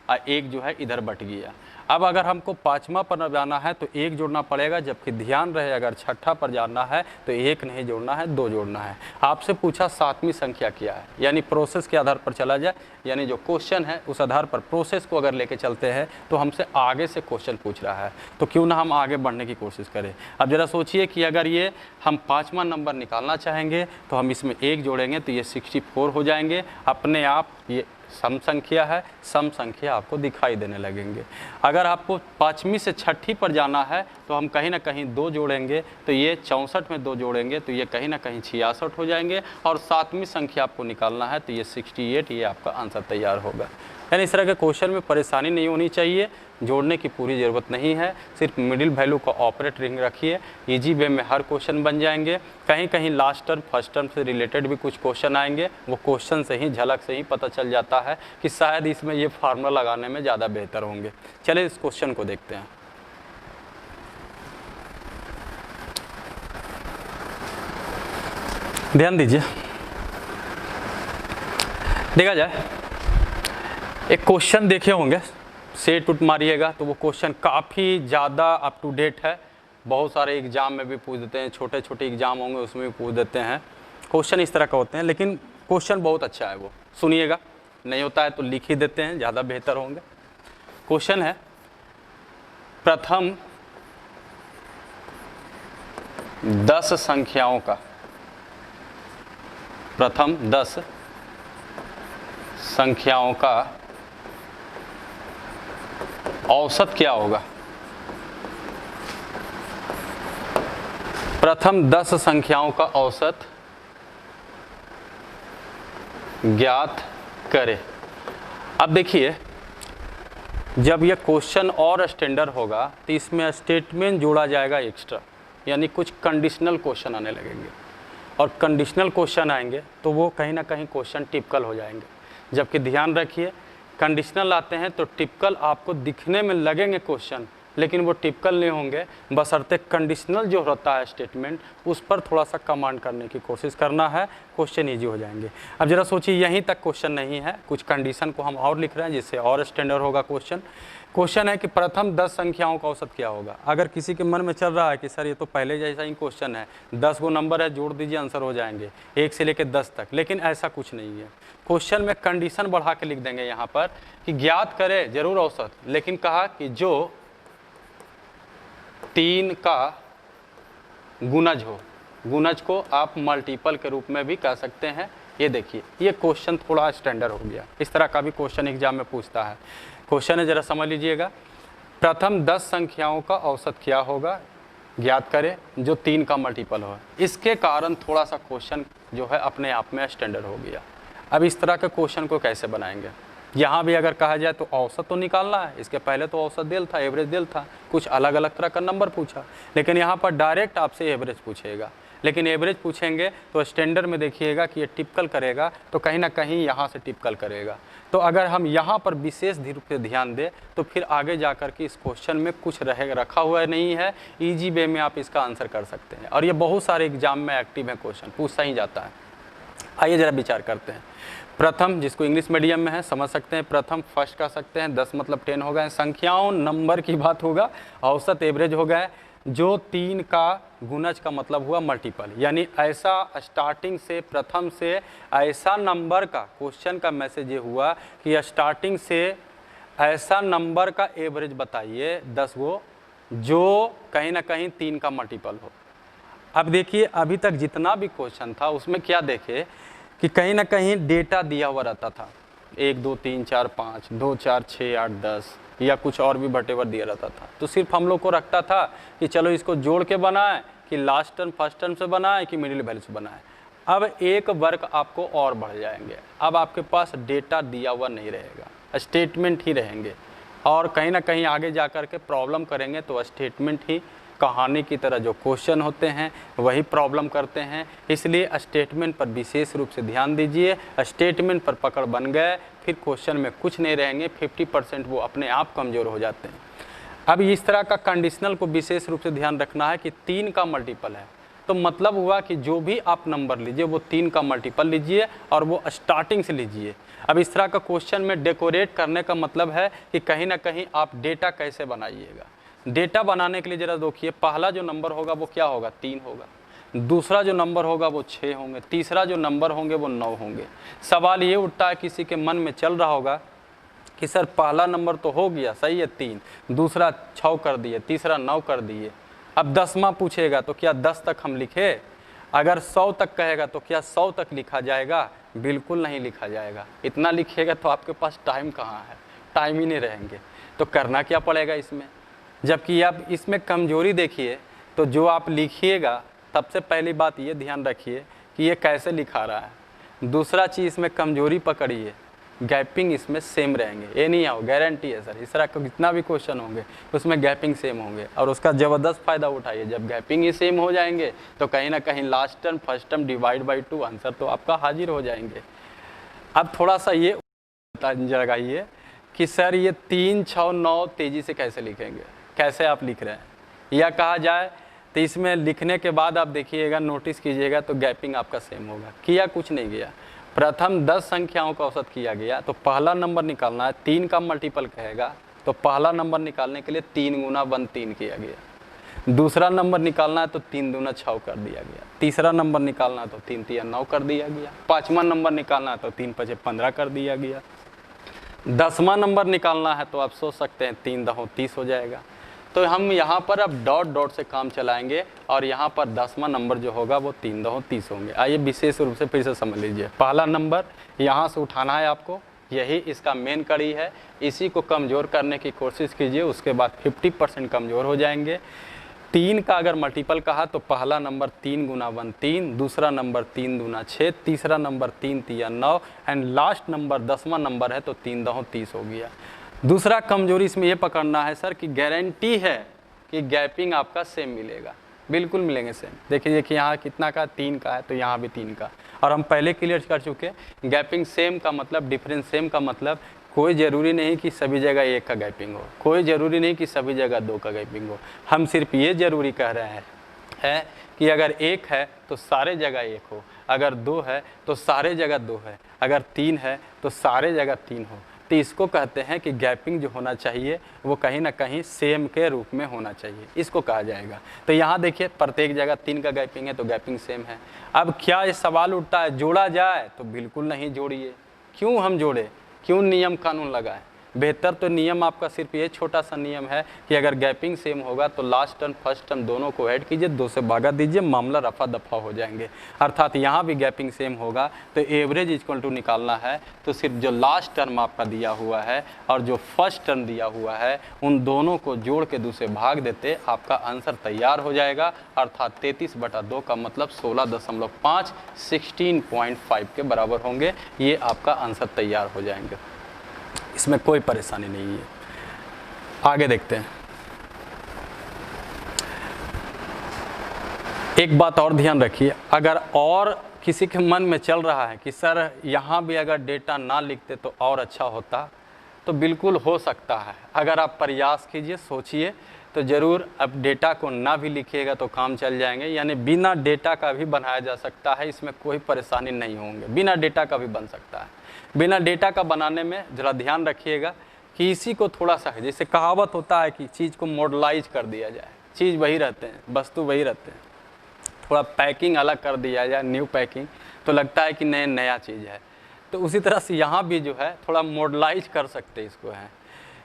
Speaker 1: और एक जो है इधर बट गया। अब अगर हमको 5वां पर जाना है तो 1 जोड़ना पड़ेगा, जबकि ध्यान रहे अगर 6ठा पर जाना है तो 1 नहीं जोड़ना है, 2 जोड़ना है। आपसे पूछा 7वीं संख्या क्या है, यानी प्रोसेस के आधार पर चला जाए, यानी जो क्वेश्चन है उस आधार पर प्रोसेस को अगर लेके चलते हैं तो हमसे आगे से क्वेश्चन पूछ रहा है, तो क्यों ना हम आगे बढ़ने की कोशिश करें। अब ज़रा सोचिए कि अगर ये हम 5वां नंबर निकालना चाहेंगे तो हम इसमें 1 जोड़ेंगे तो ये 64 हो जाएंगे। अपने आप ये सम संख्या है, सम संख्या आपको दिखाई देने लगेंगे। अगर आपको 5वीं से 6ठी पर जाना है तो हम कहीं ना कहीं 2 जोड़ेंगे तो ये 64 में 2 जोड़ेंगे तो ये कहीं ना कहीं 66 हो जाएंगे। और 7वीं संख्या आपको निकालना है तो ये 68, ये आपका आंसर तैयार होगा। यानी इस तरह के क्वेश्चन में परेशानी नहीं होनी चाहिए, जोड़ने की पूरी ज़रूरत नहीं है, सिर्फ मिडिल वैल्यू का ऑपरेटरिंग रखिए, इजी वे में हर क्वेश्चन बन जाएंगे। कहीं कहीं लास्ट टर्म फर्स्ट टर्म से रिलेटेड भी कुछ क्वेश्चन आएंगे, वो क्वेश्चन से ही झलक से ही पता चल जाता है कि शायद इसमें ये फार्मूला लगाने में ज़्यादा बेहतर होंगे। चलिए इस क्वेश्चन को देखते हैं। ध्यान दीजिए, देखा जाए एक क्वेश्चन देखे होंगे, सेट उट मारिएगा तो वो क्वेश्चन काफ़ी ज़्यादा अप टू डेट है, बहुत सारे एग्ज़ाम में भी पूछ देते हैं, छोटे छोटे एग्ज़ाम होंगे उसमें भी पूछ देते हैं। क्वेश्चन इस तरह का होते हैं, लेकिन क्वेश्चन बहुत अच्छा है, वो सुनिएगा, नहीं होता है तो लिख ही देते हैं, ज़्यादा बेहतर होंगे। क्वेश्चन है प्रथम 10 संख्याओं का, प्रथम 10 संख्याओं का औसत क्या होगा। प्रथम 10 संख्याओं का औसत ज्ञात करें। अब देखिए, जब यह क्वेश्चन और स्टैंडर्ड होगा तो इसमें स्टेटमेंट जोड़ा जाएगा एक्स्ट्रा, यानी कुछ कंडीशनल क्वेश्चन आने लगेंगे, और कंडीशनल क्वेश्चन आएंगे तो वो कहीं ना कहीं क्वेश्चन टिपिकल हो जाएंगे। जबकि ध्यान रखिए, कंडीशनल आते हैं तो टिपिकल आपको दिखने में लगेंगे क्वेश्चन, लेकिन वो टिपिकल नहीं होंगे, बशर्ते कंडीशनल जो होता है स्टेटमेंट उस पर थोड़ा सा कमांड करने की कोशिश करना है, क्वेश्चन ईजी हो जाएंगे। अब जरा सोचिए, यहीं तक क्वेश्चन नहीं है, कुछ कंडीशन को हम और लिख रहे हैं जिससे और स्टैंडर्ड होगा क्वेश्चन। क्वेश्चन है कि प्रथम 10 संख्याओं का औसत क्या होगा। अगर किसी के मन में चल रहा है कि सर ये तो पहले जैसा ही क्वेश्चन है, 10 गो नंबर है, जोड़ दीजिए आंसर हो जाएंगे 1 से लेकर 10 तक, लेकिन ऐसा कुछ नहीं है। क्वेश्चन में कंडीशन बढ़ा के लिख देंगे यहाँ पर कि ज्ञात करें जरूर औसत, लेकिन कहा कि जो 3 का गुणज हो। गुणज को आप मल्टीपल के रूप में भी कह सकते हैं। ये देखिए, ये क्वेश्चन थोड़ा स्टैंडर्ड हो गया, इस तरह का भी क्वेश्चन एग्जाम में पूछता है। क्वेश्चन है, जरा समझ लीजिएगा, प्रथम 10 संख्याओं का औसत क्या होगा, ज्ञात करें जो 3 का मल्टीपल हो। इसके कारण थोड़ा सा क्वेश्चन जो है अपने आप में स्टैंडर्ड हो गया। अब इस तरह के क्वेश्चन को कैसे बनाएंगे, यहाँ भी अगर कहा जाए तो औसत तो निकालना है, इसके पहले तो औसत दिल था, एवरेज दिल था, कुछ अलग अलग तरह का नंबर पूछा, लेकिन यहाँ पर डायरेक्ट आपसे एवरेज पूछेगा। लेकिन एवरेज पूछेंगे तो स्टैंडर्ड में देखिएगा कि ये टिपिकल करेगा तो कहीं ना कहीं यहाँ से टिपिकल करेगा। तो अगर हम यहाँ पर विशेष रूप से ध्यान दें तो फिर आगे जा कर के इस क्वेश्चन में कुछ रखा हुआ नहीं है, ईजी वे में आप इसका आंसर कर सकते हैं। और ये बहुत सारे एग्जाम में एक्टिव है, क्वेश्चन पूछता ही जाता है। आइए ज़रा विचार करते हैं। प्रथम, जिसको इंग्लिश मीडियम में है समझ सकते हैं, प्रथम फर्स्ट कह सकते हैं, 10 मतलब 10 हो गए, संख्याओं नंबर की बात होगा, औसत एवरेज हो गए, जो 3 का गुणज का मतलब हुआ मल्टीपल, यानी ऐसा स्टार्टिंग से प्रथम से ऐसा नंबर का, क्वेश्चन का मैसेज ये हुआ कि स्टार्टिंग से ऐसा नंबर का एवरेज बताइए 10 गो जो कहीं ना कहीं 3 का मल्टीपल हो। अब देखिए, अभी तक जितना भी क्वेश्चन था उसमें क्या देखे कि कहीं ना कहीं डेटा दिया हुआ रहता था, 1 2 3 4 5 2 4 6 8 10 या कुछ और भी बटेवर दिया रहता था। तो सिर्फ हम लोग को रखता था कि चलो इसको जोड़ के बनाएं, कि लास्ट टर्म फर्स्ट टर्म से बनाएं, कि मिडिल वैल्यू से बनाएं। अब एक वर्क आपको और बढ़ जाएंगे, अब आपके पास डेटा दिया हुआ नहीं रहेगा, स्टेटमेंट ही रहेंगे, और कहीं ना कहीं आगे जा कर के प्रॉब्लम करेंगे तो स्टेटमेंट ही कहानी की तरह जो क्वेश्चन होते हैं वही प्रॉब्लम करते हैं। इसलिए स्टेटमेंट पर विशेष रूप से ध्यान दीजिए। स्टेटमेंट पर पकड़ बन गए फिर क्वेश्चन में कुछ नहीं रहेंगे, 50% वो अपने आप कमज़ोर हो जाते हैं। अब इस तरह का कंडीशनल को विशेष रूप से ध्यान रखना है कि 3 का मल्टीपल है, तो मतलब हुआ कि जो भी आप नंबर लीजिए वो 3 का मल्टीपल लीजिए और वो स्टार्टिंग से लीजिए। अब इस तरह का क्वेश्चन में डेकोरेट करने का मतलब है कि कहीं ना कहीं आप डेटा कैसे बनाइएगा। डेटा बनाने के लिए ज़रा देखिए, पहला जो नंबर होगा वो क्या होगा, 3 होगा, दूसरा जो नंबर होगा वो 6 होंगे, तीसरा जो नंबर होंगे वो 9 होंगे। सवाल ये उठता है, किसी के मन में चल रहा होगा कि सर पहला नंबर तो हो गया सही है 3, दूसरा 6 कर दिए, तीसरा 9 कर दिए, अब 10वां पूछेगा तो क्या 10 तक हम लिखे? अगर 100 तक कहेगा तो क्या 100 तक लिखा जाएगा? बिल्कुल नहीं लिखा जाएगा। इतना लिखिएगा तो आपके पास टाइम कहाँ है, टाइम ही नहीं रहेंगे। तो करना क्या पड़ेगा इसमें, जबकि आप इसमें कमजोरी देखिए तो जो आप लिखिएगा, सबसे पहली बात ये ध्यान रखिए कि ये कैसे लिखा रहा है। दूसरा चीज़ इसमें कमजोरी पकड़िए, गैपिंग इसमें सेम रहेंगे, ये नहीं आओ गारंटी है सर। इस तरह का जितना भी क्वेश्चन होंगे उसमें गैपिंग सेम होंगे और उसका ज़बरदस्त फ़ायदा उठाइए। जब गैपिंग ही सेम हो जाएंगे तो कहीं ना कहीं last term first term divide by 2 answer तो आपका हाजिर हो जाएंगे। अब थोड़ा सा ये लगाइए कि सर ये 3, 6, 9 तेज़ी से कैसे लिखेंगे, कैसे आप लिख रहे हैं, या कहा जाए तो इसमें लिखने के बाद आप देखिएगा, नोटिस कीजिएगा तो गैपिंग आपका सेम होगा। किया कुछ नहीं गया, प्रथम 10 संख्याओं का औसत किया गया तो पहला नंबर निकालना है, 3 का मल्टीपल कहेगा तो पहला नंबर निकालने के लिए 3 गुना 1 3 किया गया। दूसरा नंबर निकालना है तो 3 दूना 6 कर दिया गया। तीसरा नंबर निकालना है तो 3 3 9 कर दिया गया। 5वां नंबर निकालना है तो 3 5 15 कर दिया गया। 10वां नंबर निकालना है तो आप सोच सकते हैं 3 10 30 हो जाएगा। तो हम यहाँ पर अब डॉट डॉट से काम चलाएंगे और यहाँ पर 10वां नंबर जो होगा वो 3 10 30 होंगे। आइए विशेष रूप से फिर से समझ लीजिए, पहला नंबर यहाँ से उठाना है आपको, यही इसका मेन कड़ी है। इसी को कमज़ोर करने की कोशिश कीजिए, उसके बाद 50% कमज़ोर हो जाएंगे। 3 का अगर मल्टीपल कहा तो पहला नंबर 3 गुना 1 3, दूसरा नंबर 3 दूना 6, तीसरा नंबर 3 3 9 एंड लास्ट नंबर 10वां नंबर है तो 3 10 30 हो गया। दूसरा कमजोरी इसमें ये पकड़ना है सर कि गारंटी है कि गैपिंग आपका सेम मिलेगा, बिल्कुल मिलेंगे सेम। देखिए कि यहाँ कितना का 3 का है तो यहाँ भी 3 का, और हम पहले क्लियर कर चुके गैपिंग सेम का मतलब, डिफरेंस सेम का मतलब कोई ज़रूरी नहीं कि सभी जगह 1 का गैपिंग हो, कोई ज़रूरी नहीं कि सभी जगह 2 का गैपिंग हो। हम सिर्फ ये ज़रूरी कह रहे हैं कि अगर 1 है तो सारे जगह 1 हो, अगर 2 है तो सारे जगह 2 है, अगर 3 है तो सारे जगह 3 हो। तो इसको कहते हैं कि गैपिंग जो होना चाहिए वो कहीं ना कहीं सेम के रूप में होना चाहिए, इसको कहा जाएगा। तो यहाँ देखिए प्रत्येक जगह 3 का गैपिंग है तो गैपिंग सेम है। अब क्या ये सवाल उठता है जोड़ा जाए, तो बिल्कुल नहीं जोड़िए। क्यों हम जोड़े, क्यों नियम कानून लगाए? बेहतर तो नियम आपका सिर्फ ये छोटा सा नियम है कि अगर गैपिंग सेम होगा तो लास्ट टर्म फर्स्ट टर्म दोनों को ऐड कीजिए, 2 से भागा दीजिए, मामला रफा दफा हो जाएंगे। अर्थात यहाँ भी गैपिंग सेम होगा तो एवरेज इक्वल टू निकालना है तो सिर्फ जो लास्ट टर्म आपका दिया हुआ है और जो फर्स्ट टर्म दिया हुआ है उन दोनों को जोड़ के 2 से भाग देते आपका आंसर तैयार हो जाएगा। अर्थात 33/2 का मतलब 16.5 16.5 के बराबर होंगे, ये आपका आंसर तैयार हो जाएंगे, इसमें कोई परेशानी नहीं है। आगे देखते हैं। एक बात और ध्यान रखिए, अगर और किसी के मन में चल रहा है कि सर यहाँ भी अगर डेटा ना लिखते तो और अच्छा होता, तो बिल्कुल हो सकता है। अगर आप प्रयास कीजिए, सोचिए तो ज़रूर अब डेटा को ना भी लिखिएगा तो काम चल जाएंगे, यानी बिना डेटा का भी बनाया जा सकता है, इसमें कोई परेशानी नहीं होंगे, बिना डेटा का भी बन सकता है। बिना डेटा का बनाने में ज़रा ध्यान रखिएगा कि इसी को थोड़ा सा, जैसे कहावत होता है कि चीज़ को मॉडलाइज कर दिया जाए, चीज़ वही रहते हैं, वस्तु वही रहते हैं, थोड़ा पैकिंग अलग कर दिया जाए, न्यू पैकिंग, तो लगता है कि नया चीज़ है। तो उसी तरह से यहाँ भी जो है थोड़ा मॉडलाइज कर सकते हैं इसको है।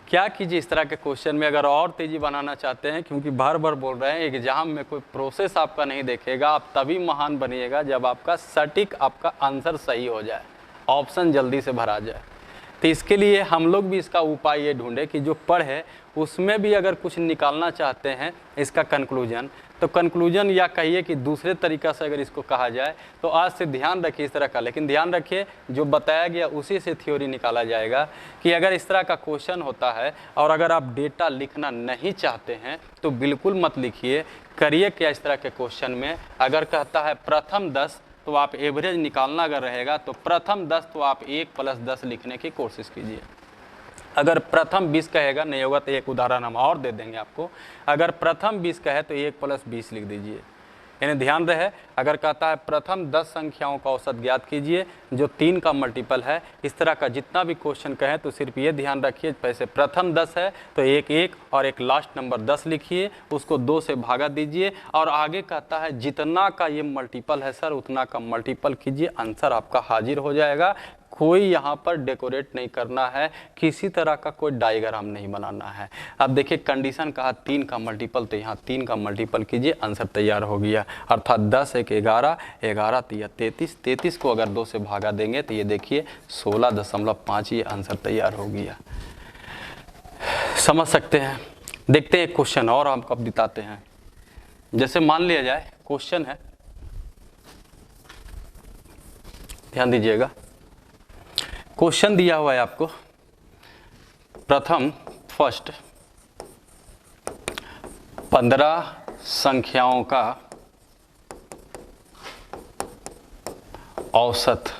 Speaker 1: क्या कीजिए इस तरह के क्वेश्चन में अगर और तेज़ी बनाना चाहते हैं, क्योंकि बार बार बोल रहे हैं एग्जाम में कोई प्रोसेस आपका नहीं देखेगा, आप तभी महान बनिएगा जब आपका सटीक आपका आंसर सही हो जाए, ऑप्शन जल्दी से भरा जाए। तो इसके लिए हम लोग भी इसका उपाय ये ढूंढे कि जो पढ़े उसमें भी अगर कुछ निकालना चाहते हैं इसका कंक्लूजन, तो कंक्लूजन या कहिए कि दूसरे तरीक़ा से अगर इसको कहा जाए तो आज से ध्यान रखिए इस तरह का, लेकिन ध्यान रखिए जो बताया गया उसी से थ्योरी निकाला जाएगा कि अगर इस तरह का क्वेश्चन होता है और अगर आप डेटा लिखना नहीं चाहते हैं तो बिल्कुल मत लिखिए। करिए क्या इस तरह के क्वेश्चन में अगर कहता है प्रथम 10 तो आप एवरेज निकालना अगर रहेगा तो प्रथम 10 तो आप 1 + 10 लिखने की कोशिश कीजिए। अगर प्रथम 20 कहेगा नहीं होगा तो एक उदाहरण हम और दे देंगे आपको। अगर प्रथम 20 कहे तो 1 + 20 लिख दीजिए। यानी ध्यान रहे अगर कहता है प्रथम 10 संख्याओं का औसत ज्ञात कीजिए जो 3 का मल्टीपल है, इस तरह का जितना भी क्वेश्चन कहे तो सिर्फ ये ध्यान रखिए पैसे प्रथम 10 है तो एक 1 और एक लास्ट नंबर 10 लिखिए, उसको 2 से भागा दीजिए और आगे कहता है जितना का ये मल्टीपल है सर उतना का मल्टीपल कीजिए, आंसर आपका हाजिर हो जाएगा। कोई यहाँ पर डेकोरेट नहीं करना है, किसी तरह का कोई डायग्राम नहीं बनाना है। अब देखिए कंडीशन कहा 3 का मल्टीपल तो यहाँ 3 का मल्टीपल कीजिए, आंसर तैयार हो गया। अर्थात 10 × 11, 11 × 3 33, 33 को अगर 2 से भागा देंगे तो ये देखिए 16.5 ये आंसर तैयार हो गया। समझ सकते हैं। देखते हैं एक क्वेश्चन और हम कब दिखाते हैं। जैसे मान लिया जाए क्वेश्चन है, ध्यान दीजिएगा, क्वेश्चन दिया हुआ है आपको फर्स्ट 15 संख्याओं का औसत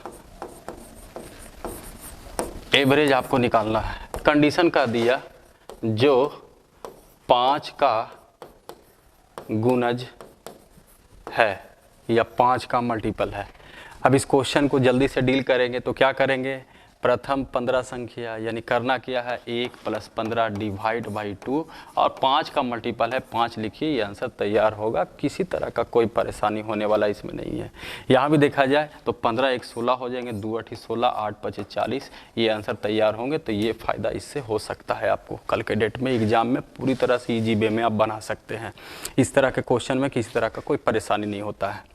Speaker 1: एवरेज आपको निकालना है। कंडीशन का दिया जो 5 का गुणज है या 5 का मल्टीपल है। अब इस क्वेश्चन को जल्दी से डील करेंगे तो क्या करेंगे, प्रथम 15 संख्या यानी करना क्या है 1 + 15 डिवाइड बाई 2 और 5 का मल्टीपल है 5 लिखिए, ये आंसर तैयार होगा। किसी तरह का कोई परेशानी होने वाला इसमें नहीं है। यहाँ भी देखा जाए तो 15 × 1 = 16 हो जाएंगे, 2 × 8 = 16, 8 × 5 = 40, ये आंसर तैयार होंगे। तो ये फ़ायदा इससे हो सकता है आपको कल के डेट में एग्जाम में पूरी तरह से ईजी वे में आप बना सकते हैं। इस तरह के क्वेश्चन में किसी तरह का कोई परेशानी नहीं होता है।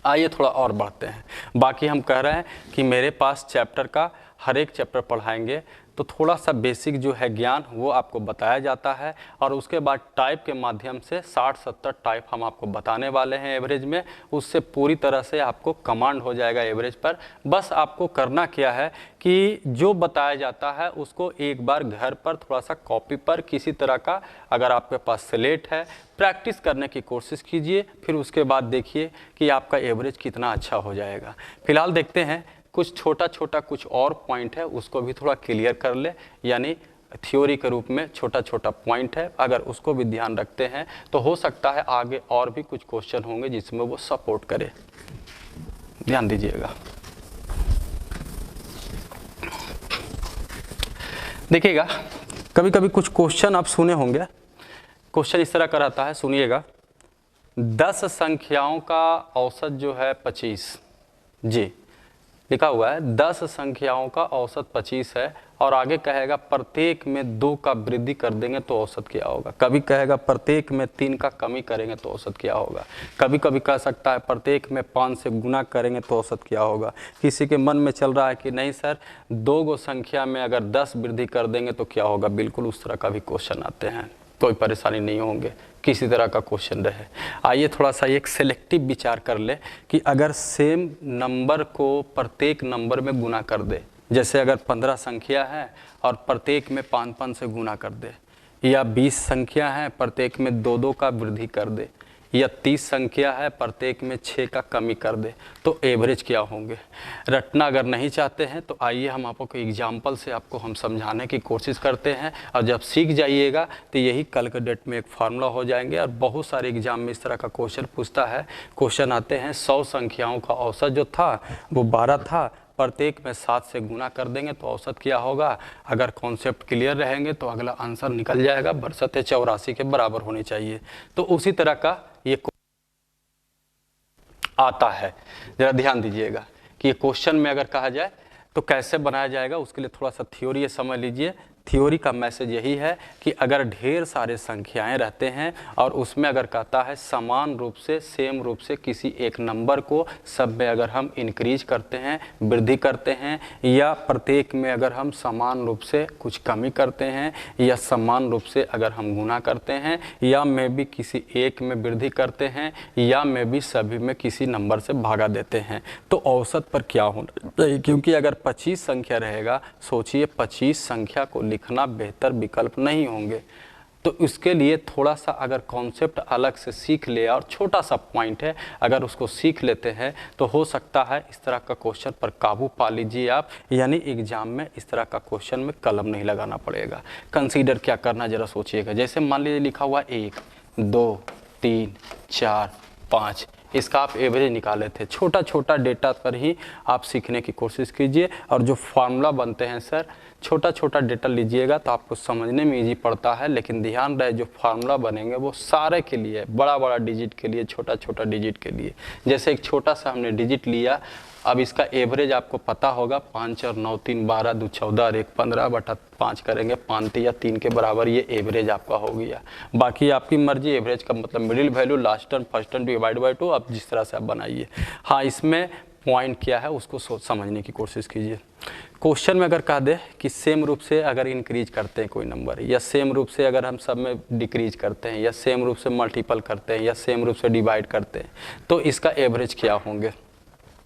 Speaker 1: आइए थोड़ा और बढ़ते हैं। बाकी हम कह रहे हैं कि मेरे पास चैप्टर का हर एक चैप्टर पढ़ाएंगे तो थोड़ा सा बेसिक जो है ज्ञान वो आपको बताया जाता है और उसके बाद टाइप के माध्यम से 60-70 टाइप हम आपको बताने वाले हैं एवरेज में। उससे पूरी तरह से आपको कमांड हो जाएगा एवरेज पर। बस आपको करना क्या है कि जो बताया जाता है उसको एक बार घर पर थोड़ा सा कॉपी पर किसी तरह का अगर आपके पास स्लेट है प्रैक्टिस करने की कोशिश कीजिए, फिर उसके बाद देखिए कि आपका एवरेज कितना अच्छा हो जाएगा। फिलहाल देखते हैं कुछ छोटा छोटा कुछ और पॉइंट है उसको भी थोड़ा क्लियर कर ले, यानी थ्योरी के रूप में छोटा छोटा पॉइंट है, अगर उसको भी ध्यान रखते हैं तो हो सकता है आगे और भी कुछ क्वेश्चन होंगे जिसमें वो सपोर्ट करे। ध्यान दीजिएगा। देखिएगा कभी कभी कुछ क्वेश्चन आप सुने होंगे, क्वेश्चन इस तरह का रहता है, सुनिएगा। 10 संख्याओं का औसत जो है 25, जी लिखा हुआ है 10 संख्याओं का औसत 25 है और आगे कहेगा प्रत्येक में 2 का वृद्धि कर देंगे तो औसत क्या होगा। कभी कहेगा प्रत्येक में 3 का कमी करेंगे तो औसत क्या होगा। कभी कभी कह सकता है प्रत्येक में 5 से गुना करेंगे तो औसत क्या होगा। किसी के मन में चल रहा है कि नहीं सर 2 गो संख्या में अगर 10 वृद्धि कर देंगे तो क्या होगा। बिल्कुल उस तरह का भी क्वेश्चन आते हैं, कोई परेशानी नहीं होंगे किसी तरह का क्वेश्चन रहे। आइए थोड़ा सा एक सेलेक्टिव विचार कर ले कि अगर सेम नंबर को प्रत्येक नंबर में गुना कर दे, जैसे अगर 15 संख्या है और प्रत्येक में 5-5 से गुना कर दे, या 20 संख्या है प्रत्येक में 2-2 का वृद्धि कर दे, या 30 संख्या है प्रत्येक में 6 का कमी कर दे, तो एवरेज क्या होंगे। रटना अगर नहीं चाहते हैं तो आइए हम आपको एग्जाम्पल से आपको हम समझाने की कोशिश करते हैं और जब सीख जाइएगा तो यही कल के डेट में एक फार्मूला हो जाएंगे। और बहुत सारे एग्जाम में इस तरह का क्वेश्चन पूछता है, क्वेश्चन आते हैं 100 संख्याओं का औसत जो था वो 12 था, प्रत्येक में 7 से गुना कर देंगे तो औसत क्या होगा। अगर कॉन्सेप्ट क्लियर रहेंगे तो अगला आंसर निकल जाएगा, बरसते 84 के बराबर होनी चाहिए। तो उसी तरह का ये आता है, जरा ध्यान दीजिएगा कि ये क्वेश्चन में अगर कहा जाए तो कैसे बनाया जाएगा। उसके लिए थोड़ा सा थ्योरी समझ लीजिए थ्योरी का मैसेज यही है कि अगर ढेर सारे संख्याएं रहते हैं और उसमें अगर कहता है समान रूप से सेम रूप से किसी एक नंबर को सब में अगर हम इंक्रीज करते हैं, वृद्धि करते हैं, या प्रत्येक में अगर हम समान रूप से कुछ कमी करते हैं, या समान रूप से अगर हम गुना करते हैं, या में भी किसी एक में वृद्धि करते हैं, या में भी सभी में किसी नंबर से भागा देते हैं, तो औसत पर क्या होना चाहिए। क्योंकि अगर 25 संख्या रहेगा, सोचिए 25 संख्या को लिखना बेहतर विकल्प नहीं होंगे। तो इसके लिए थोड़ा सा अगर कॉन्सेप्ट अलग से सीख ले, और छोटा सा पॉइंट है, अगर उसको सीख लेते हैं तो हो सकता है इस तरह का क्वेश्चन पर काबू पा लीजिए आप, यानी एग्जाम में इस तरह का क्वेश्चन में कलम नहीं लगाना पड़ेगा। कंसीडर क्या करना जरा सोचिएगा। जैसे मान लीजिए लिखा हुआ 1 2 3 4 5, इसका आप एवरेज निकाले थे। छोटा छोटा डेटा पर ही आप सीखने की कोशिश कीजिए, और जो फार्मूला बनते हैं सर, छोटा छोटा डेटा लीजिएगा तो आपको समझने में इजी पड़ता है, लेकिन ध्यान रहे जो फार्मूला बनेंगे वो सारे के लिए, बड़ा बड़ा डिजिट के लिए, छोटा छोटा डिजिट के लिए। जैसे एक छोटा सा हमने डिजिट लिया, अब इसका एवरेज आपको पता होगा 5 और 9 3 12 2 14 और 1 15/5 करेंगे, 5 या 3 के बराबर, ये एवरेज आपका हो गया। बाकी आपकी मर्जी, एवरेज का मतलब middle value, last term, first term divide by 2, आप जिस तरह से आप बनाइए। हाँ, इसमें पॉइंट क्या है उसको समझने की कोशिश कीजिए। क्वेश्चन में अगर कह दे कि सेम रूप से अगर इंक्रीज करते हैं कोई नंबर, या सेम रूप से अगर हम सब में डिक्रीज करते हैं, या सेम रूप से मल्टीपल करते हैं, या सेम रूप से डिवाइड करते हैं, तो इसका एवरेज क्या होंगे।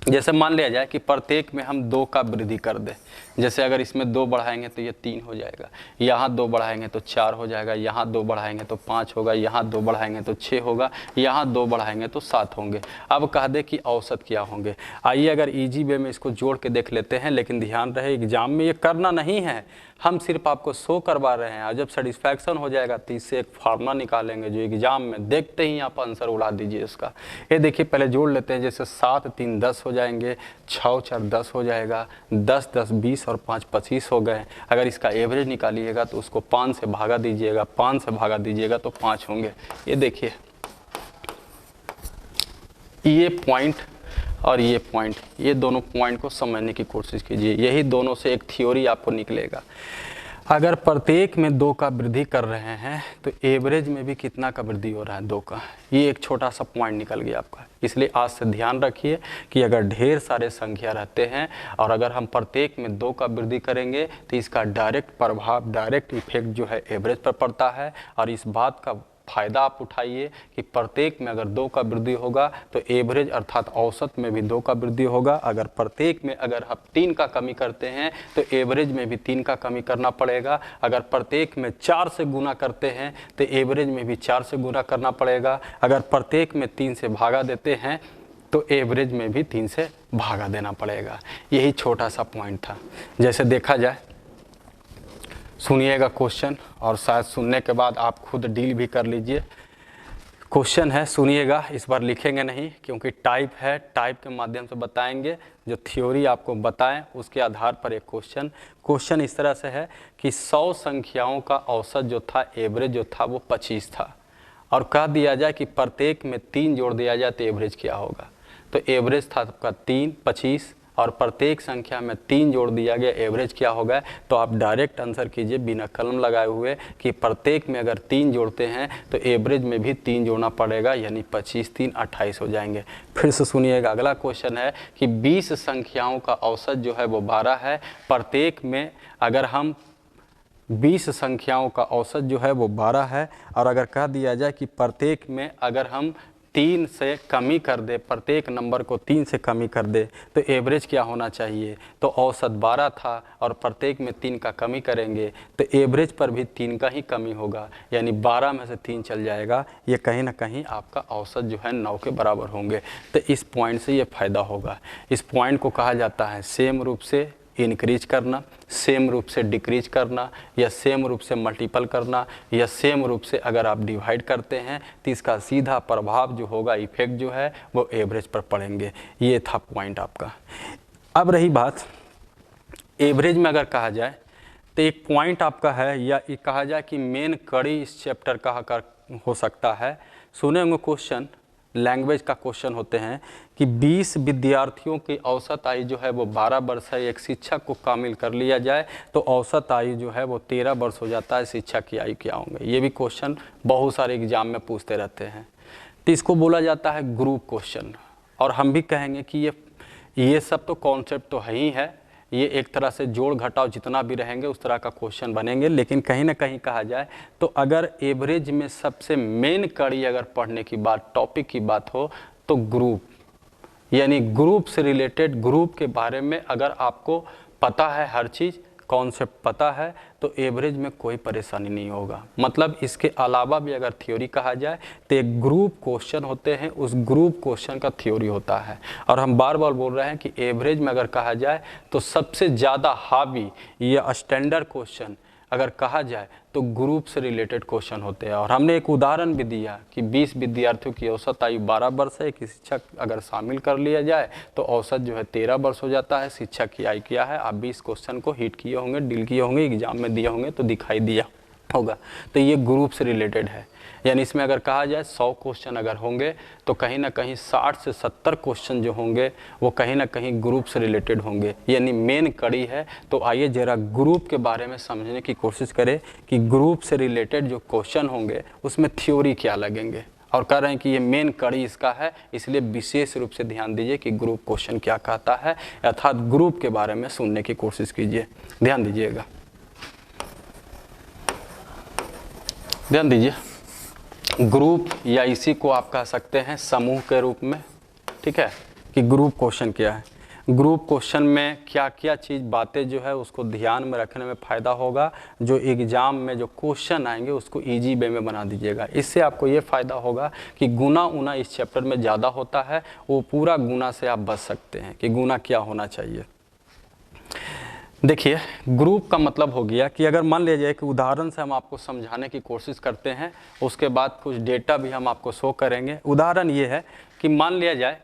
Speaker 1: जैसे मान लिया जाए कि प्रत्येक में हम 2 का वृद्धि कर दें। जैसे अगर इसमें 2 बढ़ाएंगे तो ये 3 हो जाएगा, यहाँ 2 बढ़ाएंगे तो 4 हो जाएगा, यहाँ 2 बढ़ाएंगे तो 5 होगा, यहाँ 2 बढ़ाएंगे तो 6 होगा, यहाँ 2 बढ़ाएंगे तो 7 होंगे। अब कह दे कि औसत क्या होंगे। आइए अगर इजी वे में इसको जोड़ के देख लेते हैं, लेकिन ध्यान रहे एग्जाम में ये करना नहीं है, हम सिर्फ आपको शो करवा रहे हैं। और जब सेटिस्फैक्शन हो जाएगा तो इससे एक फार्मूला निकालेंगे जो एग्जाम में देखते ही आप आंसर उड़ा दीजिए इसका। ये देखिए पहले जोड़ लेते हैं। जैसे 7 3 10 हो जाएंगे, 6 4 10 हो जाएगा, 10 10 20 और 5 25 हो गए। अगर इसका एवरेज निकालिएगा तो उसको 5 से भागा दीजिएगा, 5 से भागा दीजिएगा तो 5 होंगे। ये देखिए, ये पॉइंट और ये पॉइंट, ये दोनों पॉइंट को समझने की कोशिश कीजिए। यही दोनों से एक थ्योरी आपको निकलेगा। अगर प्रत्येक में 2 का वृद्धि कर रहे हैं तो एवरेज में भी कितना का वृद्धि हो रहा है, 2 का। ये एक छोटा सा पॉइंट निकल गया आपका। इसलिए आज से ध्यान रखिए कि अगर ढेर सारे संख्या रहते हैं और अगर हम प्रत्येक में 2 का वृद्धि करेंगे तो इसका डायरेक्ट प्रभाव, डायरेक्ट इफेक्ट जो है एवरेज पर पड़ता है। और इस बात का फ़ायदा आप उठाइए कि प्रत्येक में अगर 2 का वृद्धि होगा तो एवरेज अर्थात औसत में भी 2 का वृद्धि होगा। अगर प्रत्येक में अगर हम 3 का कमी करते हैं तो एवरेज में भी 3 का कमी करना पड़ेगा। अगर प्रत्येक में 4 से गुना करते हैं तो एवरेज में भी 4 से गुना करना पड़ेगा। अगर प्रत्येक में 3 से भागा देते हैं तो एवरेज में भी 3 से भागा देना पड़ेगा। यही छोटा सा पॉइंट था। जैसे देखा जाए, सुनिएगा क्वेश्चन, और शायद सुनने के बाद आप खुद डील भी कर लीजिए। क्वेश्चन है, सुनिएगा, इस बार लिखेंगे नहीं क्योंकि टाइप है, टाइप के माध्यम से बताएंगे। जो थ्योरी आपको बताएं उसके आधार पर एक क्वेश्चन इस तरह से है कि 100 संख्याओं का औसत जो था, एवरेज जो था वो 25 था, और कह दिया जाए कि प्रत्येक में 3 जोड़ दिया जाए तो एवरेज क्या होगा। तो एवरेज था आपका 3 25, और प्रत्येक संख्या में 3 जोड़ दिया गया, एवरेज क्या होगा। तो आप डायरेक्ट आंसर कीजिए बिना कलम लगाए हुए कि प्रत्येक में अगर 3 जोड़ते हैं तो एवरेज में भी 3 जोड़ना पड़ेगा, यानी 25 3 28 हो जाएंगे। फिर से सुनिएगा, अगला क्वेश्चन है कि 20 संख्याओं का औसत जो है वो 12 है। प्रत्येक में अगर हम 20 संख्याओं का औसत जो है वो 12 है, और अगर कह दिया जाए कि प्रत्येक में अगर हम 3 से कमी कर दे, प्रत्येक नंबर को 3 से कमी कर दे तो एवरेज क्या होना चाहिए। तो औसत 12 था और प्रत्येक में 3 का कमी करेंगे तो एवरेज पर भी 3 का ही कमी होगा, यानी 12 में से 3 चल जाएगा। ये कहीं ना कहीं आपका औसत जो है 9 के बराबर होंगे। तो इस पॉइंट से ये फ़ायदा होगा। इस पॉइंट को कहा जाता है सेम रूप से इंक्रीज करना, सेम रूप से डिक्रीज करना, या सेम रूप से मल्टीपल करना, या सेम रूप से अगर आप डिवाइड करते हैं तो इसका सीधा प्रभाव जो होगा, इफेक्ट जो है वो एवरेज पर पड़ेंगे। ये था पॉइंट आपका। अब रही बात एवरेज में अगर कहा जाए तो एक पॉइंट आपका है, या ये कहा जाए कि मेन कड़ी इस चैप्टर का हो सकता है। सुने होंगे क्वेश्चन, लैंग्वेज का क्वेश्चन होते हैं कि 20 विद्यार्थियों की औसत आयु जो है वो 12 वर्ष है, एक शिक्षक को शामिल कर लिया जाए तो औसत आयु जो है वो 13 वर्ष हो जाता है, शिक्षक की आयु क्या होंगे। ये भी क्वेश्चन बहुत सारे एग्जाम में पूछते रहते हैं। तो इसको बोला जाता है ग्रुप क्वेश्चन। और हम भी कहेंगे कि ये सब तो कॉन्सेप्ट तो है ही है, ये एक तरह से जोड़ घटाव जितना भी रहेंगे उस तरह का क्वेश्चन बनेंगे। लेकिन कहीं ना कहीं कहा जाए तो अगर एवरेज में सबसे मेन कड़ी अगर पढ़ने की बात, टॉपिक की बात हो तो ग्रुप, यानी ग्रुप से रिलेटेड, ग्रुप के बारे में अगर आपको पता है, हर चीज़ कॉन्सेप्ट पता है तो एवरेज में कोई परेशानी नहीं होगा। मतलब इसके अलावा भी अगर थ्योरी कहा जाए तो एक ग्रुप क्वेश्चन होते हैं, उस ग्रुप क्वेश्चन का थ्योरी होता है। और हम बार बार बोल रहे हैं कि एवरेज में अगर कहा जाए तो सबसे ज़्यादा हावी या स्टैंडर्ड क्वेश्चन अगर कहा जाए तो ग्रुप से रिलेटेड क्वेश्चन होते हैं। और हमने एक उदाहरण भी दिया कि 20 विद्यार्थियों की औसत आयु 12 वर्ष है, एक शिक्षक अगर शामिल कर लिया जाए तो औसत जो है 13 वर्ष हो जाता है, शिक्षक की आयु क्या है। आप 20 क्वेश्चन को हिट किए होंगे, डील किए होंगे, एग्जाम में दिए होंगे तो दिखाई दिया होगा। तो ये ग्रुप से रिलेटेड है, यानी इसमें अगर कहा जाए 100 क्वेश्चन अगर होंगे तो कहीं ना कहीं 60 से 70 क्वेश्चन जो होंगे वो कहीं ना कहीं ग्रुप से रिलेटेड होंगे, यानी मेन कड़ी है। तो आइए जरा ग्रुप के बारे में समझने की कोशिश करें कि ग्रुप से रिलेटेड जो क्वेश्चन होंगे उसमें थ्योरी क्या लगेंगे। और कह रहे हैं कि ये मेन कड़ी इसका है, इसलिए विशेष रूप से ध्यान दीजिए कि ग्रुप क्वेश्चन क्या कहता है, अर्थात ग्रुप के बारे में सुनने की कोशिश कीजिए। ध्यान दीजिएगा, ध्यान दीजिए। ग्रुप या इसी को आप कह सकते हैं समूह के रूप में, ठीक है, कि ग्रुप क्वेश्चन क्या है। ग्रुप क्वेश्चन में क्या क्या चीज़ बातें जो है उसको ध्यान में रखने में फ़ायदा होगा। जो एग्ज़ाम में जो क्वेश्चन आएंगे उसको इजी वे में बना दीजिएगा। इससे आपको ये फ़ायदा होगा कि गुना उना इस चैप्टर में ज़्यादा होता है, वो पूरा गुना से आप बच सकते हैं कि गुना क्या होना चाहिए। देखिए, ग्रुप का मतलब हो गया कि अगर मान लिया जाए कि उदाहरण से हम आपको समझाने की कोशिश करते हैं, उसके बाद कुछ डेटा भी हम आपको शो करेंगे। उदाहरण ये है कि मान लिया जाए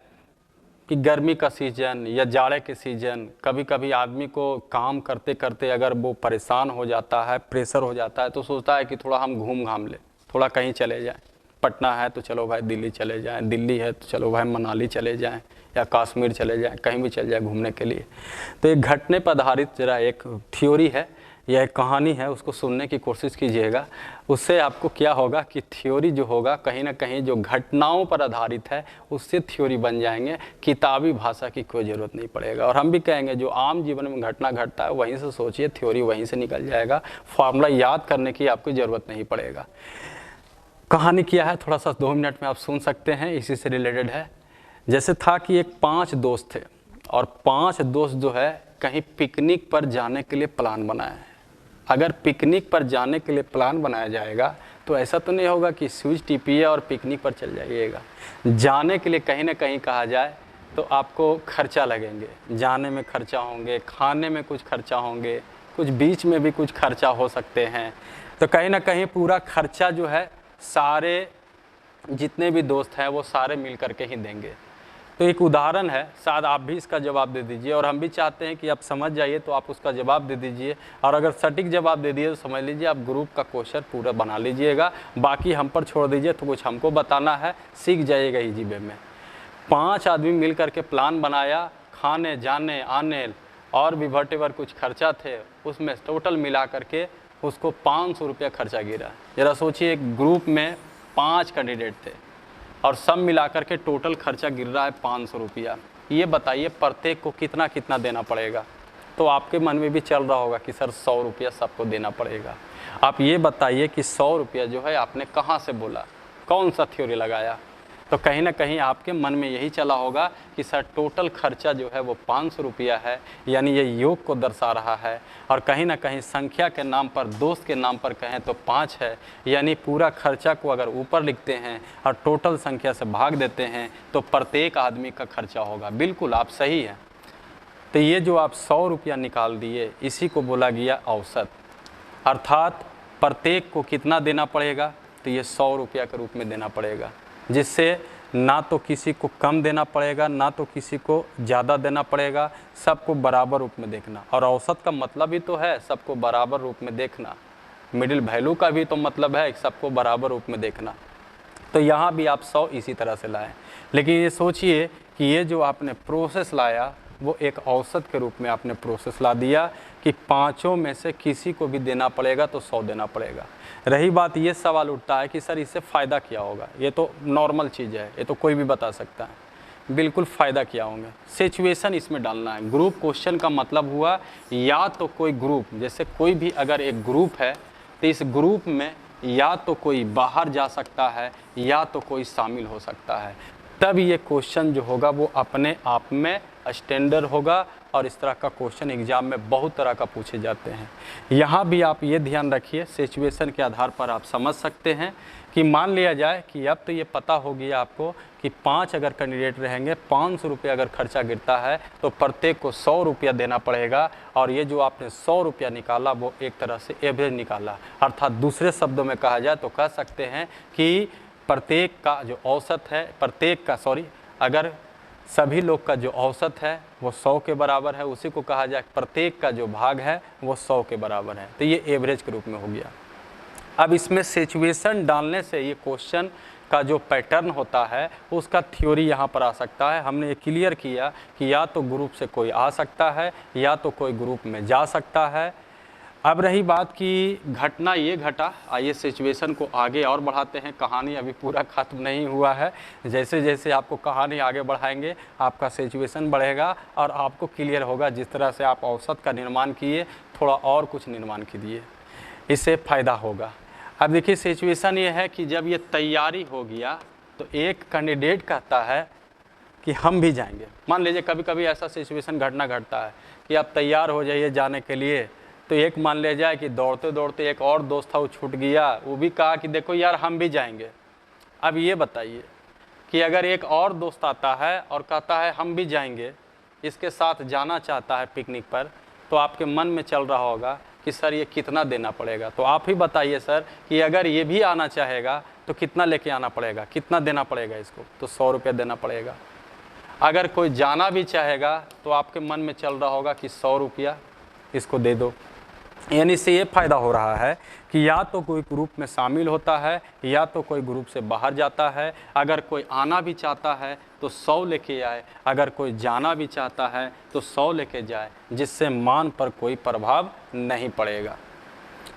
Speaker 1: कि गर्मी का सीज़न या जाड़े के सीज़न, कभी कभी आदमी को काम करते करते अगर वो परेशान हो जाता है, प्रेशर हो जाता है, तो सोचता है कि थोड़ा हम घूम घाम ले, थोड़ा कहीं चले जाएं। पटना है तो चलो भाई दिल्ली चले जाएं, दिल्ली है तो चलो भाई मनाली चले जाएं या कश्मीर चले जाएं, कहीं भी चले जाएं घूमने के लिए। तो एक घटने पर आधारित जरा एक थ्योरी है या एक कहानी है, उसको सुनने की कोशिश कीजिएगा। उससे आपको क्या होगा कि थ्योरी जो होगा कहीं ना कहीं जो घटनाओं पर आधारित है उससे थ्योरी बन जाएंगे, किताबी भाषा की कोई ज़रूरत नहीं पड़ेगा। और हम भी कहेंगे जो आम जीवन में घटना घटता है वहीं से सोचिए, थ्योरी वहीं से निकल जाएगा, फार्मूला याद करने की आपको ज़रूरत नहीं पड़ेगा। कहानी क्या है थोड़ा सा 2 मिनट में आप सुन सकते हैं, इसी से रिलेटेड है। जैसे था कि एक 5 दोस्त थे और 5 दोस्त जो है कहीं पिकनिक पर जाने के लिए प्लान बनाए। अगर पिकनिक पर जाने के लिए प्लान बनाया जाएगा तो ऐसा तो नहीं होगा कि स्विच टिपिए और पिकनिक पर चल जाइएगा। जाने के लिए कहीं ना कहीं कहा जाए तो आपको खर्चा लगेंगे, जाने में खर्चा होंगे, खाने में कुछ खर्चा होंगे, कुछ बीच में भी कुछ खर्चा हो सकते हैं। तो कहीं ना कहीं पूरा खर्चा जो है सारे जितने भी दोस्त हैं वो सारे मिल करके ही देंगे। तो एक उदाहरण है, शायद आप भी इसका जवाब दे दीजिए और हम भी चाहते हैं कि आप समझ जाइए तो आप उसका जवाब दे दीजिए। और अगर सटीक जवाब दे दिए तो समझ लीजिए आप ग्रुप का क्वेश्चन पूरा बना लीजिएगा, बाकी हम पर छोड़ दीजिए। तो कुछ हमको बताना है, सीख जाइएगा इजी वे में। 5 आदमी मिल करके प्लान बनाया, खाने जाने आने और भी वटेवर कुछ खर्चा थे, उसमें टोटल मिला करके उसको 500 रुपया खर्चा गिरा। ज़रा सोचिए एक ग्रुप में 5 कैंडिडेट थे और सब मिलाकर के टोटल खर्चा गिर रहा है 500 रुपया। ये बताइए प्रत्येक को कितना कितना देना पड़ेगा। तो आपके मन में भी चल रहा होगा कि सर 100 रुपया सबको देना पड़ेगा। आप ये बताइए कि 100 रुपया जो है आपने कहाँ से बोला, कौन सा थ्योरी लगाया। तो कहीं ना कहीं आपके मन में यही चला होगा कि सर टोटल खर्चा जो है वो 500 रुपया है, यानी ये योग को दर्शा रहा है। और कहीं ना कहीं संख्या के नाम पर, दोस्त के नाम पर कहें तो 5 है, यानी पूरा खर्चा को अगर ऊपर लिखते हैं और टोटल संख्या से भाग देते हैं तो प्रत्येक आदमी का खर्चा होगा। बिल्कुल आप सही हैं। तो ये जो आप 100 रुपया निकाल दिए, इसी को बोला गया औसत। अर्थात प्रत्येक को कितना देना पड़ेगा, तो ये 100 रुपया के रूप में देना पड़ेगा, जिससे ना तो किसी को कम देना पड़ेगा ना तो किसी को ज़्यादा देना पड़ेगा, सबको बराबर रूप में देखना। और औसत का मतलब ही तो है सबको बराबर रूप में देखना। मिडिल वैल्यू का भी तो मतलब है सबको बराबर रूप में देखना। तो यहाँ भी आप 100 इसी तरह से लाएं। लेकिन ये सोचिए कि ये जो आपने प्रोसेस लाया वो एक औसत के रूप में आपने प्रोसेस ला दिया कि पाँचों में से किसी को भी देना पड़ेगा तो 100 देना पड़ेगा। रही बात, ये सवाल उठता है कि सर इससे फ़ायदा क्या होगा। ये तो नॉर्मल चीज़ है, ये तो कोई भी बता सकता है। बिल्कुल फ़ायदा क्या होंगे, सिचुएशन इसमें डालना है। ग्रुप क्वेश्चन का मतलब हुआ या तो कोई ग्रुप, जैसे कोई भी अगर एक ग्रुप है तो इस ग्रुप में या तो कोई बाहर जा सकता है या तो कोई शामिल हो सकता है, तब ये क्वेश्चन जो होगा वो अपने आप में स्टैंडर्ड होगा। और इस तरह का क्वेश्चन एग्जाम में बहुत तरह का पूछे जाते हैं। यहाँ भी आप ये ध्यान रखिए, सिचुएशन के आधार पर आप समझ सकते हैं कि मान लिया जाए कि अब तो ये पता हो गया आपको कि 5 अगर कैंडिडेट रहेंगे, 500 रुपये अगर खर्चा गिरता है तो प्रत्येक को 100 रुपया देना पड़ेगा। और ये जो आपने 100 रुपया निकाला वो एक तरह से एवरेज निकाला, अर्थात दूसरे शब्दों में कहा जाए तो कह सकते हैं कि प्रत्येक का जो औसत है, अगर सभी लोग का जो औसत है वो 100 के बराबर है, उसी को कहा जाए प्रत्येक का जो भाग है वो 100 के बराबर है, तो ये एवरेज के रूप में हो गया। अब इसमें सिचुएशन डालने से ये क्वेश्चन का जो पैटर्न होता है उसका थ्योरी यहाँ पर आ सकता है। हमने ये क्लियर किया कि या तो ग्रुप से कोई आ सकता है या तो कोई ग्रुप में जा सकता है। अब रही बात कि घटना ये घटा, आइए सिचुएशन को आगे और बढ़ाते हैं। कहानी अभी पूरा ख़त्म नहीं हुआ है, जैसे जैसे आपको कहानी आगे बढ़ाएंगे आपका सिचुएशन बढ़ेगा और आपको क्लियर होगा। जिस तरह से आप औसत का निर्माण किए, थोड़ा और कुछ निर्माण कीजिए, इससे फ़ायदा होगा। अब देखिए सिचुएशन ये है कि जब ये तैयारी हो गया तो एक कैंडिडेट कहता है कि हम भी जाएंगे। मान लीजिए कभी कभी ऐसा सिचुएशन घटता है कि आप तैयार हो जाइए जाने के लिए, तो एक मान लिया जाए कि दौड़ते दौड़ते एक और दोस्त था वो छूट गया, वो भी कहा कि देखो यार हम भी जाएंगे। अब ये बताइए कि अगर एक और दोस्त आता है और कहता है हम भी जाएंगे, इसके साथ जाना चाहता है पिकनिक पर, तो आपके मन में चल रहा होगा कि सर ये कितना देना पड़ेगा। तो आप ही बताइए सर कि अगर ये भी आना चाहेगा तो कितना लेके आना पड़ेगा, कितना देना पड़ेगा इसको, तो 100 रुपया देना पड़ेगा। अगर कोई जाना भी चाहेगा तो आपके मन में चल रहा होगा कि 100 रुपया इसको दे दो। यानी इससे ये फ़ायदा हो रहा है कि या तो कोई ग्रुप में शामिल होता है या तो कोई ग्रुप से बाहर जाता है। अगर कोई आना भी चाहता है तो 100 लेके आए, अगर कोई जाना भी चाहता है तो 100 लेके जाए, जिससे मान पर कोई प्रभाव नहीं पड़ेगा।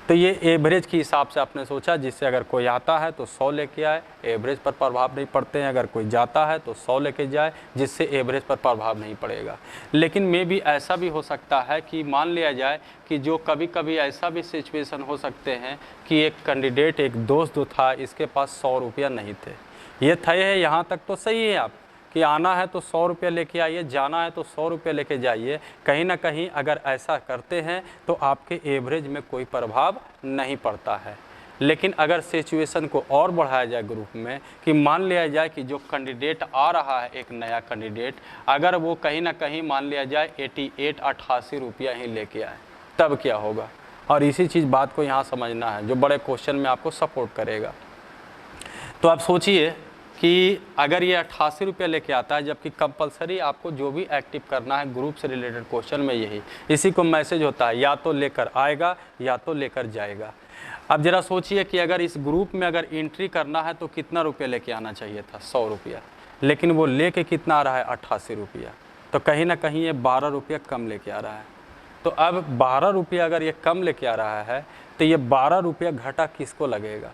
Speaker 1: तो ये एवरेज के हिसाब से आपने सोचा, जिससे अगर कोई आता है तो 100 लेके आए, एवरेज पर प्रभाव नहीं पड़ते हैं। अगर कोई जाता है तो 100 लेके जाए, जिससे एवरेज पर प्रभाव नहीं पड़ेगा। लेकिन में भी ऐसा भी हो सकता है कि मान लिया जाए कि जो कभी कभी ऐसा भी सिचुएशन हो सकते हैं कि एक कैंडिडेट, एक दोस्त जो था, इसके पास 100 रुपया नहीं थे। ये तय है, यहाँ तक तो सही है आप कि आना है तो 100 रुपये लेके आइए, जाना है तो 100 रुपये लेके जाइए। कहीं ना कहीं अगर ऐसा करते हैं तो आपके एवरेज में कोई प्रभाव नहीं पड़ता है। लेकिन अगर सिचुएशन को और बढ़ाया जाए ग्रुप में, कि मान लिया जाए कि जो कैंडिडेट आ रहा है, एक नया कैंडिडेट, अगर वो कहीं ना कहीं मान लिया जाए 88 रुपया ही लेके आए, तब क्या होगा। और इसी चीज़ बात को यहाँ समझना है जो बड़े क्वेश्चन में आपको सपोर्ट करेगा। तो आप सोचिए कि अगर ये 88 रुपया लेके आता है, जबकि कंपलसरी आपको जो भी एक्टिव करना है ग्रुप से रिलेटेड क्वेश्चन में यही, इसी को मैसेज होता है, या तो लेकर आएगा या तो लेकर जाएगा। अब ज़रा सोचिए कि अगर इस ग्रुप में अगर एंट्री करना है तो कितना रुपया लेके आना चाहिए था, 100 रुपया, लेकिन वो लेके कितना आ रहा है, 88 रुपया। तो कहीं ना कहीं ये 12 रुपया कम लेके आ रहा है। तो अब 12 रुपया अगर ये कम लेके आ रहा है तो ये 12 रुपया घाटा किसको लगेगा।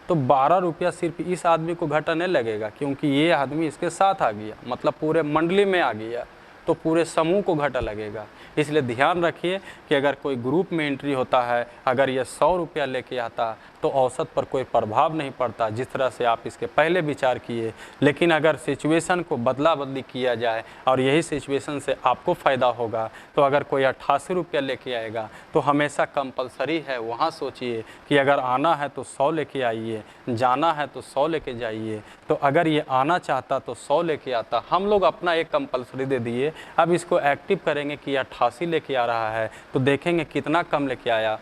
Speaker 1: तो 12 रुपया सिर्फ इस आदमी को घाटा नहीं लगेगा, क्योंकि ये आदमी इसके साथ आ गया, मतलब पूरे मंडली में आ गया, तो पूरे समूह को घाटा लगेगा। इसलिए ध्यान रखिए कि अगर कोई ग्रुप में एंट्री होता है, अगर ये 100 रुपया लेके आता तो औसत पर कोई प्रभाव नहीं पड़ता, जिस तरह से आप इसके पहले विचार किए। लेकिन अगर सिचुएशन को बदला बदली किया जाए और यही सिचुएशन से आपको फ़ायदा होगा, तो अगर कोई 88 रुपया लेके आएगा तो हमेशा कंपलसरी है, वहाँ सोचिए कि अगर आना है तो 100 लेके आइए, जाना है तो 100 लेके जाइए। तो अगर ये आना चाहता तो 100 लेके आता, हम लोग अपना एक कंपलसरी दे दिए। अब इसको एक्टिव करेंगे कि 88 लेके आ रहा है, तो देखेंगे कितना कम लेके आया,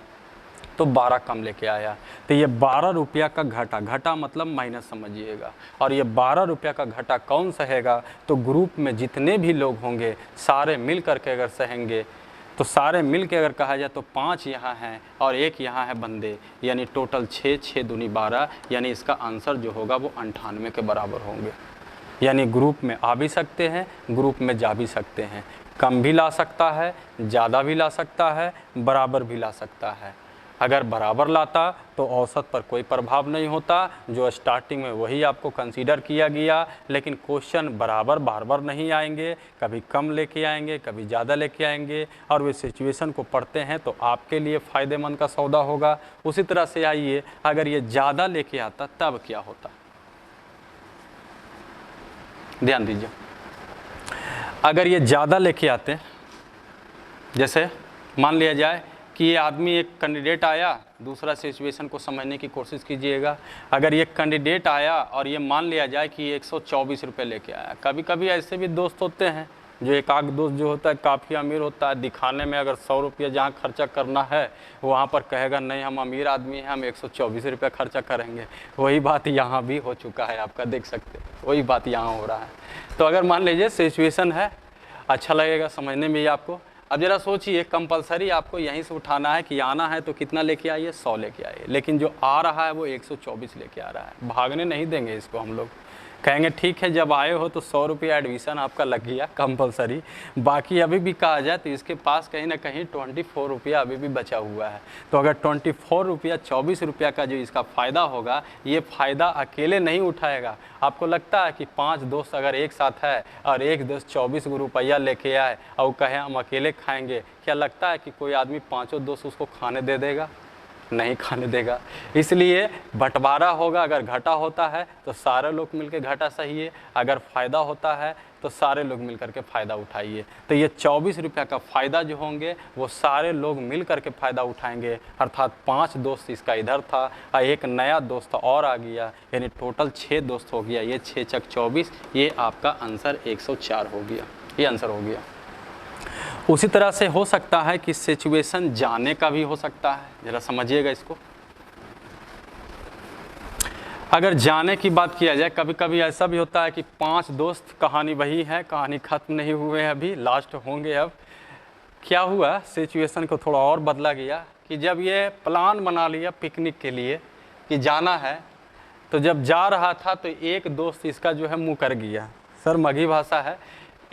Speaker 1: तो 12 कम लेके आया। तो ये 12 रुपया का घाटा मतलब माइनस समझिएगा। और ये 12 रुपया का घाटा कौन सहेगा, तो ग्रुप में जितने भी लोग होंगे सारे मिल करके अगर सहेंगे तो सारे मिल के अगर कहा जाए तो 5 यहाँ हैं और 1 यहाँ है बंदे, यानी टोटल 6, 6 दूनी 12, यानी इसका आंसर जो होगा वो 98 के बराबर होंगे। यानी ग्रुप में आ भी सकते हैं, ग्रुप में जा भी सकते हैं, कम भी ला सकता है, ज़्यादा भी ला सकता है, बराबर भी ला सकता है। अगर बराबर लाता तो औसत पर कोई प्रभाव नहीं होता, जो स्टार्टिंग में वही आपको कंसीडर किया गया। लेकिन क्वेश्चन बराबर बार बार नहीं आएंगे, कभी कम लेके आएंगे, कभी ज़्यादा लेके आएंगे, और वे सिचुएशन को पढ़ते हैं तो आपके लिए फ़ायदेमंद का सौदा होगा। उसी तरह से आइए, अगर ये ज़्यादा लेके आता तब क्या होता, ध्यान दीजिए। अगर ये ज़्यादा लेके आते, जैसे मान लिया जाए कि ये आदमी, एक कैंडिडेट आया, दूसरा सिचुएशन को समझने की कोशिश कीजिएगा। अगर ये कैंडिडेट आया और ये मान लिया जाए कि 124 रुपये लेके आया। कभी कभी ऐसे भी दोस्त होते हैं जो एक आध दोस्त जो होता है काफ़ी अमीर होता है, दिखाने में अगर 100 रुपये जहाँ खर्चा करना है वहाँ पर कहेगा नहीं हम अमीर आदमी हैं, हम 124 रुपये खर्चा करेंगे। वही बात यहाँ भी हो चुका है आपका, देख सकते हैं, वही बात यहाँ हो रहा है। तो अगर मान लीजिए सिचुएशन है, अच्छा लगेगा समझने में ही आपको। अब जरा सोचिए, कंपलसरी आपको यहीं से उठाना है कि आना है तो कितना लेके आइए, 100 लेके आइए, लेकिन जो आ रहा है वो 124 लेके आ रहा है। भागने नहीं देंगे इसको हम लोग, कहेंगे ठीक है जब आए हो तो 100 रुपये एडमिशन आपका लग गया कंपलसरी। बाकी अभी भी कहा जाए तो इसके पास कहीं ना कहीं 24 रुपया अभी भी बचा हुआ है। तो अगर 24 रुपया 24 रुपया का जो इसका फ़ायदा होगा, ये फ़ायदा अकेले नहीं उठाएगा। आपको लगता है कि 5 दोस्त अगर एक साथ है और एक दोस्त 24 रुपया लेके आए और कहे हम अकेले खाएँगे, क्या लगता है कि कोई आदमी 5 दोस्त उसको खाने दे देगा? नहीं खाने देगा। इसलिए बंटवारा होगा। अगर घाटा होता है तो सारे लोग मिलकर घाटा सहिए, अगर फ़ायदा होता है तो सारे लोग मिलकर के फ़ायदा उठाइए। तो ये 24 रुपया का फ़ायदा जो होंगे वो सारे लोग मिल कर के फ़ायदा उठाएंगे। अर्थात 5 दोस्त इसका इधर था और एक नया दोस्त और आ गया, यानी टोटल 6 दोस्त हो गया। ये 6 चक 24, ये आपका आंसर 104 हो गया, ये आंसर हो गया। उसी तरह से हो सकता है कि सिचुएशन जाने का भी हो सकता है, जरा समझिएगा इसको। अगर जाने की बात किया जाए, कभी कभी ऐसा भी होता है कि 5 दोस्त, कहानी वही है, कहानी ख़त्म नहीं हुए हैं अभी, लास्ट होंगे। अब क्या हुआ, सिचुएशन को थोड़ा और बदला गया कि जब ये प्लान बना लिया पिकनिक के लिए कि जाना है, तो जब जा रहा था तो एक दोस्त इसका जो है मुँह कर गया। सर मगही भाषा है,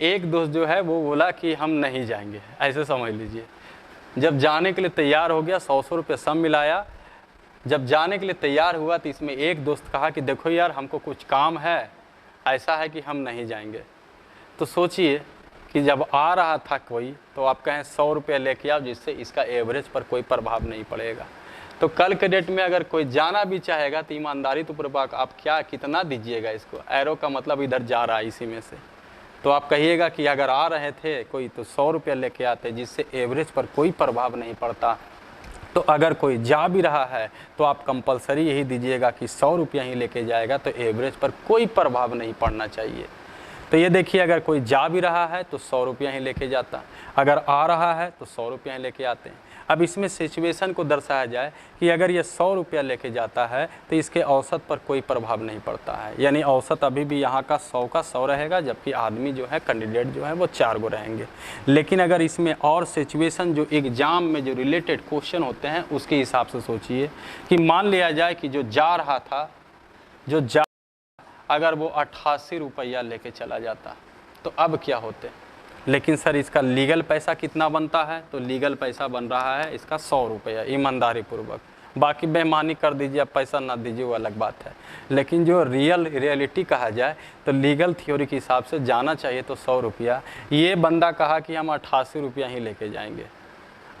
Speaker 1: एक दोस्त जो है वो बोला कि हम नहीं जाएंगे, ऐसे समझ लीजिए। जब जाने के लिए तैयार हो गया, 100 रुपये सब मिलाया, जब जाने के लिए तैयार हुआ तो इसमें एक दोस्त कहा कि देखो यार हमको कुछ काम है, ऐसा है कि हम नहीं जाएंगे। तो सोचिए कि जब आ रहा था कोई, तो आप कहें 100 रुपये लेके आओ, जिससे इसका एवरेज पर कोई प्रभाव नहीं पड़ेगा। तो कल के डेट में अगर कोई जाना भी चाहेगा तो ईमानदारी तो पूर्वक आप क्या कितना दीजिएगा इसको, एरो का मतलब इधर जा रहा है इसी में से। तो आप कहिएगा कि अगर आ रहे थे कोई तो 100 रुपये लेके आते, जिससे एवरेज पर कोई प्रभाव नहीं पड़ता। तो अगर कोई जा भी रहा है तो आप कंपलसरी यही दीजिएगा कि 100 रुपया ही लेके जाएगा, तो एवरेज पर कोई प्रभाव नहीं पड़ना चाहिए। तो ये देखिए, अगर कोई जा भी रहा है तो 100 रुपया ही लेके जाता, अगर आ रहा है तो 100 रुपया ही लेके आते हैं। अब इसमें सिचुएशन को दर्शाया जाए कि अगर ये 100 रुपया लेके जाता है तो इसके औसत पर कोई प्रभाव नहीं पड़ता है, यानी औसत अभी भी यहाँ का 100 का 100 रहेगा, जबकि आदमी जो है, कैंडिडेट जो है वो 4 गो रहेंगे। लेकिन अगर इसमें और सिचुएशन जो एग्ज़ाम में जो रिलेटेड क्वेश्चन होते हैं उसके हिसाब से सोचिए कि मान लिया जाए कि जो जा रहा था, अगर वो 88 रुपया लेके चला जाता तो अब क्या होते। लेकिन सर इसका लीगल पैसा कितना बनता है, तो लीगल पैसा बन रहा है इसका 100 रुपया ईमानदारी पूर्वक। बाकी बेईमानी कर दीजिए, अब पैसा ना दीजिए वो अलग बात है। लेकिन जो रियलिटी कहा जाए तो लीगल थ्योरी के हिसाब से जाना चाहिए तो 100 रुपया। ये बंदा कहा कि हम 88 रुपया ही लेके जाएंगे।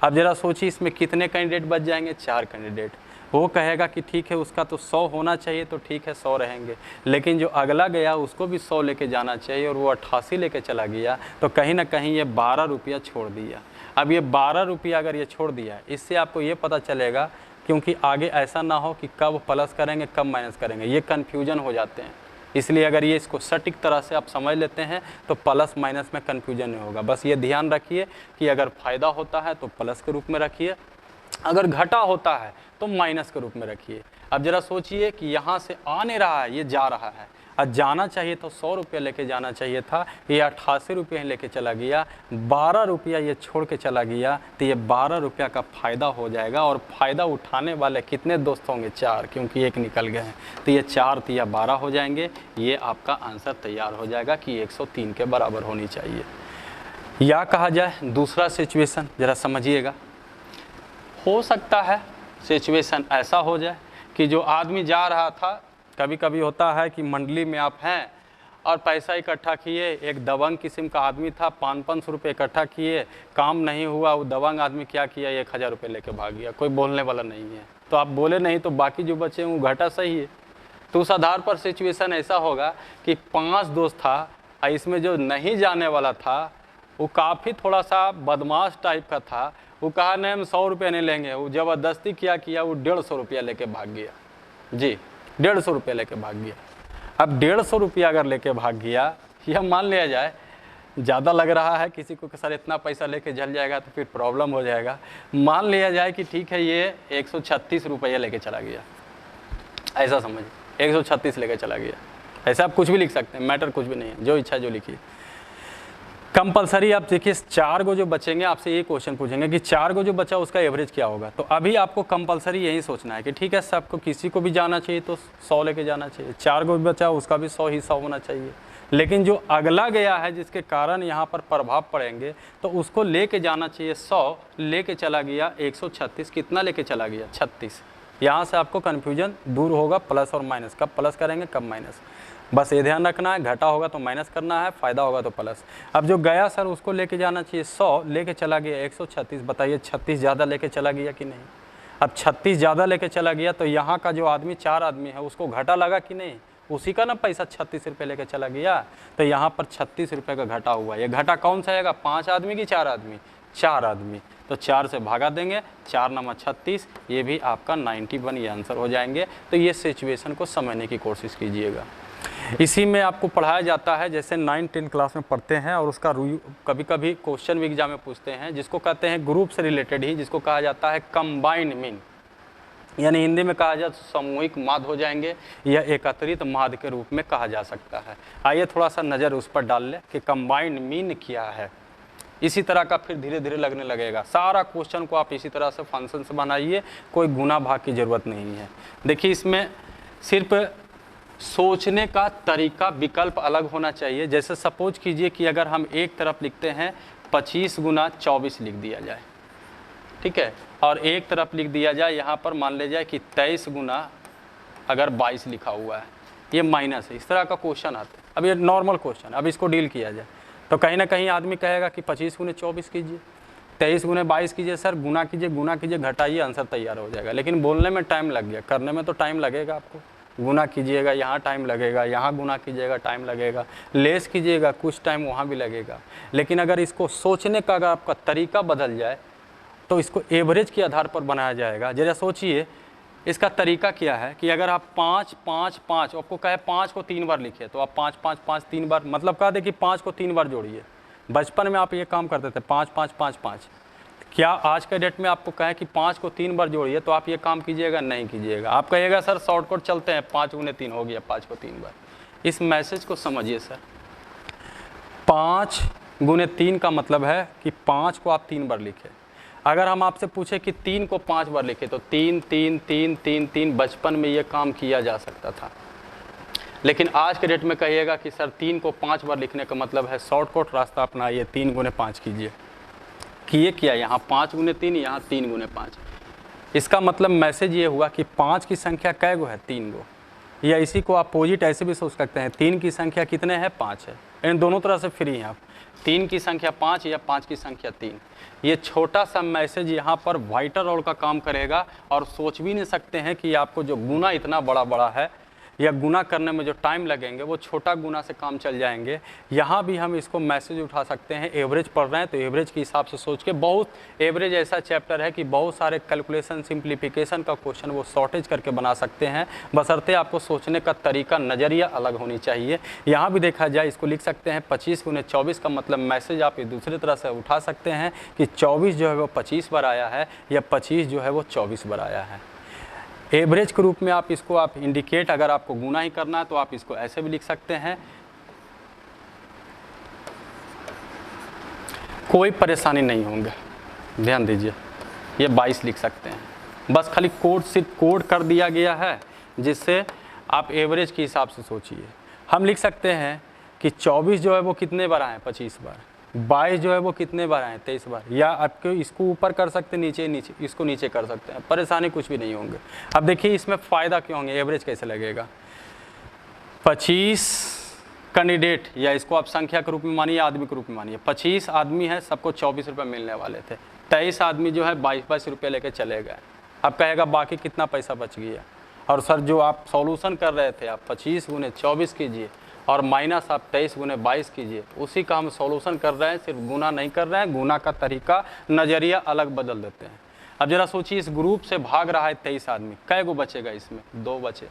Speaker 1: अब ज़रा सोचिए इसमें कितने कैंडिडेट बच जाएंगे, 4 कैंडिडेट। वो कहेगा कि ठीक है उसका तो 100 होना चाहिए, तो ठीक है 100 रहेंगे। लेकिन जो अगला गया उसको भी 100 लेके जाना चाहिए और वो 88 लेके चला गया, तो कहीं ना कहीं ये 12 रुपया छोड़ दिया। अब ये 12 रुपया अगर ये छोड़ दिया, इससे आपको ये पता चलेगा, क्योंकि आगे ऐसा ना हो कि कब प्लस करेंगे कब माइनस करेंगे, ये कन्फ्यूजन हो जाते हैं। इसलिए अगर ये इसको सटीक तरह से आप समझ लेते हैं तो प्लस माइनस में कन्फ्यूजन नहीं होगा। बस ये ध्यान रखिए कि अगर फ़ायदा होता है तो प्लस के रूप में रखिए, अगर घटा होता है तो माइनस के रूप में रखिए। अब जरा सोचिए कि यहाँ से आ नहीं रहा है, ये जा रहा है, और जाना चाहिए तो 100 रुपया लेके जाना चाहिए था, ये 88 रुपये लेके चला गया, 12 रुपया ये छोड़ के चला गया, तो ये 12 रुपया का फ़ायदा हो जाएगा। और फ़ायदा उठाने वाले कितने दोस्त होंगे? 4, क्योंकि एक निकल गए हैं, तो ये 4 या 12 हो जाएंगे। ये आपका आंसर तैयार हो जाएगा कि 103 के बराबर होनी चाहिए। या कहा जाए दूसरा सिचुएशन, ज़रा समझिएगा। हो सकता है सिचुएशन ऐसा हो जाए कि जो आदमी जा रहा था, कभी कभी होता है कि मंडली में आप हैं और पैसा इकट्ठा किए, एक दबंग किस्म का आदमी था, 500 रुपये इकट्ठा किए, काम नहीं हुआ, वो दबंग आदमी क्या किया, 1000 रुपये लेके भाग गया, कोई बोलने वाला नहीं है, तो आप बोले नहीं तो बाकी जो बचे हैं वो घाटा सही है। तो उस आधार पर सिचुएशन ऐसा होगा कि 5 दोस्त था, इसमें जो नहीं जाने वाला था वो काफ़ी थोड़ा सा बदमाश टाइप का था, वो कहा नहीं हम 100 रुपये नहीं लेंगे, वो ज़बरदस्ती क्या किया, वो 150 रुपया लेके भाग गया। जी, 150 रुपया लेके भाग गया। अब 150 रुपया अगर लेके भाग गया, यह मान लिया जाए ज़्यादा लग रहा है किसी को कि सर इतना पैसा लेके जल जाएगा तो फिर प्रॉब्लम हो जाएगा, मान लिया जाए कि ठीक है ये 136 रुपया लेके चला गया, ऐसा समझिए 136 लेके चला गया। ऐसा आप कुछ भी लिख सकते हैं, मैटर कुछ भी नहीं है, जो इच्छा जो लिखिए। कंपलसरी आप देखिए 4 गो जो बचेंगे, आपसे ये क्वेश्चन पूछेंगे कि 4 गो जो बचा उसका एवरेज क्या होगा। तो अभी आपको कंपलसरी यही सोचना है कि ठीक है सबको, किसी को भी जाना चाहिए तो 100 लेके जाना चाहिए, 4 गो बचा उसका भी 100 हिस्सा होना चाहिए। लेकिन जो अगला गया है जिसके कारण यहाँ पर प्रभाव पड़ेंगे, तो उसको लेके जाना चाहिए 100, लेके चला गया 136, कितना लेके चला गया 36। यहाँ से आपको कन्फ्यूजन दूर होगा, प्लस और माइनस, कब प्लस करेंगे कब माइनस, बस ये ध्यान रखना है, घटा होगा तो माइनस करना है, फ़ायदा होगा तो प्लस। अब जो गया सर उसको लेके जाना चाहिए 100, लेके चला गया 136, बताइए 36 ज़्यादा लेके चला गया कि नहीं। अब 36 ज़्यादा लेके चला गया तो यहाँ का जो आदमी 4 आदमी है उसको घाटा लगा कि नहीं, उसी का ना पैसा 36 रुपये लेके चला गया, तो यहाँ पर 36 रुपये का घाटा हुआ। ये घाटा कौन सा आएगा, 5 आदमी की 4 आदमी, 4 आदमी, तो 4 से भागा देंगे, 4 9 36, ये भी आपका 91 ये आंसर हो जाएंगे। तो ये सिचुएशन को समझने की कोशिश कीजिएगा। इसी में आपको पढ़ाया जाता है, जैसे 9 10 क्लास में पढ़ते हैं और उसका कभी कभी क्वेश्चन भी एग्जाम में पूछते हैं, जिसको कहते हैं ग्रुप से रिलेटेड ही, जिसको कहा जाता है कंबाइंड मीन, यानी हिंदी में कहा जाए तो सामूहिक माद हो जाएंगे या एकत्रित माद के रूप में कहा जा सकता है। आइए थोड़ा सा नज़र उस पर डाल लें कि कंबाइंड मीन क्या है। इसी तरह का फिर धीरे धीरे लगने लगेगा। सारा क्वेश्चन को आप इसी तरह से फंक्शन से बनाइए, कोई गुना भाग की ज़रूरत नहीं है। देखिए इसमें सिर्फ सोचने का तरीका, विकल्प अलग होना चाहिए। जैसे सपोज कीजिए कि अगर हम एक तरफ लिखते हैं 25 गुना 24 लिख दिया जाए, ठीक है, और एक तरफ लिख दिया जाए यहाँ पर मान ले जाए कि 23 गुना अगर 22 लिखा हुआ है, ये माइनस है। इस तरह का क्वेश्चन आता है। अब ये नॉर्मल क्वेश्चन, अब इसको डील किया जाए तो कहीं ना कहीं आदमी कहेगा कि 25 गुने 24 कीजिए, 23 गुने 22 कीजिए, सर गुना कीजिए, घटाइए, आंसर तैयार हो जाएगा। लेकिन बोलने में टाइम लग गया, करने में तो टाइम लगेगा आपको। गुना कीजिएगा यहाँ टाइम लगेगा, यहाँ गुना कीजिएगा टाइम लगेगा, लेस कीजिएगा कुछ टाइम वहाँ भी लगेगा। लेकिन अगर इसको सोचने का अगर आपका तरीका बदल जाए तो इसको एवरेज के आधार पर बनाया जाएगा। जरा सोचिए इसका तरीका क्या है कि अगर आप 5 5 5, आपको कहे 5 को 3 बार लिखिए, तो आप 5 5 5 3 बार, मतलब कह दे कि 5 को 3 बार जोड़िए। बचपन में आप ये काम करते थे 5 5 5 5। क्या आज के डेट में आपको कहें कि 5 को 3 बार जोड़िए तो आप ये काम कीजिएगा? नहीं कीजिएगा। आप कहिएगा सर शॉर्टकट चलते हैं, 5 गुने 3 हो गया, 5 को 3 बार। इस मैसेज को समझिए सर, 5 गुने 3 का मतलब है कि 5 को आप 3 बार लिखें। अगर हम आपसे पूछे कि 3 को 5 बार लिखे तो 3 3 3 3 3, बचपन में ये काम किया जा सकता था। लेकिन आज के डेट में कहिएगा कि सर 3 को 5 बार लिखने का मतलब है शॉर्टकट रास्ता अपनाइए, 3 गुने 5 कीजिए। किए क्या, यहाँ 5 गुने 3, यहाँ 3 गुने 5। इसका मतलब मैसेज ये हुआ कि 5 की संख्या कै गो है, 3 गो। या इसी को आप अपोजिट ऐसे भी सोच सकते हैं, 3 की संख्या कितने हैं, 5 है। इन दोनों तरह से फ्री हैं आप, 3 की संख्या 5 या 5 की संख्या 3। ये छोटा सा मैसेज यहाँ पर वाइटर रोल का काम करेगा। और सोच भी नहीं सकते हैं कि आपको जो गुना इतना बड़ा बड़ा है या गुना करने में जो टाइम लगेंगे वो छोटा गुना से काम चल जाएंगे। यहाँ भी हम इसको मैसेज उठा सकते हैं। एवरेज पढ़ रहे हैं तो एवरेज के हिसाब से सोच के, बहुत एवरेज ऐसा चैप्टर है कि बहुत सारे कैलकुलेशन, सिंप्लीफिकेशन का क्वेश्चन वो शॉर्टेज करके बना सकते हैं, बशर्ते आपको सोचने का तरीका, नज़रिया अलग होनी चाहिए। यहाँ भी देखा जाए इसको लिख सकते हैं 25 गुने 24 का मतलब मैसेज आप दूसरी तरह से उठा सकते हैं कि 24 जो है वो 25 बार आया है या 25 जो है वो 24 बार आया है। एवरेज के रूप में आप इसको आप इंडिकेट, अगर आपको गुना ही करना है तो आप इसको ऐसे भी लिख सकते हैं, कोई परेशानी नहीं होंगे। ध्यान दीजिए, ये 22 लिख सकते हैं, बस खाली कोड सिर्फ कोड कर दिया गया है, जिससे आप एवरेज के हिसाब से सोचिए। हम लिख सकते हैं कि 24 जो है वो कितने बार आए, 25 बार। 22 जो है वो कितने बार आए, 23 बार। या आपको इसको ऊपर कर सकते हैं, नीचे इसको नीचे कर सकते हैं, परेशानी कुछ भी नहीं होंगे। अब देखिए इसमें फ़ायदा क्यों होंगे, एवरेज कैसे लगेगा। 25 कैंडिडेट, या इसको आप संख्या के रूप में मानिए, आदमी के रूप में मानिए। 25 आदमी है, सबको 24 रुपये मिलने वाले थे। 23 आदमी जो है 22 रुपये लेके चले गए। अब कहेगा बाकी कितना पैसा बच गया। और सर जो आप सॉल्यूशन कर रहे थे, आप 25 गुने 24 कीजिए और माइनस आप 23 गुने 22 कीजिए, उसी का हम सॉल्यूशन कर रहे हैं, सिर्फ गुना नहीं कर रहे हैं। गुना का तरीका, नज़रिया अलग बदल देते हैं। अब जरा सोचिए, इस ग्रुप से भाग रहा है 23 आदमी, कै गो बचेगा इसमें, 2 बचे।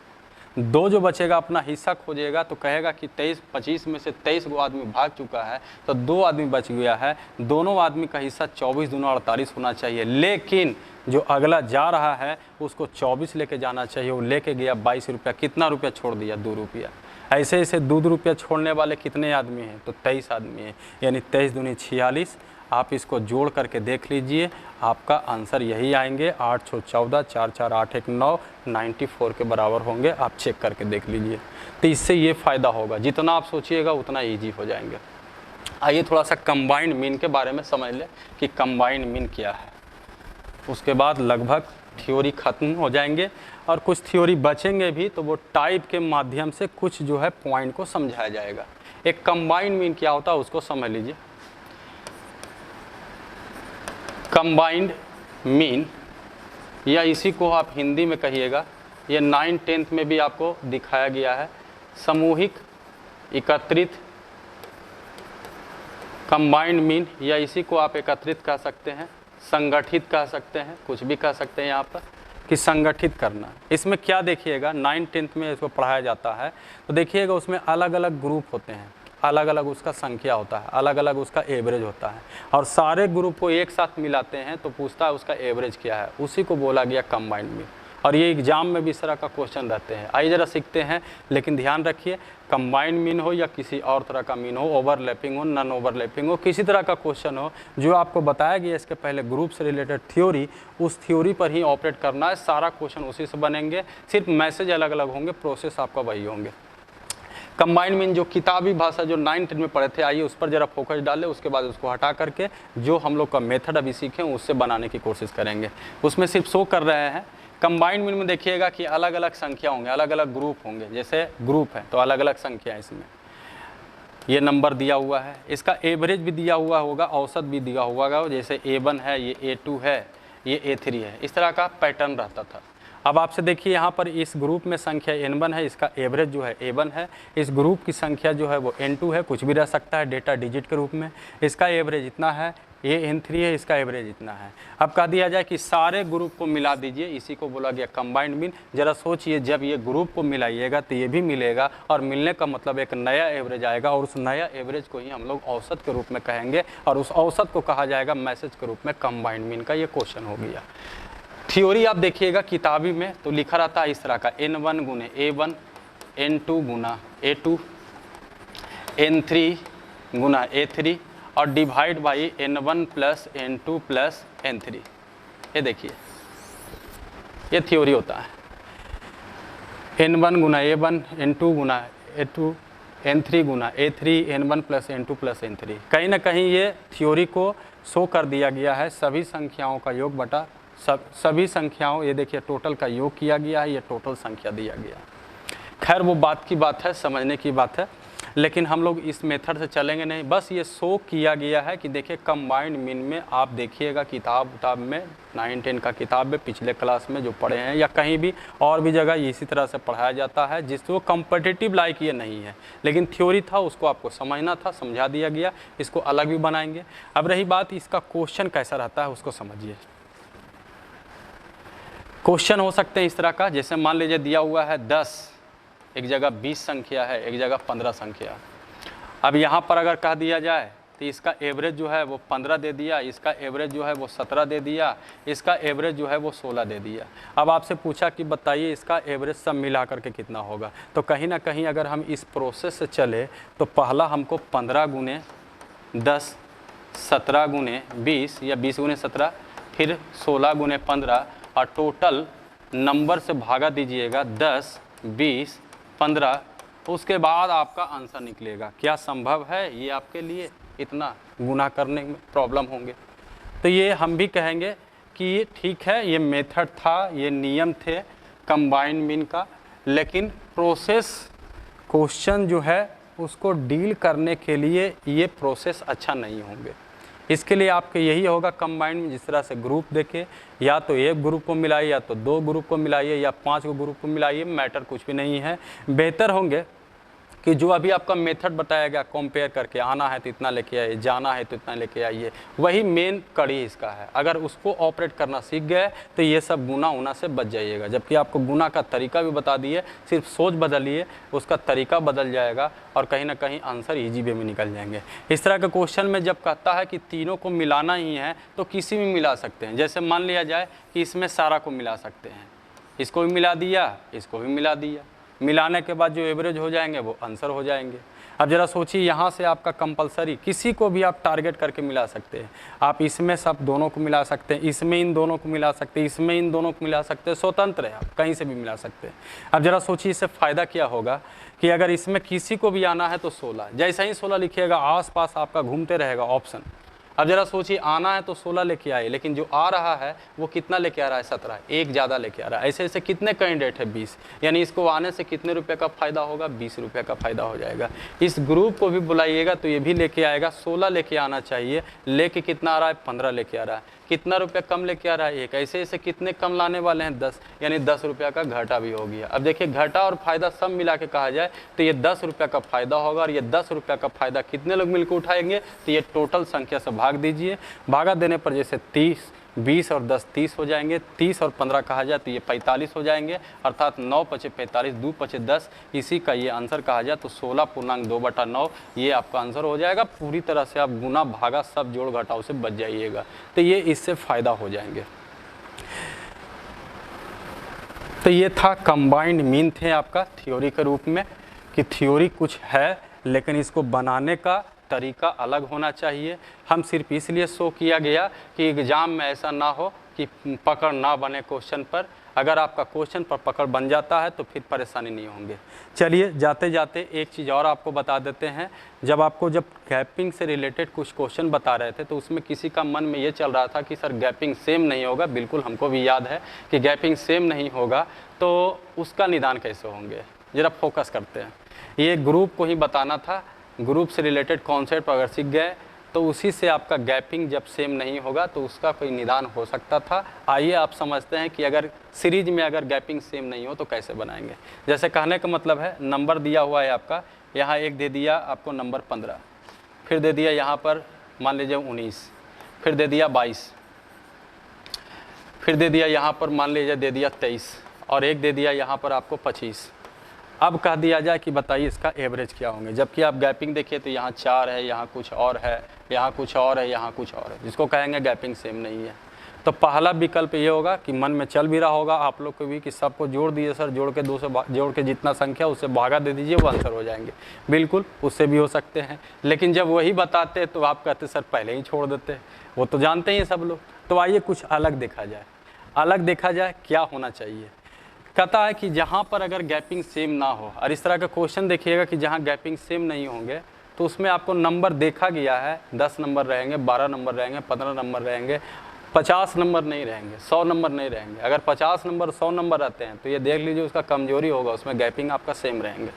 Speaker 1: 2 जो बचेगा अपना हिस्सा खोजेगा तो कहेगा कि 25 में से 23 गो आदमी भाग चुका है, तो 2 आदमी बच गया है। दोनों आदमी का हिस्सा 24 दूना 48 होना चाहिए। लेकिन जो अगला जा रहा है उसको 24 लेके जाना चाहिए, वो लेके गया 22 रुपया। कितना रुपया छोड़ दिया, 2 रुपया। ऐसे ऐसे 2 रुपया छोड़ने वाले कितने आदमी हैं, तो 23 आदमी हैं, यानी 23 दूनी 46। आप इसको जोड़ करके देख लीजिए, आपका आंसर यही आएंगे, 8 6 14, 4 4 8 1 9, 94 के बराबर होंगे। आप चेक करके देख लीजिए। तो इससे ये फ़ायदा होगा, जितना आप सोचिएगा उतना ईजी हो जाएंगे। आइए थोड़ा सा कंबाइंड मीन के बारे में समझ लें कि कंबाइंड मीन क्या है। उसके बाद लगभग थ्योरी ख़त्म हो जाएंगे, और कुछ थ्योरी बचेंगे भी, तो वो टाइप के माध्यम से कुछ जो है पॉइंट को समझाया जाएगा। एक कंबाइंड मीन क्या होता है उसको समझ लीजिए। कंबाइंड मीन, या इसी को आप हिंदी में कहिएगा, ये 9th 10th में भी आपको दिखाया गया है, सामूहिक एकत्रित कंबाइंड मीन, या इसी को आप एकत्रित कह सकते हैं, संगठित कह सकते हैं, कुछ भी कह सकते हैं यहाँ पर कि संगठित करना। इसमें क्या देखिएगा, 9th 10th में इसको पढ़ाया जाता है, तो देखिएगा उसमें अलग अलग ग्रुप होते हैं, अलग अलग उसका संख्या होता है, अलग अलग उसका एवरेज होता है, और सारे ग्रुप को एक साथ मिलाते हैं तो पूछता है उसका एवरेज क्या है, उसी को बोला गया कंबाइंड मीन। और ये एग्जाम में भी इस तरह का क्वेश्चन रहते हैं। आइए ज़रा सीखते हैं, लेकिन ध्यान रखिए, कंबाइंड मीन हो या किसी और तरह का मीन हो, ओवरलैपिंग हो, नॉन ओवरलैपिंग हो, किसी तरह का क्वेश्चन हो, जो आपको बताया गया इसके पहले ग्रुप से रिलेटेड थ्योरी, उस थ्योरी पर ही ऑपरेट करना है। सारा क्वेश्चन उसी से बनेंगे, सिर्फ मैसेज अलग अलग होंगे, प्रोसेस आपका वही होंगे। कंबाइंड मीन जो किताबी भाषा जो 9th 10th में पढ़े थे, आइए उस पर ज़रा फोकस डालें। उसके बाद उसको हटा करके जो हम लोग का मेथड अभी सीखें उससे बनाने की कोशिश करेंगे। उसमें सिर्फ शो कर रहे हैं। कंबाइंड मीन में देखिएगा कि अलग अलग संख्या होंगे, अलग अलग ग्रुप होंगे। जैसे ग्रुप है तो अलग अलग संख्या, इसमें ये नंबर दिया हुआ है, इसका एवरेज भी दिया हुआ होगा, औसत भी दिया हुआ होगा। जैसे A1 है, ये A2 है, ये A3 है, इस तरह का पैटर्न रहता था। अब आपसे देखिए यहाँ पर इस ग्रुप में संख्या N1 है, इसका एवरेज जो है A1 है। इस ग्रुप की संख्या जो है वो N2 है, कुछ भी रह सकता है डेटा डिजिट के रूप में। इसका एवरेज इतना है, ये N3 है, इसका एवरेज इतना है। अब कह दिया जाए कि सारे ग्रुप को मिला दीजिए, इसी को बोला गया कंबाइंड मीन। जरा सोचिए, जब ये ग्रुप को मिलाइएगा तो ये भी मिलेगा, और मिलने का मतलब एक नया एवरेज आएगा, और उस नया एवरेज को ही हम लोग औसत के रूप में कहेंगे, और उस औसत को कहा जाएगा मैसेज के रूप में कंबाइंड मीन का। ये क्वेश्चन हो गया। थ्योरी आप देखिएगा किताबी में तो लिखा रहता है इस तरह का, N1 गुने A1, N2 गुना A2, N3 गुना A3, और divide by N1 plus N2 plus N3। ये देखिए, ये थ्योरी होता है। N1 गुना A1, N2 गुना A2, N3 गुना A3, N1 plus N2 plus N3। कहीं ना कहीं ये थ्योरी को शो कर दिया गया है, सभी संख्याओं का योग बटा सभी संख्याओं, ये देखिए टोटल का योग किया गया है, ये टोटल संख्या दिया गया। खैर वो बात की बात है, समझने की बात है, लेकिन हम लोग इस मेथड से चलेंगे नहीं। बस ये शो किया गया है कि देखिए कंबाइंड मीन में आप देखिएगा किताब में 9 10 का किताब में पिछले क्लास में जो पढ़े हैं, या कहीं भी और भी जगह इसी तरह से पढ़ाया जाता है, जिसको कम्पिटिटिव लाइक ये नहीं है, लेकिन थ्योरी था, उसको आपको समझना था, समझा दिया गया। इसको अलग भी बनाएंगे। अब रही बात इसका क्वेश्चन कैसा रहता है, उसको समझिए। क्वेश्चन हो सकते हैं इस तरह का, जैसे मान लीजिए दिया हुआ है 10, एक जगह 20 संख्या है, एक जगह 15 संख्या। अब यहाँ पर अगर कह दिया जाए तो इसका एवरेज जो है वो 15 दे दिया, इसका एवरेज जो है वो 17 दे दिया, इसका एवरेज जो है वो 16 दे दिया। अब आपसे पूछा कि बताइए इसका एवरेज सब मिला करके कितना होगा। तो कहीं ना कहीं अगर हम इस प्रोसेस से चले तो पहला हमको 15 गुने 10, 17 गुने 20 या 20 गुने 17, फिर 16 गुने 15 और टोटल नंबर से भागा दीजिएगा 10, 20, 15। उसके बाद आपका आंसर निकलेगा। क्या संभव है ये आपके लिए इतना गुना करने में प्रॉब्लम होंगे? तो ये हम भी कहेंगे कि ये ठीक है, ये मेथड था, ये नियम थे कंबाइंड मीन का, लेकिन प्रोसेस क्वेश्चन जो है उसको डील करने के लिए ये प्रोसेस अच्छा नहीं होंगे। इसके लिए आपके यही होगा कंबाइंड में, जिस तरह से ग्रुप देखे, या तो एक ग्रुप को मिलाइए या तो 2 ग्रुप को मिलाइए या 5 ग्रुप को मिलाइए, मैटर कुछ भी नहीं है। बेहतर होंगे कि जो अभी आपका मेथड बताया गया कंपेयर करके, आना है तो इतना लेके आइए, जाना है तो इतना लेके आइए, वही मेन कड़ी इसका है। अगर उसको ऑपरेट करना सीख गए तो ये सब गुना उना से बच जाइएगा। जबकि आपको गुना का तरीका भी बता दिए, सिर्फ सोच बदलिए, उसका तरीका बदल जाएगा और कहीं ना कहीं आंसर ईजी वे में निकल जाएंगे। इस तरह के क्वेश्चन में जब कहता है कि तीनों को मिलाना ही है तो किसी भी मिला सकते हैं। जैसे मान लिया जाए कि इसमें सारा को मिला सकते हैं, इसको भी मिला दिया, इसको भी मिला दिया, मिलाने के बाद जो एवरेज हो जाएंगे वो आंसर हो जाएंगे। अब ज़रा सोचिए, यहाँ से आपका कंपलसरी किसी को भी आप टारगेट करके मिला सकते हैं। आप इसमें सब दोनों को मिला सकते हैं, इसमें इन दोनों को मिला सकते हैं, इसमें इन दोनों को मिला सकते हैं, स्वतंत्र है, आप कहीं से भी मिला सकते हैं। अब ज़रा सोचिए इससे फ़ायदा क्या होगा कि अगर इसमें किसी को भी आना है तो 16, जैसा ही 16 लिखिएगा आसपास आपका घूमते रहेगा ऑप्शन। अब जरा सोचिए, आना है तो 16 लेके आए, लेकिन जो आ रहा है वो कितना लेके आ रहा है? 17, एक ज़्यादा लेके आ रहा है। ऐसे ऐसे कितने कैंडिडेट है? 20, यानी इसको आने से कितने रुपए का फ़ायदा होगा? 20 रुपये का फ़ायदा हो जाएगा। इस ग्रुप को भी बुलाइएगा तो ये भी लेके आएगा, 16 लेके आना चाहिए, लेके कितना आ रहा है? 15 लेके आ रहा है। कितना रुपया कम लेके आ रहा है? 1। ऐसे ऐसे कितने कम लाने वाले हैं? 10, यानी 10 रुपया का घाटा भी हो गया। अब देखिए, घाटा और फायदा सब मिला के कहा जाए तो ये 10 रुपया का फ़ायदा होगा, और ये 10 रुपया का फ़ायदा कितने लोग मिलकर उठाएंगे? तो ये टोटल संख्या से भाग दीजिए। भागा देने पर जैसे 30, 20 और 10 30 हो जाएंगे, 30 और 15 कहा जाए तो ये 45 हो जाएंगे, अर्थात 9 पचे 45, 2 पचे 10, इसी का ये आंसर कहा जाए तो 16.2/9 ये आपका आंसर हो जाएगा। पूरी तरह से आप गुना भागा सब जोड़ घटाव से बच जाइएगा, तो ये इससे फ़ायदा हो जाएंगे। तो ये था कंबाइंड मीन थे आपका थ्योरी के रूप में, कि थ्योरी कुछ है लेकिन इसको बनाने का तरीका अलग होना चाहिए। हम सिर्फ इसलिए शो किया गया कि एग्ज़ाम में ऐसा ना हो कि पकड़ ना बने क्वेश्चन पर। अगर आपका क्वेश्चन पर पकड़ बन जाता है तो फिर परेशानी नहीं होंगे। चलिए जाते जाते एक चीज़ और आपको बता देते हैं। जब गैपिंग से रिलेटेड कुछ क्वेश्चन बता रहे थे तो उसमें किसी का मन में ये चल रहा था कि सर गैपिंग सेम नहीं होगा। बिल्कुल, हमको भी याद है कि गैपिंग सेम नहीं होगा, तो उसका निदान कैसे होंगे, ज़रा फोकस करते हैं। ये ग्रुप को ही बताना था, ग्रुप से रिलेटेड कॉन्सेप्ट अगर सीख गए तो उसी से आपका गैपिंग जब सेम नहीं होगा तो उसका कोई निदान हो सकता था। आइए आप समझते हैं कि अगर सीरीज में अगर गैपिंग सेम नहीं हो तो कैसे बनाएंगे। जैसे कहने का मतलब है, नंबर दिया हुआ है आपका, यहाँ एक दे दिया आपको नंबर 15, फिर दे दिया यहाँ पर मान लीजिए 19, फिर दे दिया 22, फिर दे दिया यहाँ पर मान लीजिए दे दिया 23, और एक दे दिया यहाँ पर आपको 25। अब कह दिया जाए कि बताइए इसका एवरेज क्या होंगे। जबकि आप गैपिंग देखिए तो यहाँ 4 है, यहाँ कुछ और है, यहाँ कुछ और है, यहाँ कुछ और है, जिसको कहेंगे गैपिंग सेम नहीं है। तो पहला विकल्प ये होगा कि मन में चल भी रहा होगा आप लोग को भी कि सबको जोड़ दिए सर, जोड़ के 2 से जोड़ के जितना संख्या उससे भागा दे दीजिए, वो आंसर हो जाएंगे। बिल्कुल, उससे भी हो सकते हैं, लेकिन जब वही बताते तो आप कहते सर पहले ही छोड़ देते, वो तो जानते ही सब लोग। तो आइए कुछ अलग देखा जाए। अलग देखा जाए क्या होना चाहिए। कहता है कि जहाँ पर अगर गैपिंग सेम ना हो, और इस तरह का क्वेश्चन देखिएगा कि जहाँ गैपिंग सेम नहीं होंगे तो उसमें आपको नंबर देखा गया है 10 नंबर रहेंगे, 12 नंबर रहेंगे, 15 नंबर रहेंगे, 50 नंबर नहीं रहेंगे, 100 नंबर नहीं रहेंगे। अगर 50 नंबर 100 नंबर रहते हैं तो ये देख लीजिए उसका कमजोरी होगा, उसमें गैपिंग आपका सेम रहेंगे।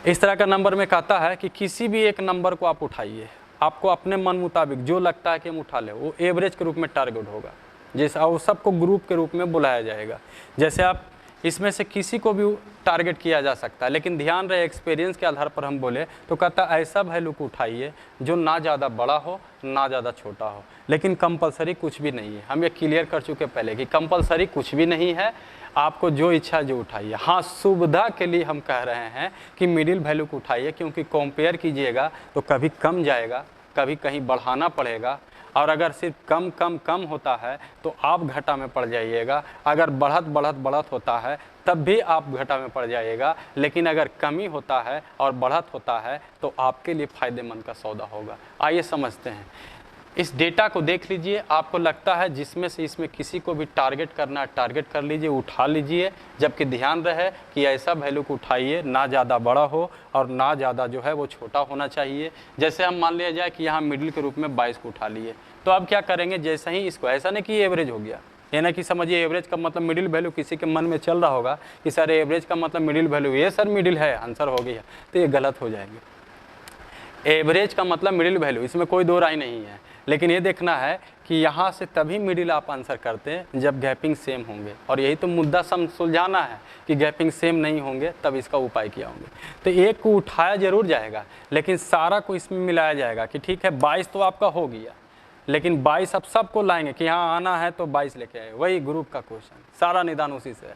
Speaker 1: इस तरह का नंबर में कहता है कि किसी भी एक नंबर को आप उठाइए, आपको अपने मन मुताबिक जो लगता है कि हम उठा ले, वो एवरेज के रूप में टारगेट होगा, जैसे और सबको ग्रुप के रूप में बुलाया जाएगा। जैसे आप इसमें से किसी को भी टारगेट किया जा सकता है, लेकिन ध्यान रहे एक्सपीरियंस के आधार पर हम बोले तो कहता ऐसा वैल्यू को उठाइए जो ना ज़्यादा बड़ा हो ना ज़्यादा छोटा हो, लेकिन कंपलसरी कुछ भी नहीं है। हम ये क्लियर कर चुके पहले कि कंपलसरी कुछ भी नहीं है, आपको जो इच्छा जो उठाइए। हाँ, सुविधा के लिए हम कह रहे हैं कि मिडिल वैल्यू को उठाइए, क्योंकि कंपेयर कीजिएगा तो कभी कम जाएगा कभी कहीं बढ़ाना पड़ेगा। और अगर सिर्फ कम कम कम होता है तो आप घाटा में पड़ जाइएगा, अगर बढ़त होता है तब भी आप घाटा में पड़ जाइएगा, लेकिन अगर कमी होता है और बढ़त होता है तो आपके लिए फ़ायदेमंद का सौदा होगा। आइए समझते हैं। इस डेटा को देख लीजिए, आपको लगता है जिसमें से इसमें किसी को भी टारगेट करना है टारगेट कर लीजिए, उठा लीजिए, जबकि ध्यान रहे कि ऐसा वैल्यू को उठाइए ना ज़्यादा बड़ा हो और ना ज़्यादा जो है वो छोटा होना चाहिए। जैसे हम मान लिया जाए कि यहाँ मिडिल के रूप में 22 को उठा लिए, तो अब क्या करेंगे, जैसे ही इसको, ऐसा नहीं कि एवरेज हो गया, ये ना कि समझिए एवरेज का मतलब मिडिल वैल्यू, किसी के मन में चल रहा होगा कि सर एवरेज का मतलब मिडिल वैल्यू, ये सर मिडिल है, आंसर हो गया, तो ये गलत हो जाएंगे। एवरेज का मतलब मिडिल वैल्यू, इसमें कोई दो राय नहीं है, लेकिन ये देखना है कि यहाँ से तभी मिडिल आप आंसर करते हैं जब गैपिंग सेम होंगे, और यही तो मुद्दा सुलझाना है कि गैपिंग सेम नहीं होंगे तब इसका उपाय क्या होंगे। तो एक को उठाया जरूर जाएगा, लेकिन सारा को इसमें मिलाया जाएगा कि ठीक है 22 तो आपका हो गया, लेकिन 22 अब सबको लाएंगे कि यहाँ आना है तो 22 लेके आए, वही ग्रुप का क्वेश्चन, सारा निदान उसी से है।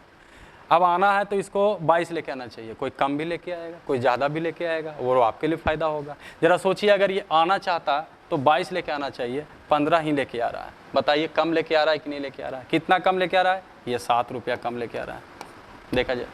Speaker 1: अब आना है तो इसको 22 लेके आना चाहिए, कोई कम भी लेके आएगा, कोई ज़्यादा भी लेके आएगा, वो आपके लिए फ़ायदा होगा। ज़रा सोचिए, अगर ये आना चाहता तो 22 लेके आना चाहिए, 15 ही लेके आ रहा है, बताइए कम लेके आ रहा है कि नहीं लेके आ रहा है? कितना कम लेके आ रहा है? ये 7 रुपया कम लेके आ रहा है, देखा जाए।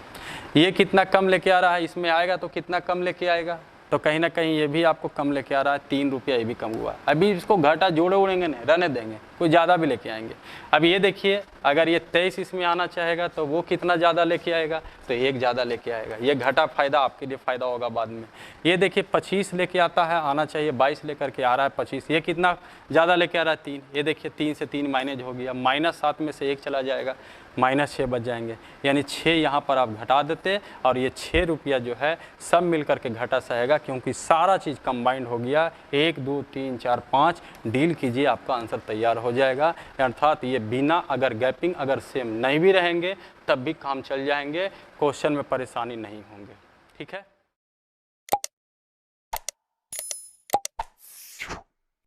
Speaker 1: ये कितना कम लेके आ रहा है, इसमें आएगा तो कितना कम लेके आएगा, तो कहीं ना कहीं ये भी आपको कम लेके आ रहा है, 3 रुपया ये भी कम हुआ। अभी इसको घाटा जोड़े उड़ेंगे नहीं, रहने देंगे, कोई ज़्यादा भी लेके आएंगे। अब ये देखिए, अगर ये 23 इसमें आना चाहेगा तो वो कितना ज़्यादा लेके आएगा, तो 1 ज़्यादा लेके आएगा, ये घाटा फ़ायदा आपके लिए फ़ायदा होगा बाद में। ये देखिए 25 लेके आता है, आना चाहिए 22 लेकर के आ रहा है 25, ये कितना ज़्यादा लेके आ रहा है 3, ये देखिए 3 से 3 माइनस हो गया, -7 में से 1 चला जाएगा, -6 बच जाएंगे, यानी 6 यहाँ पर आप घटा देते, और ये 6 रुपया जो है सब मिल करके घाटा सहेगा, क्योंकि सारा चीज़ कंबाइंड हो गया। 1 2 3 4 5 डील कीजिए, आपका आंसर तैयार हो जाएगा। अर्थात ये बिना अगर गैपिंग अगर सेम नहीं भी रहेंगे तब भी काम चल जाएंगे, क्वेश्चन में परेशानी नहीं होंगे। ठीक है।